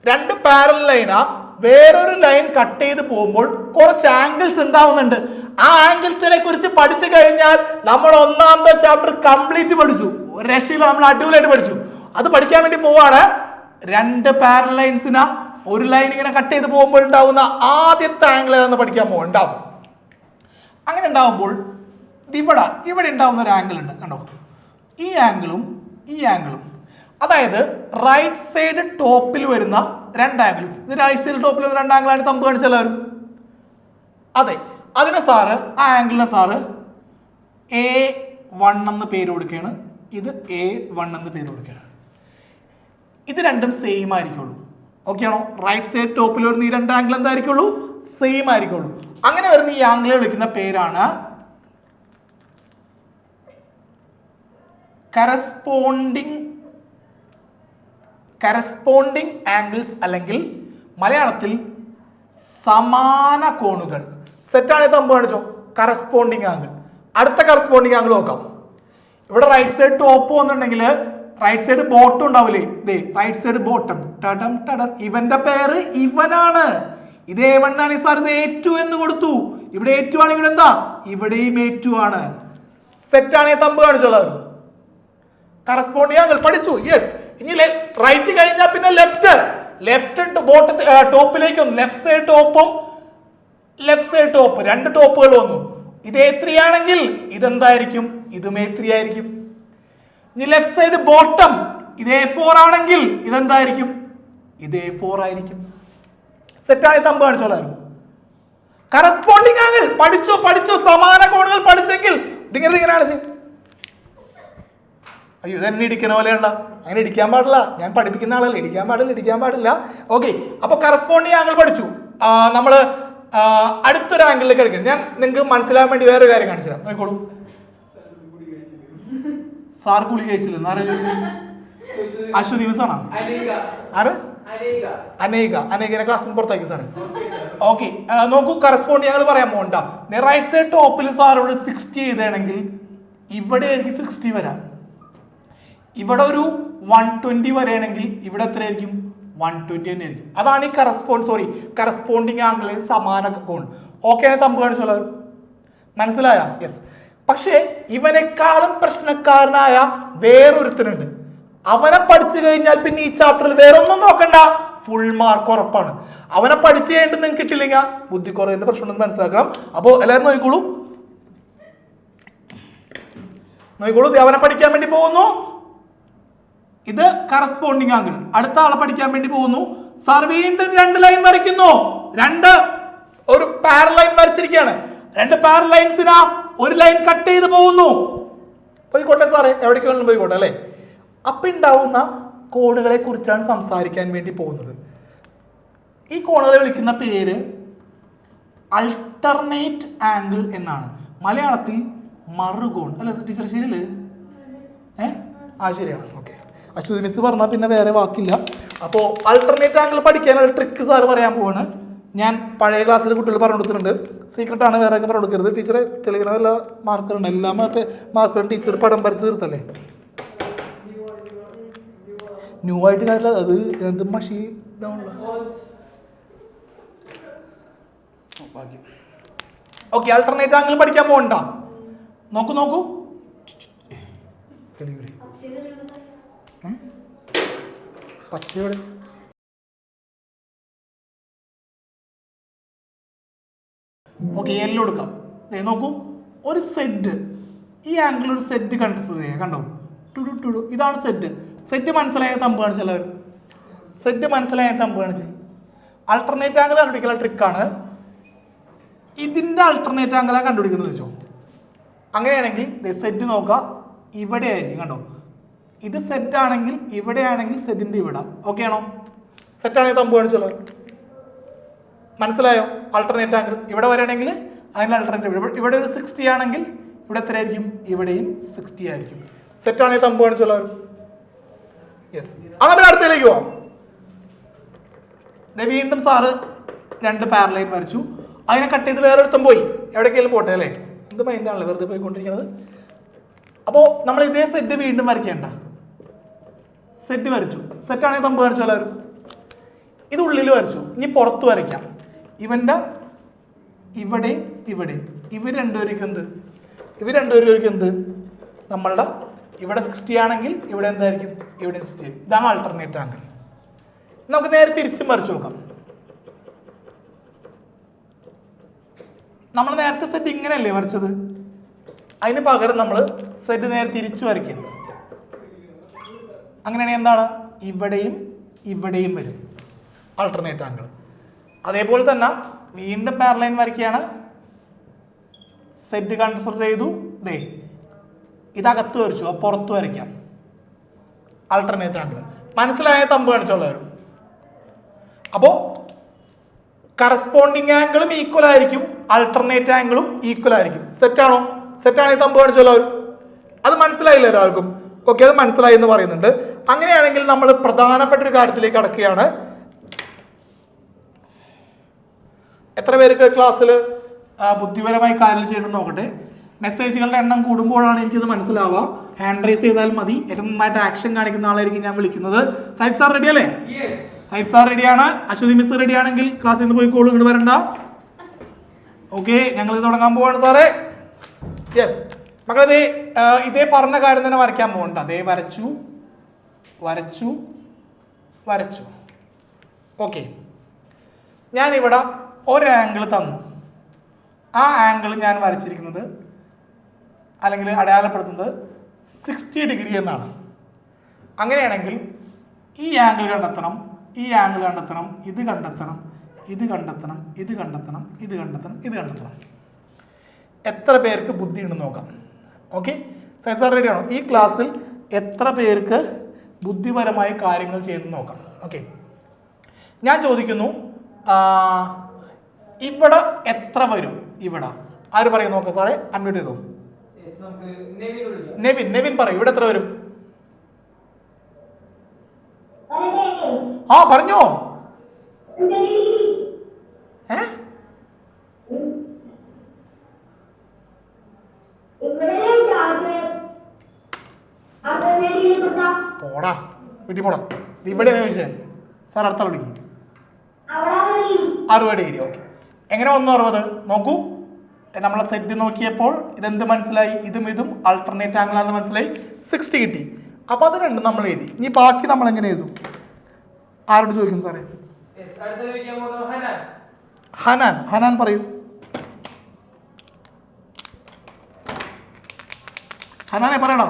2 പാരലൽ ലൈനാ വേറൊരു ലൈൻ കട്ട് ചെയ്ത് പോകുമ്പോൾ കുറച്ച് ആംഗിൾസ് ഉണ്ടാവുന്നുണ്ട്. ആ ആംഗിൾസിനെ കുറിച്ച് പഠിച്ചു കഴിഞ്ഞാൽ നമ്മൾ ഒന്നാമത്തെ ചാപ്റ്റർ കംപ്ലീറ്റ് പഠിച്ചു. ഒരു രക്ഷയില്ല, നമ്മൾ അടിപൊളിയായിട്ട് പഠിച്ചു. അത് പഠിക്കാൻ വേണ്ടി പോവാണ്. 2 പാരലൽ ലൈൻസിനാ ഒരു ലൈൻ ഇങ്ങനെ കട്ട് ചെയ്ത് പോകുമ്പോൾ ഉണ്ടാവുന്ന ആദ്യത്തെ ആംഗിൾ ഏതാണെന്ന് പഠിക്കാൻ ഉണ്ടാവും. അങ്ങനെ ഉണ്ടാവുമ്പോൾ ഇവിടെ ഉണ്ടാവുന്ന ഒരു ആംഗിൾ ഉണ്ട്. കണ്ടോ? ഈ ആംഗിളും അതായത് റൈറ്റ് സൈഡ് ടോപ്പിൽ വരുന്ന രണ്ട് ആംഗിൾസ്. ഇത് റൈറ്റ് സൈഡ് ടോപ്പിൽ വരുന്ന രണ്ട് ആംഗിളാണ് തമ്പ് കാണിച്ചെല്ലാവരും. അതെ, അതിന് സാറ് ആ ആംഗിളിന് സാറ് A1 എന്ന് പേര് കൊടുക്കുകയാണ്. ഇത് A1 എന്ന് പേര് കൊടുക്കുകയാണ്. ഇത് രണ്ടും സെയിം ആയിരിക്കുള്ളൂ. ഓക്കെ ആണോ? റൈറ്റ് സൈഡ് ടോപ്പിൽ വരുന്ന ഈ രണ്ട് ആംഗിൾ എന്തായിരിക്കുള്ളൂ? സെയിം ആയിരിക്കുള്ളൂ. അങ്ങനെ വരുന്ന ഈ ആംഗിളെ വിളിക്കുന്ന പേരാണ് കറസ്പോണ്ടിങ് ആംഗിൾസ്, അല്ലെങ്കിൽ മലയാളത്തിൽ സമാന കോണുകൾ. സെറ്റാണ് തമ്പ് കാണിച്ചോ? Corresponding angle. അടുത്ത കറസ്പോണ്ടിങ് ആംഗിൾ നോക്കാം. ഇവിടെ റൈറ്റ് സൈഡ് ടോപ്പ് വന്നിട്ടുണ്ടെങ്കിൽ റൈറ്റ് സൈഡ് ബോട്ടം ഉണ്ടാവില്ലേ? ഇതേ റൈറ്റ് സൈഡ് ബോട്ടം. ടടം ടടം. ഇവന്റെ പേര് ഇവനാണ്. ഇത് A1 ആണ് സാർ. ഇത് A2 എന്ന് കൊടുത്തു. ഇവിടെ A2 ആണ്. ഇവിടെ എന്താ? ഇവിടെയും A2 ആണ്. സെറ്റാണ് തമ്പ് കാണിച്ചോളാം. കറസ്പോണ്ടിങ് ആംഗിൾ പഠിച്ചു. യെസ്. ഇനി റൈറ്റ് കഴിഞ്ഞാൽ പിന്നെ ലെഫ്റ്റ് ടോപ്പിലേക്ക് വന്നു. ലെഫ്റ്റ് സൈഡ് ടോപ്പ് രണ്ട് ടോപ്പുകൾ വന്നു. ഇത് A3 ആണെങ്കിൽ ഇതെന്തായിരിക്കും? ഇതും A3 ആയിരിക്കും. ഇനി ലെഫ്റ്റ് സൈഡ് ബോട്ടം ഇത് A4 ആണെങ്കിൽ ഇതെന്തായിരിക്കും? ഇത് A4 ആയിരിക്കും. സെറ്റാണ് തമ്പ് കാണിച്ചോളാം. കറസ്പോണ്ടിങ് ആംഗിൾ പഠിച്ചോ. സമാന കോണുകൾ പഠിച്ചെങ്കിൽ ഇതിങ്ങനെയാണ്. അയ്യോ, ഇതെന്നെ ഇടിക്കുന്ന പോലെയുണ്ട. അങ്ങനെ ഇടിക്കാൻ പാടില്ല. ഞാൻ പഠിപ്പിക്കുന്ന ആളല്ലേ. ഇടിക്കാൻ പാടില്ല. ഓക്കെ, അപ്പൊ കറസ്പോണ്ടിങ് ആംഗിൾ പഠിച്ചു. നമ്മള് അടുത്തൊരു ആംഗിളിലേക്ക് എടുക്കണം. ഞാൻ നിങ്ങൾക്ക് മനസ്സിലാൻ വേണ്ടി വേറൊരു കാര്യം കാണിച്ചു തരാം. നോക്കോളൂ. സാർ ഗുളി കഴിച്ചില്ല. അശ്വതി മിസ്സാണോ? ആര്? അനേക ക്ലാസ്സിന് പുറത്താക്കി സാറ്. ഓക്കെ, നോക്കൂ. കറസ്പോണ്ടിങ് ആംഗിൾ പറയാൻ പോകണ്ട. റൈറ്റ് സൈഡ് ടോപ്പിൽ സാർ ഇവിടെ 60 ചെയ്താണെങ്കിൽ ഇവിടെ എനിക്ക് 60 വരാം. ഇവിടെ ഒരു 120 വരെയാണെങ്കിൽ ഇവിടെ എത്രയായിരിക്കും? 120 തന്നെ ആയിരിക്കും. അതാണ് ഈ കറസ്പോണ്ടിങ് ആംഗിളിൽ സമാന കോൺ. Okay, thumb കാണിച്ചോളൂ. മനസ്സിലായ? യെസ്. പക്ഷേ ഇവനെക്കാളും പ്രശ്നക്കാരനായ വേറൊരുത്തനുണ്ട്. അവനെ പഠിച്ചു കഴിഞ്ഞാൽ പിന്നെ ഈ ചാപ്റ്ററിൽ വേറെ ഒന്നും നോക്കണ്ട, ഫുൾ മാർക്ക് ഉറപ്പാണ്. അവനെ പഠിച്ചു കഴിഞ്ഞിട്ട് നിങ്ങൾക്ക് കിട്ടില്ലെങ്കിൽ ബുദ്ധി കുറവിന്റെ പ്രശ്നം ഉണ്ടെന്ന് മനസ്സിലാക്കണം. അപ്പോൾ എല്ലാവരും നോക്കിക്കോളൂ. അവനെ പഠിക്കാൻ വേണ്ടി പോകുന്നു. ഇത് കറസ്പോണ്ടിങ് ആംഗിൾ. അടുത്ത ആളെ പഠിക്കാൻ വേണ്ടി പോകുന്നു. സാർ വീണ്ടും രണ്ട് ലൈൻ വരയ്ക്കുന്നു. ഒരു പാരലൈൻ വരച്ചിരിക്കുകയാണ്. രണ്ട് പാരലൈൻസിനാ ഒരു ലൈൻ കട്ട് ചെയ്ത് പോകുന്നു. പോയിക്കോട്ടെ സാറേ, എവിടേക്ക് വേണമെങ്കിലും പോയിക്കോട്ടെ അല്ലേ. അപ്പം ഉണ്ടാവുന്ന കോണുകളെ കുറിച്ചാണ് സംസാരിക്കാൻ വേണ്ടി പോകുന്നത്. ഈ കോണുകളെ വിളിക്കുന്ന പേര് അൾട്ടർനേറ്റ് ആംഗിൾ എന്നാണ്. മലയാളത്തിൽ മറുകോൺ അല്ല ടീച്ചർ? ശരിയല്ലേ? ശരിയാണ്. ഓക്കെ, അശ്വതി മിസ് പറഞ്ഞാൽ പിന്നെ വേറെ വാക്കില്ല. അപ്പോൾ അൾട്ടർനേറ്റ് ആംഗിൾ പഠിക്കാനുള്ള ട്രിക്ക് സാറ് പറയാൻ പോവാണ്. ഞാൻ പഴയ ക്ലാസ്സിൽ കുട്ടികൾ പറഞ്ഞു കൊടുത്തിട്ടുണ്ട്. സീക്രട്ടാണ്, വേറെ ഒക്കെ പറഞ്ഞു കൊടുക്കരുത്. ടീച്ചറെ തെളിയിക്കുന്ന വല്ല മാർക്കറുണ്ട്. എല്ലാ മാർക്കറും ടീച്ചർ പടം വരച്ച് തീർത്തല്ലേ. ന്യൂ ആയിട്ട് കാര്യമില്ല. അത് എന്ത് മഷി ഓക്കെ. അൾട്ടർനേറ്റ് ആംഗിൾ പഠിക്കാൻ പോകണ്ട. നോക്കൂ. പച്ചയോടെ ഓക്കെ, യെല്ലോ എടുക്കാം. നോക്കൂ, ഒരു സെറ്റ്, ഈ ആംഗിൾ ഒരു സെറ്റ് കൺസിഡർ ചെയ്യുക. കണ്ടോ? ഇതാണ് സെറ്റ് മനസ്സിലായ തമ്പ് കാണിച്ചു. എല്ലാവരും സെറ്റ് മനസ്സിലായ തമ്പ് കാണിച്ച്. അൾട്ടർനേറ്റ് ആംഗിൾ കണ്ടുപിടിക്കുന്ന ട്രിക്കാണ്. ഇതിന്റെ അൾട്ടർനേറ്റ് ആംഗിളാണ് കണ്ടുപിടിക്കുന്നത് വെച്ചോ. അങ്ങനെയാണെങ്കിൽ സെറ്റ് നോക്കുക, ഇവിടെ ആയിരിക്കും. കണ്ടോ? ഇത് സെറ്റ് ആണെങ്കിൽ ഇവിടെയാണെങ്കിൽ സെറ്റിന്റെ ഇവിടെ. ഓക്കെ ആണോ? സെറ്റാണെങ്കിൽ തമ്പ് കാണിച്ചല്ലോ. മനസ്സിലായോ? അൾട്ടർനേറ്റ് ആംഗിൾ ഇവിടെ വരികയാണെങ്കിൽ അതിന് അൾട്ടർനേറ്റീവ്. ഇവിടെ ഒരു 60 ആണെങ്കിൽ ഇവിടെ എത്രയായിരിക്കും? ഇവിടെയും 60 ആയിരിക്കും. സെറ്റാണെങ്കിൽ തമ്പ് കാണിച്ചല്ലോ. യെസ്. അങ്ങനെ അടുത്തേക്ക് പോവാം. വീണ്ടും സാറ് രണ്ട് പാരലൈൻ വരച്ചു. അതിനെ കട്ട് ചെയ്ത് വേറൊരുത്തം പോയി. എവിടേക്കെങ്കിലും പോട്ടെ അല്ലേ. എന്ത് മൈൻഡാണല്ലോ വെറുതെ പോയിക്കൊണ്ടിരിക്കുന്നത്. അപ്പോൾ നമ്മൾ ഇതേ സെറ്റ് വീണ്ടും വരയ്ക്കേണ്ട. സെറ്റ് വരച്ചു. സെറ്റാണെങ്കിൽ തമ്പ് കാണിച്ചു എല്ലാവരും. ഇത് ഉള്ളിൽ വരച്ചു. ഇനി പുറത്ത് വരയ്ക്കാം. ഇവൻ്റെ ഇവിടെയും ഇവിടെയും ഇവർ രണ്ടുപേരും എന്ത്? നമ്മളുടെ ഇവിടെ 60 ആണെങ്കിൽ ഇവിടെ എന്തായിരിക്കും? ഇവിടെ 60. ഇതാണ് ആൾട്ടർനേറ്റ് ആംഗിൾ. നമുക്ക് നേരെ തിരിച്ചും വരച്ചു നോക്കാം. നമ്മൾ നേരത്തെ സെറ്റ് ഇങ്ങനെയല്ലേ വരച്ചത്? അതിന് പകരം നമ്മൾ സെറ്റ് നേരെ തിരിച്ചു വരയ്ക്കണം. അങ്ങനെയാണെങ്കിൽ എന്താണ്, ഇവിടെയും ഇവിടെയും വരും ആൾട്ടർനേറ്റ് ആംഗിൾ. അതേപോലെ തന്നെ വീണ്ടും പാരലൈൻ വരയ്ക്കുകയാണ്. സെറ്റ് കൺസിഡർ ചെയ്തു, ദേ ഇതകത്ത് വരച്ചു, അപ്പോൾ പുറത്ത് വരയ്ക്കാം ആൾട്ടർനേറ്റ് ആംഗിൾ. മനസ്സിലായ തമ്പ് കാണിച്ചുള്ളവരും. അപ്പോൾ കറസ്പോണ്ടിങ് ആംഗിളും ഈക്വൽ ആയിരിക്കും, ആൾട്ടർനേറ്റ് ആംഗിളും ഈക്വൽ ആയിരിക്കും. സെറ്റാണോ? സെറ്റാണ് ഈ തമ്പ് കാണിച്ചുള്ളവരും. അത് മനസ്സിലായില്ല ഒരാൾക്കും? ഓക്കെ, അത് മനസ്സിലായി എന്ന് പറയുന്നുണ്ട്. അങ്ങനെയാണെങ്കിൽ നമ്മൾ പ്രധാനപ്പെട്ട ഒരു കാര്യത്തിലേക്ക് കടക്കുകയാണ്. എത്ര പേർക്ക് ക്ലാസ്സിൽ ബുദ്ധിപരമായി കാര്യങ്ങൾ ചെയ്യണമെന്ന് നോക്കട്ടെ. മെസ്സേജുകളുടെ എണ്ണം കൂടുമ്പോഴാണ് എനിക്കത് മനസ്സിലാവുക. ഹാൻഡ് റൈസ് ചെയ്താൽ മതി. ഏറ്റവും നന്നായിട്ട് ആക്ഷൻ കാണിക്കുന്ന ആളായിരിക്കും ഞാൻ വിളിക്കുന്നത്. സൈഡ് സാർ റെഡി അല്ലേ? സൈഡ് സാർ റെഡിയാണ്. അശ്വതി മിസ് റെഡി ആണെങ്കിൽ ക്ലാസ്സിൽ നിന്ന് പോയി കോൾ ഇങ്ങോട്ട് വരണ്ട. ഓക്കെ, ഞങ്ങൾ ഇത് തുടങ്ങാൻ പോവാണ് സാറേ. യെസ് മക്കളെ, ഇതേ പറഞ്ഞ കാര്യം തന്നെ വരയ്ക്കാൻ പോകണ്ട. അതേ വരച്ചു വരച്ചു വരച്ചു. ഓക്കെ, ഞാനിവിടെ ഒരു ആംഗിൾ തന്നു. ആ ആംഗിൾ ഞാൻ വരച്ചിരിക്കുന്നത് അല്ലെങ്കിൽ അടയാളപ്പെടുത്തുന്നത് 60 ഡിഗ്രി എന്നാണ്. അങ്ങനെയാണെങ്കിൽ ഈ ആംഗിൾ കണ്ടെത്തണം, ഈ ആംഗിൾ കണ്ടെത്തണം, ഇത് കണ്ടെത്തണം, ഇത് കണ്ടെത്തണം, ഇത് കണ്ടെത്തണം, ഇത് കണ്ടെത്തണം, ഇത് കണ്ടെത്തണം. എത്ര പേർക്ക് ബുദ്ധി ഉണ്ടെന്ന് നോക്കാം. ഓക്കെ, സാർ റെഡിയാണോ? ഈ ക്ലാസ്സിൽ എത്ര പേർക്ക് ബുദ്ധിപരമായി കാര്യങ്ങൾ ചെയ്യുന്നു നോക്കാം. ഓക്കെ, ഞാൻ ചോദിക്കുന്നു, ഇവിടെ എത്ര വരും? ഇവിടെ ആര് പറയും നോക്കാം സാറേ? അൺമ്യൂട്ട് ചെയ്തോ. നെവിൻ പറയൂ, ഇവിടെ എത്ര വരും? ആ പറഞ്ഞോ. പോടാ വീട്ടിൽ പോടാ. ഇവിടെ ചോദിച്ചേ സാർ അടുത്ത വിളിക്കും. 60 ഡിഗ്രി. ഓക്കെ, എങ്ങനെ 160? നോക്കൂ, നമ്മളെ സെറ്റ് നോക്കിയപ്പോൾ ഇതെന്ത് മനസ്സിലായി? ഇതും ഇതും ആൾട്ടർനേറ്റ് ആംഗിൾ ആണെന്ന് മനസ്സിലായി. 60 കിട്ടി. അപ്പോൾ അത് രണ്ടും നമ്മൾ എഴുതി. ഇനി ബാക്കി നമ്മൾ എങ്ങനെ എഴുതും? ആരോട് ചോദിക്കും സാറേ? ഹനാൻ പറയൂ. ഹനാനെ പറയണോ?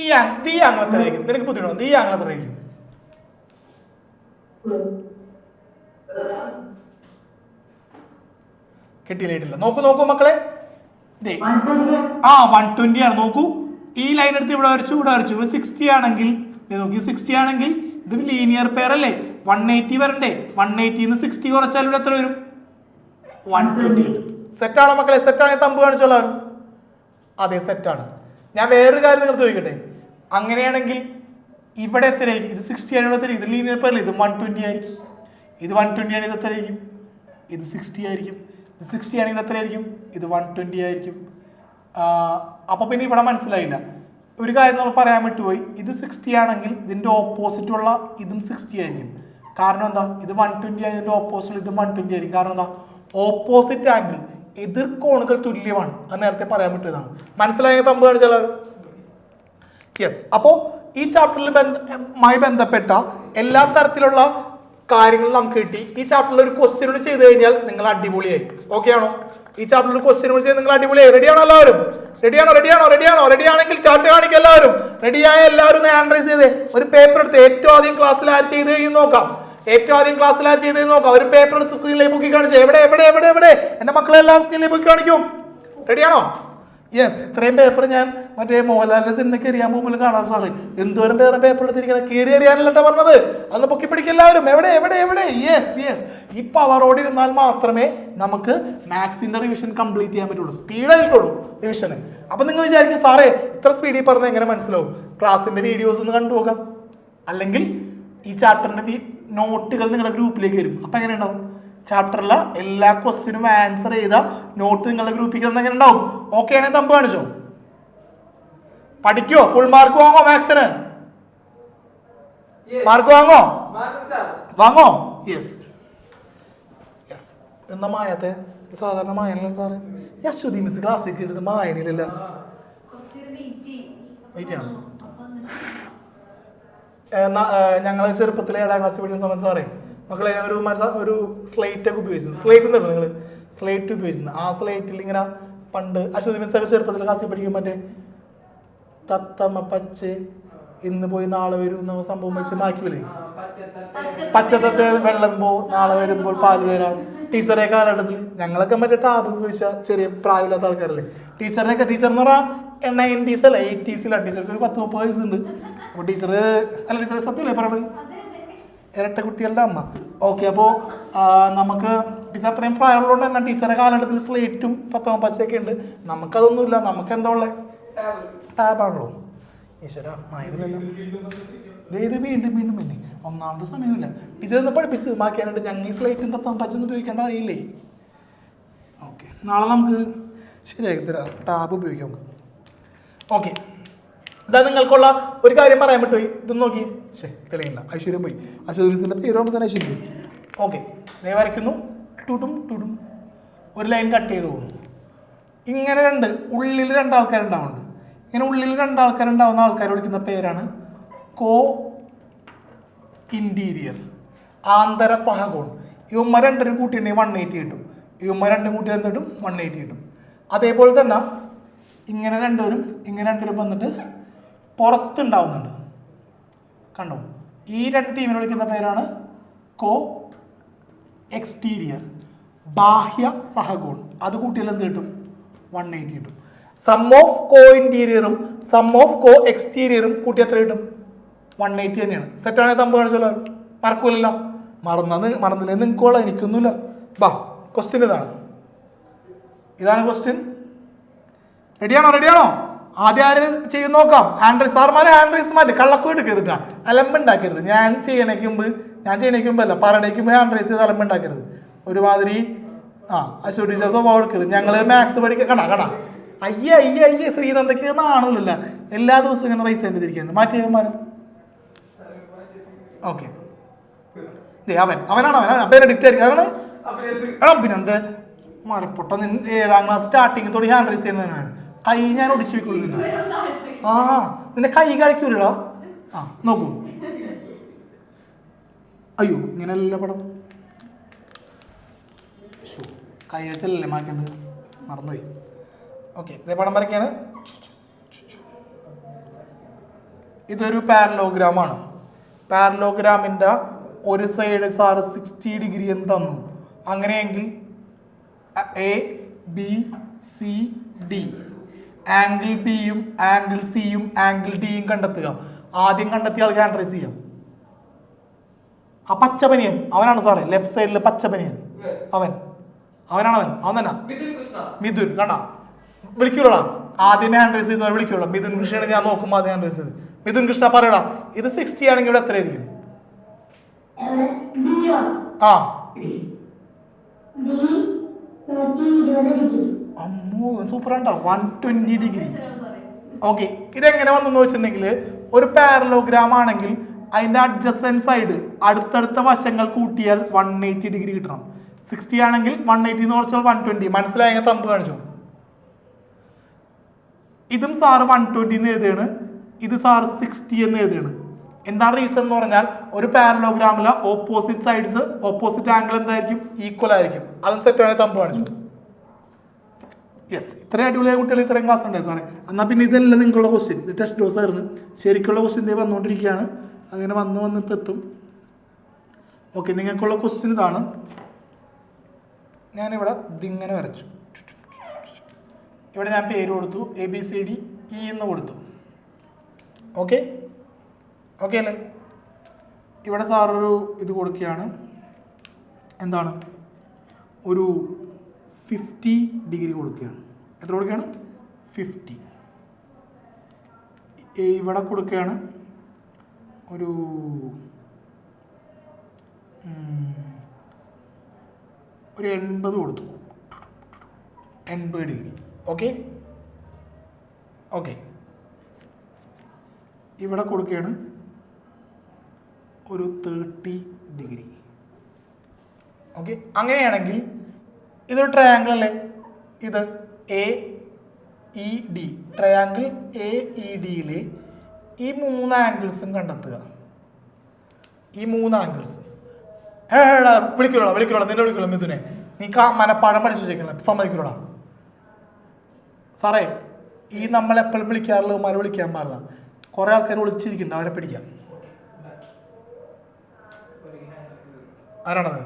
ഈ ആംഗിൾ എത്രയായിരിക്കും? നിനക്ക് ബുദ്ധിമുട്ടോ? ഈ ആംഗിൾ എത്രയായിരിക്കും? കിട്ടിയില്ല. നോക്കൂ മക്കളെ, 120 ആണ്. നോക്കൂ, ഈ ലൈൻ എടുത്ത് ഇവിടെ വരച്ചു, ഇവിടെ വരച്ചു. 60 ആണെങ്കിൽ നോക്കി, 60 ആണെങ്കിൽ ഇത് ലീനിയർ പെയർ അല്ലേ? 180 വരണ്ടേ? 180 60 കുറച്ചാൽ ഇവിടെ എത്ര വരും? 120. സെറ്റാണോ മക്കളെ? സെറ്റാണ്. തമ്പ് കാണിച്ചോളാം. അതെ, സെറ്റാണ്. ഞാൻ വേറൊരു കാര്യം നിങ്ങൾ ചോദിക്കട്ടെ. അങ്ങനെയാണെങ്കിൽ ഇവിടെ എത്രയായിരിക്കും? ഇത് 60 ആണ്, ഇവിടെ എത്ര? ഇത് ലീനിയർ പെയർ അല്ലേ? ഇത് 120 ആയിരിക്കും. ഇത് 120 ആണ്, ഇത് എത്രയായിരിക്കും? ഇത് 60 ആയിരിക്കും. ഇത് 60 ആണെങ്കിൽ എത്രയായിരിക്കും? ഇത് 120 ആയിരിക്കും. അപ്പോൾ പിന്നെ ഇവിടെ മനസ്സിലായില്ല. ഒരു കാര്യം നമ്മൾ പറയാൻ വിട്ടുപോയി. ഇത് 60 ആണെങ്കിൽ ഇതിൻ്റെ ഓപ്പോസിറ്റ് ഉള്ള ഇതും 60 ആയിരിക്കും. കാരണം എന്താ? ഇത് 120 ആയി, ഇതിൻ്റെ ഓപ്പോസിറ്റ് ഇതും 120 ആയിരിക്കും. കാരണം എന്താ? ഓപ്പോസിറ്റ് ആംഗിൾ, എതിർ കോണുകൾ തുല്യമാണ്. അത് നേരത്തെ പറയാൻ പറ്റിയതാണ്. മനസ്സിലായ തമ്പ് കാണിച്ചാൽ. യെസ്, അപ്പോൾ ഈ ചാപ്റ്ററിലുമായി ബന്ധപ്പെട്ട എല്ലാ തരത്തിലുള്ള കാര്യങ്ങൾ നമുക്ക് കിട്ടി. ഈ ചാപ്റ്ററിൽ ഒരു ക്വസ്റ്റ്യൻ കൂടി ചെയ്ത് കഴിഞ്ഞാൽ നിങ്ങൾ അടിപൊളിയായി. ഓക്കെ ആണോ? ഈ ചാപ്റ്ററിൽ ഒരു ക്വസ്റ്റ്യൻ കൂടി ചെയ്ത് നിങ്ങൾ അടിപൊളിയായി. റെഡിയാണോ എല്ലാവരും? റെഡിയാണെങ്കിൽ ചാർട്ട് കാണിക്കും എല്ലാവരും. റെഡിയായ എല്ലാവരും ഹാൻഡ് റൈസ് ചെയ്തേ. ഒരു പേപ്പർ എടുത്ത് ഏറ്റവും ആദ്യം ക്ലാസ്സിൽ ആര് ചെയ്ത് കഴിഞ്ഞ് നോക്കാം. ഒരു പേപ്പർ എടുത്ത് സ്ക്രീനിലേക്ക് പൊക്കി കാണിച്ചേ. എവിടെ എന്റെ മക്കളെല്ലാം സ്ക്രീനിലേക്ക് പൊക്കി കാണിക്കും. റെഡിയാണോ? യെസ്, ഇത്രയും പേപ്പർ ഞാൻ മറ്റേ മോഹൻലാലിന്റെ സിനിമയ്ക്ക് എറിയാൻ പോകുമ്പോൾ കാണാം സാറ്. എന്തോരം പേപ്പർ എടുത്തിരിക്കണം. കയറി എറിയാനല്ല പറഞ്ഞത്. അന്ന് പൊക്കി പിടിക്കും എല്ലാവരും. എവിടെ? യെസ്. ഈ പവറോടെ ഇരുന്നാൽ മാത്രമേ നമുക്ക് മാത്സിന്റെ റിവിഷൻ കംപ്ലീറ്റ് ചെയ്യാൻ പറ്റുള്ളൂ. സ്പീഡായിരിക്കുള്ളൂ റിവിഷന്. അപ്പൊ നിങ്ങൾ വിചാരിക്കും സാറേ ഇത്ര സ്പീഡിൽ പറഞ്ഞാൽ എങ്ങനെ മനസ്സിലാവും? ക്ലാസ്സിന്റെ വീഡിയോസ് ഒന്ന് കണ്ടു നോക്കാം. അല്ലെങ്കിൽ ഈ ചാപ്റ്ററിന്റെ നോട്ടുകൾ നിങ്ങളുടെ ഗ്രൂപ്പിലേക്ക് വരും. അപ്പൊ എങ്ങനെ ഉണ്ടാവും? ചാപ്റ്ററിലെ എല്ലാ ക്വസ്റ്റ്യനും ആൻസർ ചെയ്ത നോട്ട് നിങ്ങളുടെ ഗ്രൂപ്പിൽ എങ്ങനെ ഉണ്ടാവും? ഓക്കെ ആണെങ്കിൽ തമ്പ് കാണിച്ചോ. പഠിക്കോ? ഫുൾ മാർക്ക് വാങ്ങോ? മാത്സിന് മാർക്ക് വാങ്ങോ? യെസ്. എന്താ മായത്തെ? സാധാരണ മായനല്ല സാറേ. അശ്വതി മിസ് ക്ലാസ്സിൽ എടുത്ത് മായനില്ലല്ല. വെയിറ്റ് ചെയ്യണം. ഞങ്ങൾ ചെറുപ്പത്തിൽ 7ാം ക്ലാസ് പഠിക്കുന്ന സമയത്ത് സാറേ മക്കളെ ഒരു സ്ലേറ്റ് ഒക്കെ ഉപയോഗിച്ചിരുന്നു. സ്ലേറ്റ് എന്നുണ്ടോ നിങ്ങൾ? സ്ലേറ്റ് ഉപയോഗിച്ചിരുന്നു. ആ സ്ലേറ്റിൽ ഇങ്ങനെ പണ്ട് അശ്വതി മിസ്സൊക്കെ ചെറുപ്പത്തിൽ ക്ലാസ്സിൽ പഠിക്കും. മറ്റേ തത്തമ്മ പച്ച ഇന്ന് പോയി നാളെ വരും എന്ന സംഭവം വെച്ച് മാക്കൂലേ? പച്ചത്തത്തെ വെള്ളം നാളെ വരുമ്പോൾ പാല് തരാം. ടീച്ചറെ കാലഘട്ടത്തിൽ ഞങ്ങളൊക്കെ മറ്റേ ടാബ് ഉപയോഗിച്ച ചെറിയ പ്രായമില്ലാത്ത ആൾക്കാരല്ലേ. ടീച്ചർ എന്ന് പറഞ്ഞാൽ 90s അല്ല 80s ടീച്ചർക്ക് ഒരു 10-30 വയസ്സുണ്ട്. അപ്പോൾ ടീച്ചർ അല്ല ടീച്ചർ സത്യല്ലേ പറയണത്? ഇരട്ട കുട്ടികളുടെ അമ്മ. ഓക്കെ, അപ്പോൾ നമുക്ക് ടീച്ചർ അത്രയും പ്രായമുള്ളതുകൊണ്ട് തന്നെ ടീച്ചറെ കാലഘട്ടത്തിൽ സ്ലേറ്റും തത്വം പച്ചയൊക്കെ ഉണ്ട്. നമുക്കതൊന്നുമില്ല. നമുക്ക് എന്താ ഉള്ളത്? ടാബാണല്ലോ. ഈശ്വര നായകനല്ലോ. ഇത് വീണ്ടും പിന്നെ ഒന്നാമത്തെ സമയമില്ല. ടീച്ചർ ഒന്ന് പഠിപ്പിച്ച് മാക്കിയാനായിട്ട് ഞങ്ങൾ ഈ സ്ലേറ്റും തത്വം പച്ചൊന്നും ഉപയോഗിക്കേണ്ട അറിയില്ലേ? ഓക്കെ, നാളെ നമുക്ക് ശരിയാക്കി തരാം. ടാബ് ഉപയോഗിക്കാം നമുക്ക്. ഓക്കെ, ഇതാ നിങ്ങൾക്കുള്ള ഒരു കാര്യം പറയാൻ പറ്റുമോ? ഇതൊന്നും നോക്കി. തെളിയില്ല. ഐശ്വര്യം പോയി. ഐശ്വര്യത്തിൻ്റെ പേരുമ്പോൾ തന്നെ ഐശ്വര്യം പോയി. ഓക്കെ, ദേ വരയ്ക്കുന്നു. ടുടും ഒരു ലൈൻ കട്ട് ചെയ്ത് പോകുന്നു. ഇങ്ങനെ ഉള്ളിൽ രണ്ടാൾക്കാരുണ്ടാവുന്നുണ്ട്. ഇങ്ങനെ ഉള്ളിൽ രണ്ടാൾക്കാരുണ്ടാവുന്ന ആൾക്കാർ വിളിക്കുന്ന പേരാണ് കോ ഇൻറ്റീരിയർ, ആന്തര സഹകോൺ. ഇവന്മാർ രണ്ടും കൂട്ടിയിട്ടുണ്ടെങ്കിൽ 180 കിട്ടും. ഇവന്മാർ രണ്ടും കൂട്ടി എന്നിട്ടും 180 കിട്ടും. അതേപോലെ തന്നെ ഇങ്ങനെ രണ്ടുപേരും വന്നിട്ട് പുറത്തുണ്ടാവുന്നുണ്ട്. കണ്ടോ? ഈ രണ്ട് ടീമിനെ വിളിക്കുന്ന പേരാണ് കോ എക്സ്റ്റീരിയർ, ബാഹ്യ സഹകോൺ. അത് കൂട്ടിയാൽ എന്ത് കിട്ടും? 180 കിട്ടും. സം ഓഫ് കോ ഇൻറ്റീരിയറും സം ഓഫ് കോ എക്സ്റ്റീരിയറും കൂട്ടി എത്ര കിട്ടും? 180 തന്നെയാണ്. സെറ്റാണെങ്കിൽ തമ്പ് കാണിച്ചല്ലോ. മറക്കൂലല്ലോ. മറന്നില്ലേ? നിങ്ങൾക്കോളാം, എനിക്കൊന്നുമില്ല. ബാ, ക്വസ്റ്റ്യൻ ഇതാണ് ക്വസ്റ്റ്യൻ. റെഡിയാണോ? ആദ്യം ആര് ചെയ്ത് നോക്കാം? സാർമാരെ ഹാൻഡ് റൈസ് മാറ്റി കള്ളക്കോ എടുക്കരുത്. അലമ്പുണ്ടാക്കരുത്. ഞാൻ ചെയ്യണേക്ക് മുമ്പ് അല്ല പറയണേക്ക് മുമ്പ് ഹാൻഡ് റൈസ് ചെയ്ത് അലമ്പുണ്ടാക്കരുത്. ഒരുമാതിരി അശ്വരീച്ച സ്വഭാവം എടുക്കരുത്. ഞങ്ങൾ മാത്സ് പഠിക്കാൻ കണ അയ്യേ ശ്രീനന്ദക്ക് നാണല്ലോ. എല്ലാ ദിവസവും ഇങ്ങനെ റൈസ് ചെയ്തിരിക്കുന്നത് മാറ്റിയവന്മാരും. ഓക്കെ, അവനാണ് അപ്പൊ ഡിക്റ്റ് അതാണ് അഭിനന്ദ മരപ്പൊട്ട. 7ാം ക്ലാസ് സ്റ്റാർട്ടിങ് തൊട്ട് ഹാൻഡ് റൈസ് ചെയ്യുന്നതിനാണ്. കൈ ഞാൻ ഒടിച്ചു വെക്കുന്നില്ല. നിന്റെ കൈ കഴിക്കൂലോ. നോക്കൂ. അയ്യോ, ഇങ്ങനെയല്ല പടം. കൈ വെച്ചല്ലേ മാറ്റേണ്ടത്, മറന്നുപോയി. ഓക്കെ, ഇതേ പടം വരയ്ക്കാണ്. ഇതൊരു പാരലോഗ്രാമാണ്. പാരലോഗ്രാമിൻ്റെ ഒരു സൈഡ് സാറ് 60 ഡിഗ്രി എന്ന് തന്നു. അങ്ങനെയെങ്കിൽ A B C D angle ബിയും ആംഗിൾ സിയും ആംഗിൾ ഡിയും കണ്ടെത്തുക. ആദ്യം കണ്ടെത്തിയ ആൾക്ക് ഹാൻഡ് റൈസ് ചെയ്യാം. ആ പച്ചപ്പനിയൻ അവനാണ് സാറേ, ലെഫ്റ്റ് സൈഡിൽ പച്ചപ്പനിയൻ അവൻ തന്നെ മിഥുൻ. കണ്ട വിളിക്കൂടാ, ആദ്യമേ ഹാൻഡ് റൈസ് ചെയ്യുന്നവർ വിളിക്കൂടാ. മിഥുൻ കൃഷ്ണയാണ് ഞാൻ നോക്കുമ്പോൾ ആദ്യം ഹാൻഡ് റൈസ് ചെയ്ത്. മിഥുൻ കൃഷ്ണ പറയടാ, ഇത് 60 ആണെങ്കിൽ ഇവിടെ എത്രയായിരിക്കും? അമ്മോ സൂപ്പറാണ്ടാ, 120 ഡിഗ്രി. ഓക്കെ, ഇതെങ്ങനെ വന്നെന്ന് വെച്ചിട്ടുണ്ടെങ്കിൽ ഒരു പാരലോഗ്രാം ആണെങ്കിൽ അതിന്റെ അഡ്ജസന്റ് സൈഡ് അടുത്തടുത്ത വശങ്ങൾ കൂട്ടിയാൽ 180 ഡിഗ്രി കിട്ടണം. 60 ആണെങ്കിൽ 180 എന്ന് കുറച്ചാൽ 120. മനസ്സിലായ തമ്പ് കാണിച്ചോ? ഇതും സാറ് 120 എന്ന് എഴുതുകയാണ്, ഇത് സാറ് 60 എന്ന് എഴുതുകയാണ്. എന്താണ് റീസൺ എന്ന് പറഞ്ഞാൽ ഒരു പാരലോഗ്രാമിലെ ഓപ്പോസിറ്റ് സൈഡ്സ് ഓപ്പോസിറ്റ് ആംഗിൾ എന്തായിരിക്കും? ഈക്വൽ ആയിരിക്കും. അതും സെറ്റാണ് തമ്പ് കാണിച്ചു. യെസ്, ഇത്രയും അടിപൊളിയായ കുട്ടികൾ ഇത്രയും ക്ലാസ് ഉണ്ടായി സാറേ. എന്നാൽ പിന്നെ ഇതെല്ലാം നിങ്ങളുടെ ക്വസ്റ്റ്യൻ. ഇത് ടെസ്റ്റ് ഡോസ് ആയിരുന്നു. ശരിക്കുള്ള ക്വസ്റ്റ്യൻ വന്നുകൊണ്ടിരിക്കുകയാണ്. അങ്ങനെ വന്നിപ്പോൾ എത്തും. ഓക്കെ, നിങ്ങൾക്കുള്ള ക്വസ്റ്റ്യൻ ഇതാണ്. ഞാനിവിടെ ഇതിങ്ങനെ വരച്ചു. ഇവിടെ ഞാൻ പേര് കൊടുത്തു, ABCD E എന്ന് കൊടുത്തു. ഓക്കെ അല്ലേ? ഇവിടെ സാറൊരു ഇത് കൊടുക്കുകയാണ്. എന്താണ്? ഒരു 50 ഡിഗ്രി കൊടുക്കുകയാണ്. എത്ര കൊടുക്കുകയാണ്? 50. ഇവിടെ കൊടുക്കുകയാണ് ഒരു 80 കൊടുത്തു. 80 ഡിഗ്രി. ഓക്കെ ഇവിടെ കൊടുക്കുകയാണ് ഒരു 30 ഡിഗ്രി. ഓക്കെ, അങ്ങനെയാണെങ്കിൽ ഇതൊരു ട്രയാങ്കിൾ അല്ലേ? ഇത് AED ട്രയാങ്കിൾ AEDയിലെ ഈ 3 ആംഗിൾസും കണ്ടെത്തുക. ഈ 3 ആംഗിൾസ് വിളിക്കൂടാ നിന്നെ വിളിക്കുള്ളൂ. മിഥുനെ, നീ മനപ്പാഠം പഠിച്ചു വെച്ചേക്കണം. സമ്മതിക്കൂടാ സാറേ. ഈ നമ്മളെപ്പോഴും വിളിക്കാറുള്ള വിളിക്കാൻ പാടില്ല. കുറെ ആൾക്കാർ ഒളിച്ചിരിക്കുന്നുണ്ട്, അവരെ പിടിക്കാം. ആരാണത്?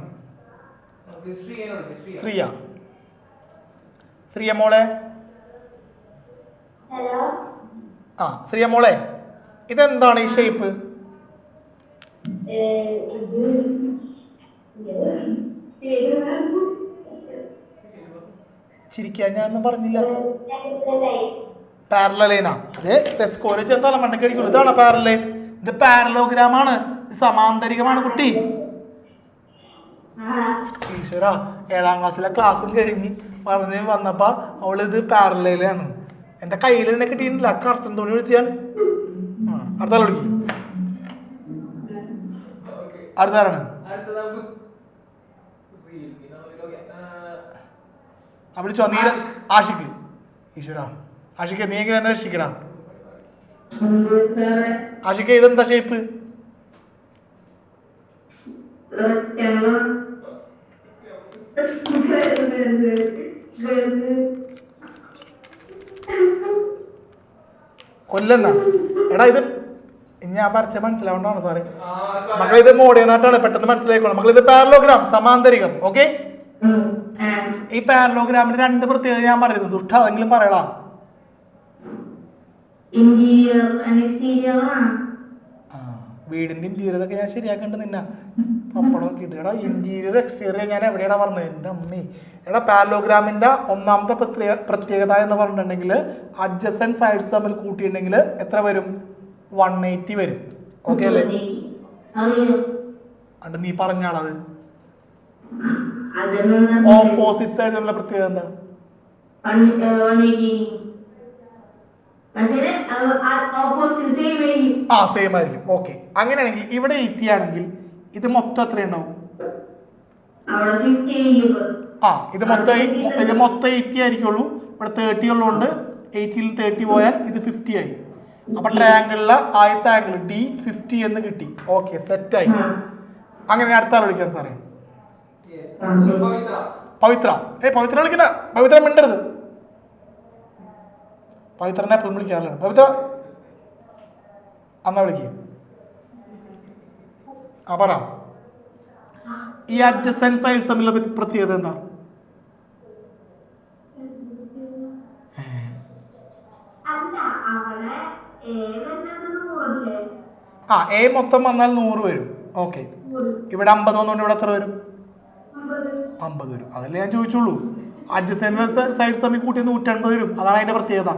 ശ്രീയ. ശ്രീയ മോളെ. ആ ശ്രീയ മോളെ, ഇതെന്താണ് ഈ ഷേപ്പ്? ചിരിക്കാൻ ഞാനൊന്നും പറഞ്ഞില്ല. പാരലൈനാ. അതെ, സെസ്കോര് ചെറുതല മണ്ടക്ക് അടിക്കുള്ളൂ. ഇതാണ് പാരലൈൻ. ഇത് പാരലോഗ്രാം ആണ്, സമാന്തരികമാണ് കുട്ടി. ഈശ്വര, 7ാം ക്ലാസ്സിലെ ക്ലാസ്സും കഴിഞ്ഞ് പറഞ്ഞ് വന്നപ്പോ അവള് ഇത് പാരലൈലാണ്. എന്റെ കയ്യിൽ നിന്നെ കിട്ടിയിട്ടില്ല, കർട്ടൻ തുണി വിളിച്ച് ഞാൻ. അടുത്ത വിളിക്കും. അടുത്താരാണ്? വിളിച്ചോ? നീല ആഷിക്ക്. ഈശ്വര, ആഷിക്ക് നീ തന്നെ രക്ഷിക്കടാ. ആഷിക്ക് ഇതെന്താ ഷേപ്പ്? കൊല്ലെന്നാ? എടാ ഇത് ഞാൻ വരച്ച മനസ്സിലാവണ്ടാണ് സാറേ. മക്കളെ ഇത് മോഡേണായിട്ടാണ്, പെട്ടെന്ന് മനസ്സിലായിക്കോളാം. മക്കളെ ഇത് പാരലോഗ്രാം, സമാന്തരികം. ഓക്കെ, ഈ പാരലോഗ്രാമിന് 2 പ്രത്യേകത ഞാൻ പറയുന്നു. ദുഷ്ട അതെങ്കിലും പറയടാ. വീടിന്റെ ഇന്റീരിയർ ഒക്കെ ഞാൻ ശരിയാക്കണ്ട് നിന്ന പപ്പടം നോക്കിയിട്ട്. എടാ ഇന്റീരിയർ എക്സ്റ്റീരിയർ ഞാൻ എവിടെയാടാ പറഞ്ഞത്? എൻ്റെ അമ്മേ. എടാ പാരലോഗ്രാമിന്റെ ഒന്നാമത്തെ പ്രത്യേകത എന്ന് പറഞ്ഞിട്ടുണ്ടെങ്കിൽ അഡ്ജസന്റ് സൈഡ്സ് തമ്മിൽ കൂട്ടിയിട്ടുണ്ടെങ്കിൽ എത്ര വരും? 180 വരും. ഓക്കെ അല്ലേ? അണ്ട് നീ പറഞ്ഞാടത്. ഓപ്പോസിറ്റ് സൈഡ് തമ്മിലുള്ള പ്രത്യേകത എന്താ? ആ സെയിം ആയിരിക്കും. ഓക്കെ, അങ്ങനെയാണെങ്കിൽ ഇവിടെ 80 ആണെങ്കിൽ ഇത് മൊത്തം എത്ര ഉണ്ടാവും? ഇത് മൊത്തം 80 ആയിരിക്കുള്ളൂ. ഇവിടെ 30 ഉള്ളതുകൊണ്ട് 80 30 പോയാൽ ഇത് 50 ആയി. അപ്പൊ ട്രയാങ്കിളിലെ ആദ്യത്തെ ആംഗിൾ D50 എന്ന് കിട്ടി. ഓക്കെ, സെറ്റായി. അങ്ങനെ അടുത്ത ആൾ വിളിക്കാം സാറേ. പവിത്ര. പവിത്ര വിളിക്കണ്ട, പവിത്ര മിണ്ടരുത്. പവിത്രനെ എപ്പോഴും വിളിക്കാറില്ല. പവിത്ര അന്നാ വിളിക്കുക. ആ പറ. ഈ അഡ്ജസന്റ് സൈഡ്സ് തമ്മിലുള്ള പ്രത്യേകത എന്താ? എ മൊത്തം വന്നാൽ 100 വരും. ഓക്കെ, ഇവിടെ 50 വന്നുകൊണ്ട് ഇവിടെ എത്ര വരും? 50 വരും. അതല്ലേ ഞാൻ ചോദിച്ചുള്ളൂ. അഡ്ജസന്റ് സൈഡ്സ് തമ്മിൽ കൂട്ടി 150 വരും. അതാണ് അതിന്റെ പ്രത്യേകത.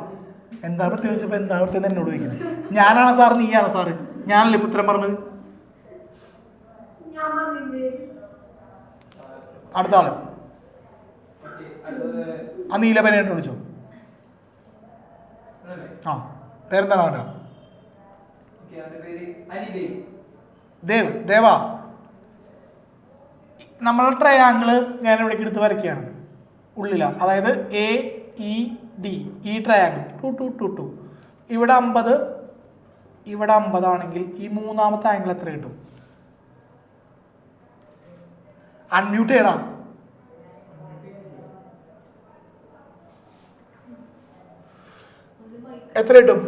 എന്താ പ്രത്യേകത ചോദിച്ചപ്പോ എന്താ പ്രത്യേകത എന്നോട് ചോദിക്കുന്നത്? ഞാനാണ് സാറ്, നീയാണ് സാറ്? ഞാനല്ലേ ഉത്തരം പറഞ്ഞത്? അടുത്ത ആള് ആ നീലപനായിട്ട് വിളിച്ചോ. ആ പേരെന്താണ് അവൻ്റെ? ദേവ. നമ്മളെ ട്രയാങ്കിള് ഞാൻ ഇവിടേക്ക് എടുത്ത് വരയ്ക്കുകയാണ് ഉള്ളിലാണ്. അതായത് AED, ഈ ട്രയാങ്കിൾ 2 2 2 2. ഇവിടെ 50, ഇവിടെ 50 ആണെങ്കിൽ ഈ മൂന്നാമത്തെ ആംഗിൾ എത്ര കിട്ടും? അൺമ്യൂട്ട് ചെയ്യണം. എത്ര കിട്ടും?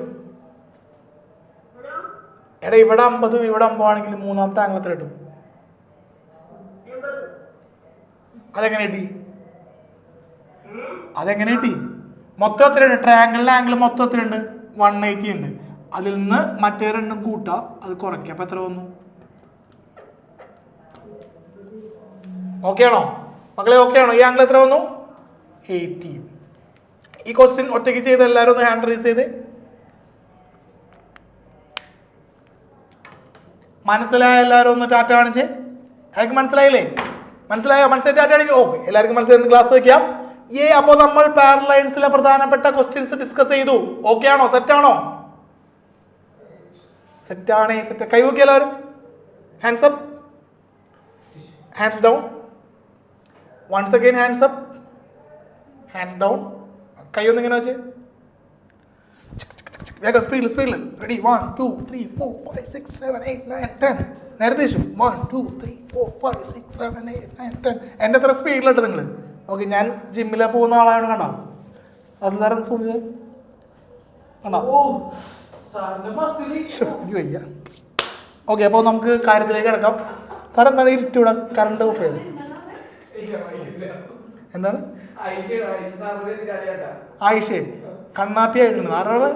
എടാ ഇവിടെ 50 ഇവിടെ 50 ആണെങ്കിൽ മൂന്നാമത്തെ ആംഗിൾ എത്ര കിട്ടും? അതെങ്ങനെ കിട്ടി? മൊത്തം എത്രയുണ്ട്? ട്രയാങ്കിളിലെ ആംഗിൾ മൊത്തം എത്രയുണ്ട്? 180 ഉണ്ട്. അതിൽ നിന്ന് മറ്റേ രണ്ടും കൂട്ടാ, അത് കുറയ്ക്കുക. അപ്പൊ എത്ര വന്നു? ഓക്കെ ആണോ മക്കളെ? ഓക്കെ ആണോ? ഈ ആംഗിൾ എത്ര വന്നു? 80. ഈ ക്വസ്റ്റ്യൻ ഒറ്റയ്ക്ക് ചെയ്ത് എല്ലാവരും ഒന്ന് ഹാൻഡ് റൈസ് ചെയ്ത്. മനസ്സിലായ എല്ലാവരും ഒന്ന് ടാറ്റ കാണിച്ചേ. അതൊക്കെ മനസ്സിലായില്ലേ? മനസ്സിലായോ? മനസ്സിലായി ടാറ്റ കാണിക്കും. ഓക്കെ, എല്ലാവർക്കും മനസ്സിലായി. ക്ലാസ് വയ്ക്കാം. അപ്പോൾ നമ്മൾ പാരലൈൻസിലെ പ്രധാനപ്പെട്ട ക്വസ്റ്റ്യൻസ് ഡിസ്കസ് ചെയ്തു. ഓക്കെ ആണോ? സെറ്റാണോ? സെറ്റാണേ. സെറ്റ്. കൈ നോക്കി എല്ലാവരും. Hands up, hands down. Once again hands up, hands down. കൈ ഒന്ന് ഇങ്ങനെ വെച്ച് വേഗം സ്പീഡിൽ. റെഡി? 1 2 3 4 5 6 7 8 9 10. നേരത്തെ 1 2 3 4 5 6 7 8 9 10. എൻ്റെ എത്ര സ്പീഡിലിട്ട് നിങ്ങൾ? ഓക്കെ, ഞാൻ ജിമ്മിലെ പോകുന്ന ആളാണ്. കണ്ടോ? സാധാരണ സൂം ചെയ്ത് കണ്ടോ? എനിക്ക് വയ്യ. ഓക്കെ, അപ്പോൾ നമുക്ക് കാര്യത്തിലേക്ക് കിടക്കാം. സാർ എന്താണ് ഇരുട്ടിവിടെ കറണ്ട് ഓഫ് ചെയ്തത്? എന്താണ് ആയിഷേ കണ്ണാപ്പി ആയിട്ടുണ്ട്? ആരാണ്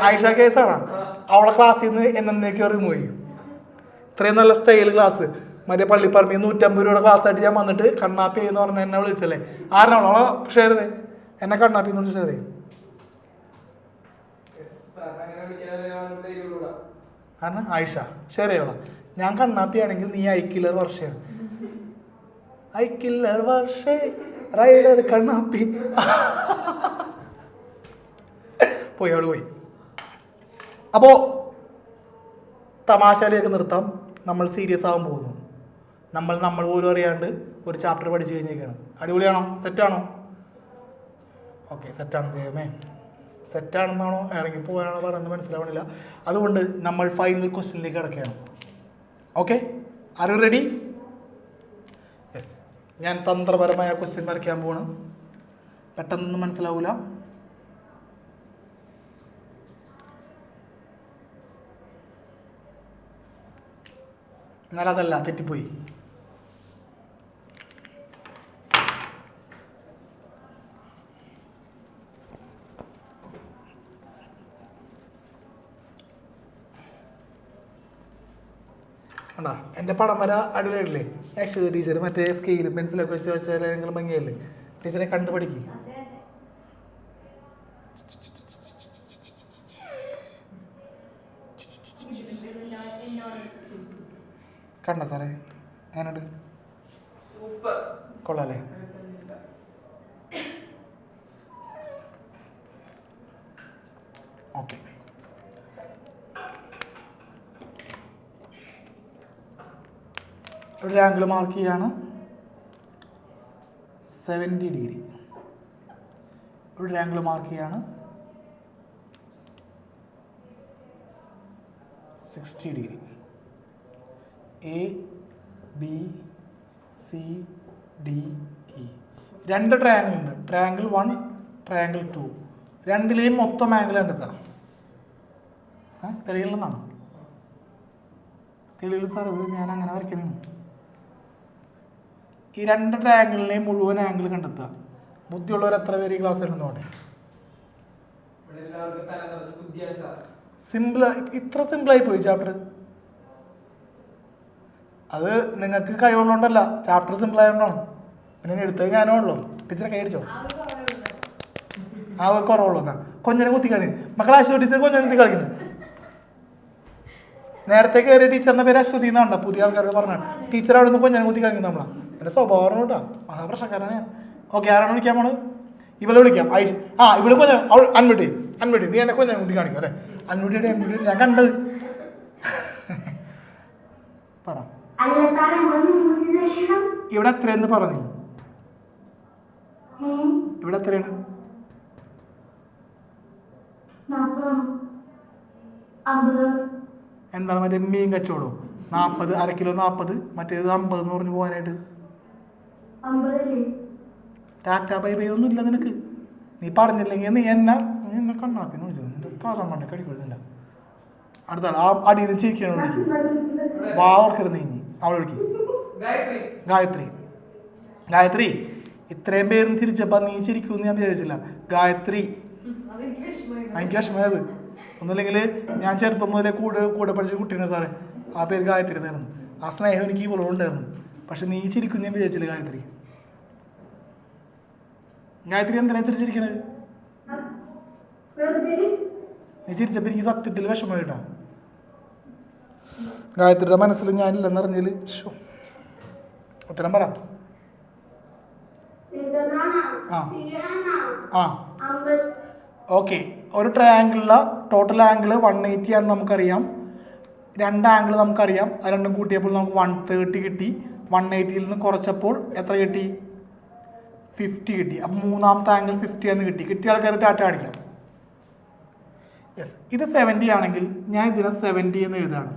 ആയിഷ? കേസാണ്. അവളെ ക്ലാസ്സിൽ നിന്ന് എന്നേക്കോ റിമൂവ് ചെയ്യും. ഇത്രയും നല്ല സ്റ്റൈൽ ക്ലാസ്, മറ്റേ പള്ളിപ്പറമ്പിൽ 150 രൂപയുടെ ക്ലാസ് ആയിട്ട് ഞാൻ വന്നിട്ട് കണ്ണാപ്പി എന്ന് പറഞ്ഞ എന്നെ വിളിച്ചല്ലേ? ആരാണ് അവളെ ഷെയർ ചെയ്തേ? എന്നെ കണ്ണാപ്പി എന്ന് ഷെയർ ചെയ്യും. കാരണം ആയിഷ ഷെയർ ചെയ്യോളാം. ഞാൻ കണ്ണാപ്പി ആണെങ്കിൽ നീ ഐക്കില്ലർ വർഷയാണ്. ഐക്കില്ലർ വർഷേ റൈഡർ കണ്ണാപ്പി. പോയി, അവള് പോയി. അപ്പോൾ തമാശയിലേക്ക് നിർത്താം. നമ്മൾ സീരിയസ് ആവാൻ പോകുന്നു. നമ്മൾ പോലും അറിയാണ്ട് ഒരു ചാപ്റ്റർ പഠിച്ചു കഴിഞ്ഞേക്കാണ്. അടിപൊളിയാണോ? സെറ്റാണോ? ഓക്കെ, സെറ്റാണ്. ദൈവമേ, സെറ്റാണെന്നാണോ ഇറങ്ങി പോകാനാണോ പറയുന്നത് മനസ്സിലാവണില്ല. അതുകൊണ്ട് നമ്മൾ ഫൈനൽ ക്വസ്റ്റ്യനിലേക്ക് കിടക്കുകയാണ്. Okay, are you ready? Yes. ഞാൻ തന്ത്രപരമായ ക്വസ്റ്റ്യൻ വരയ്ക്കാൻ പോവാണ്. പെട്ടെന്നൊന്നും മനസ്സിലാവൂല. എന്നാൽ അതല്ല, തെറ്റിപ്പോയി. കണ്ടാ എൻ്റെ പടം വര അടിപൊളിയായിട്ടില്ലേ? ആക്ച്വലി ടീച്ചർ മറ്റേ സ്കെയിലും പെൻസിലൊക്കെ വെച്ച് വെച്ചാൽ നിങ്ങൾ ഭംഗിയല്ലേ? ടീച്ചറെ കണ്ടു പഠിക്കും. കണ്ട സാറേ, ഞാനുണ്ട് കൊള്ളാല്ലേ? ഓക്കെ, ഒരു ആംഗിൾ മാർക്ക് ചെയ്യാണ് 70 ഡിഗ്രി. ഒരു ആംഗിൾ മാർക്ക് ചെയ്യാണ് 60 degree. A B C D E. രണ്ട് ട്രയാങ്കിൾ ഉണ്ട്. Triangle 1, triangle 2. രണ്ടിലെയും മൊത്തം ആംഗിൾ കണ്ടെത്താം. തെളിയില്ലെന്നാണ്? തെളിയിൽ സാർ, ഇത് ഞാൻ അങ്ങനെ വരയ്ക്കുന്നതാണ്. ഈ രണ്ട് ട്രയാങ്കിളിനെയും മുഴുവൻ ആംഗിൾ കണ്ടെത്തുക. ബുദ്ധിയുള്ളവർ എത്ര പേര് ഈ ക്ലാസ് ഉണ്ടെന്നോട്ടെ? സിമ്പിളായി, ഇത്ര സിമ്പിളായി പോയി ചാപ്റ്റർ. അത് നിങ്ങൾക്ക് കഴിവുള്ളതുകൊണ്ടല്ല, ചാപ്റ്റർ സിമ്പിൾ ആയതുകൊണ്ടാണ്. പിന്നെ എടുത്തത് ഞാനുള്ളൂ. ടീച്ചറെ കൈ അടിച്ചോ? ആ ഒരു കുറവുള്ളൂ. കൊഞ്ഞനെ കുത്തി കളി. മക്കളെ അശ്വതി ടീച്ചർ കൊഞ്ഞനെ കുത്തി കളിക്കുന്നു. നേരത്തെ കയറിയ ടീച്ചറിന്റെ പേര് അശ്വതി എന്നാണ്ട. പുതിയ ആൾക്കാരോട് പറഞ്ഞാണ് ടീച്ചർ അവിടെ നിന്ന് കൊഞ്ഞനെ കുത്തി കളിക്കുന്നു. നമ്മളാ എൻ്റെ സ്വഭാവം കേട്ടോ, മഹാപ്രശ്നക്കാരാണ് ഞാൻ. ഓക്കെ, ആരാണ് വിളിക്കാൻ പോണത്? ഇവളെ വിളിക്കാം. ഐഷ. ഇവിടെ കൊഞ്ഞ അവൾ അൺമ്യൂട്ട്. നീ എന്നെ കൊഞ്ഞനെ കുത്തി കാണിക്കും അല്ലേ? അൺമ്യൂട്ട് ഞാൻ കണ്ടത്. പറ, ഇവിടെ എത്രയെന്ന് പറഞ്ഞു? ഇവിടെ എത്രയാണ്? എന്താണ് മറ്റേ മീൻ കച്ചവടം? 40, അര കിലോ 40, മറ്റേത് 50 എന്ന് പറഞ്ഞു പോകാനായിട്ട്. ടാറ്റ ബൈ ബൈ ഒന്നും ഇല്ല നിനക്ക്. നീ പറഞ്ഞില്ലെങ്കിൽ നീ എന്നെ കണ്ണാപ്പി വിളിച്ചു. നിന്റെ തല മണ്ണ കടിക്കൊടുന്നില്ല. അടുത്ത ആൾ ആ അടിയിൽ ചിരിക്കാൻ വിളിക്കും. വാ ഓർക്കരുത് നീ. അവളെ വിളിക്കും. ഗായത്രി. ഇത്രയും പേരും തിരിച്ചപ്പോൾ നീ ചിരിക്കുമെന്ന് ഞാൻ വിചാരിച്ചില്ല. ഗായത്രി, എനിക്ക് വിഷമയത്. ഒന്നുമില്ലെങ്കിൽ ഞാൻ ചെറുപ്പം മുതലേ കൂടെ പഠിച്ച കുട്ടീനെ സാറേ, ആ പേര് ഗായത്രി എന്നായിരുന്നു. ആ സ്നേഹം എനിക്ക് ഇവളും ഉണ്ടായിരുന്നു. പക്ഷെ നീ ചിരിക്കും ഞാൻ വിചാരിച്ചില്ല. ഗായത്രി എന്തിനാ തിരിച്ചിരിക്കണത്? നീ ചിരിച്ചപ്പോൾ എനിക്ക് സത്യത്തിൽ വിഷമമായിട്ടാ. ഗായത്രിയുടെ മനസ്സിൽ ഞാനില്ലെന്ന് അറിഞ്ഞതിൽ ഉത്തരം പറ. ഓക്കെ, ഒരു ട്രയാങ്കിളിലെ ടോട്ടൽ ആംഗിൾ 180 ആണെന്ന് നമുക്കറിയാം. രണ്ട് ആംഗിൾ നമുക്കറിയാം. അത് രണ്ടും കൂട്ടിയപ്പോൾ നമുക്ക് 130 കിട്ടി. 180യിൽ നിന്ന് കുറച്ചപ്പോൾ എത്ര കിട്ടി? 50 കിട്ടി. അപ്പം മൂന്നാമത്തെ ആംഗിൾ 50 എന്ന് കിട്ടി. കിട്ടിയ ആൾക്കാർ ടാറ്റ അടിക്കാം. യെസ്, ഇത് 70 ആണെങ്കിൽ ഞാൻ ഇതിനെ 70 എന്ന് എഴുതാണ്.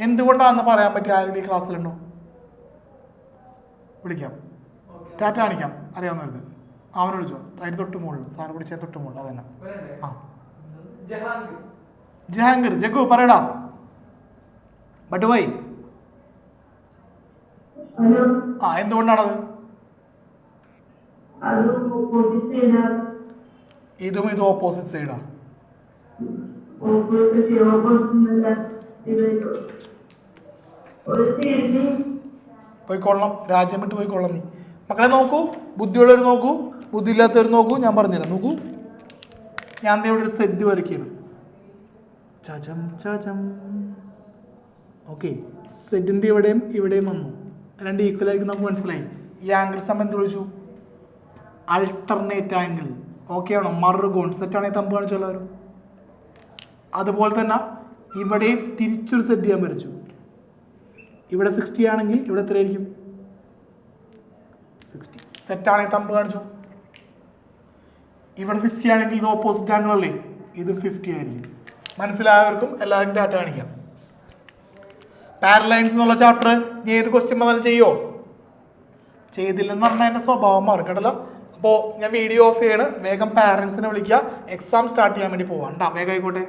എന്തുകൊണ്ടാണെന്ന് പറയാൻ പറ്റിയ ആരുടെ ക്ലാസ്സിലുണ്ടോ? വിളിക്കാം, ടാറ്റ കാണിക്കാം. അറിയാവുന്നവർക്ക് അവനെ വിളിച്ചോ. അതിന് തൊട്ട് മുകളിൽ സാറ് പിടിച്ച തൊട്ട് മുകളിൽ. അതന്നെ. ആ ജഹാംഗീർ. ജഗ്ഗു പറയടാ. But why? ആ, എന്തുകൊണ്ടാണത്? ഇതും ഇത് ഓപ്പോസിറ്റ് സൈഡാ. പോയിക്കൊള്ളണം, രാജ്യം വിട്ട് പോയിക്കൊള്ളണം. നീ മക്കളെ നോക്കൂ, ബുദ്ധിയുള്ളവർ നോക്കൂ, ബുദ്ധിയില്ലാത്തവർ നോക്കൂ. ഞാൻ പറഞ്ഞുതരാം, നോക്കൂ. ഞാൻ ഇവിടെ ഒരു സെറ്റ് വരയ്ക്കുകയാണ്. ചജം ചജം. ഓക്കെ, സെറ്റിൻ്റെ ഇവിടെയും ഇവിടെയും വന്നു, രണ്ട് ഈക്വൽ ആയിരിക്കും. നമുക്ക് മനസ്സിലായി. ഈ ആംഗിൾസ് നമ്മൾ എന്ത് വിളിച്ചു? Alternate angle. ഓക്കെ ആണോ? മറുകോൺ. സെറ്റാണെങ്കിൽ തമ്പ് കാണിച്ചു എല്ലാവരും. അതുപോലെ തന്നെ ഇവിടെയും തിരിച്ചൊരു സെറ്റ് ചെയ്യാൻ വരച്ചു. ഇവിടെ 60 ആണെങ്കിൽ ഇവിടെ എത്രയായിരിക്കും? 60. സെറ്റാണെങ്കിൽ തമ്പ് കാണിച്ചു. ഇവിടെ 50 ആണെങ്കിൽ ഇത് ഓപ്പോസിറ്റ് ആംഗിൾ അല്ലേ? ഇതും 50 ആയിരിക്കും. മനസ്സിലായവർക്കും എല്ലാവർക്കും ഡാറ്റ കാണിക്കാം. പാരലൈൻസ് എന്നുള്ള ചാപ്റ്റർ നീ ഏത് ക്വസ്റ്റ്യൻ വന്നാലും ചെയ്യോ? ചെയ്തില്ലെന്ന് പറഞ്ഞാൽ എൻ്റെ സ്വഭാവം മാറും കേട്ടല്ലോ. അപ്പോൾ ഞാൻ വീഡിയോ ഓഫ് ചെയ്യണം. വേഗം പാരൻസിനെ വിളിക്കുക, എക്സാം സ്റ്റാർട്ട് ചെയ്യാൻ വേണ്ടി പോവാം. വേഗം ആയിക്കോട്ടെ.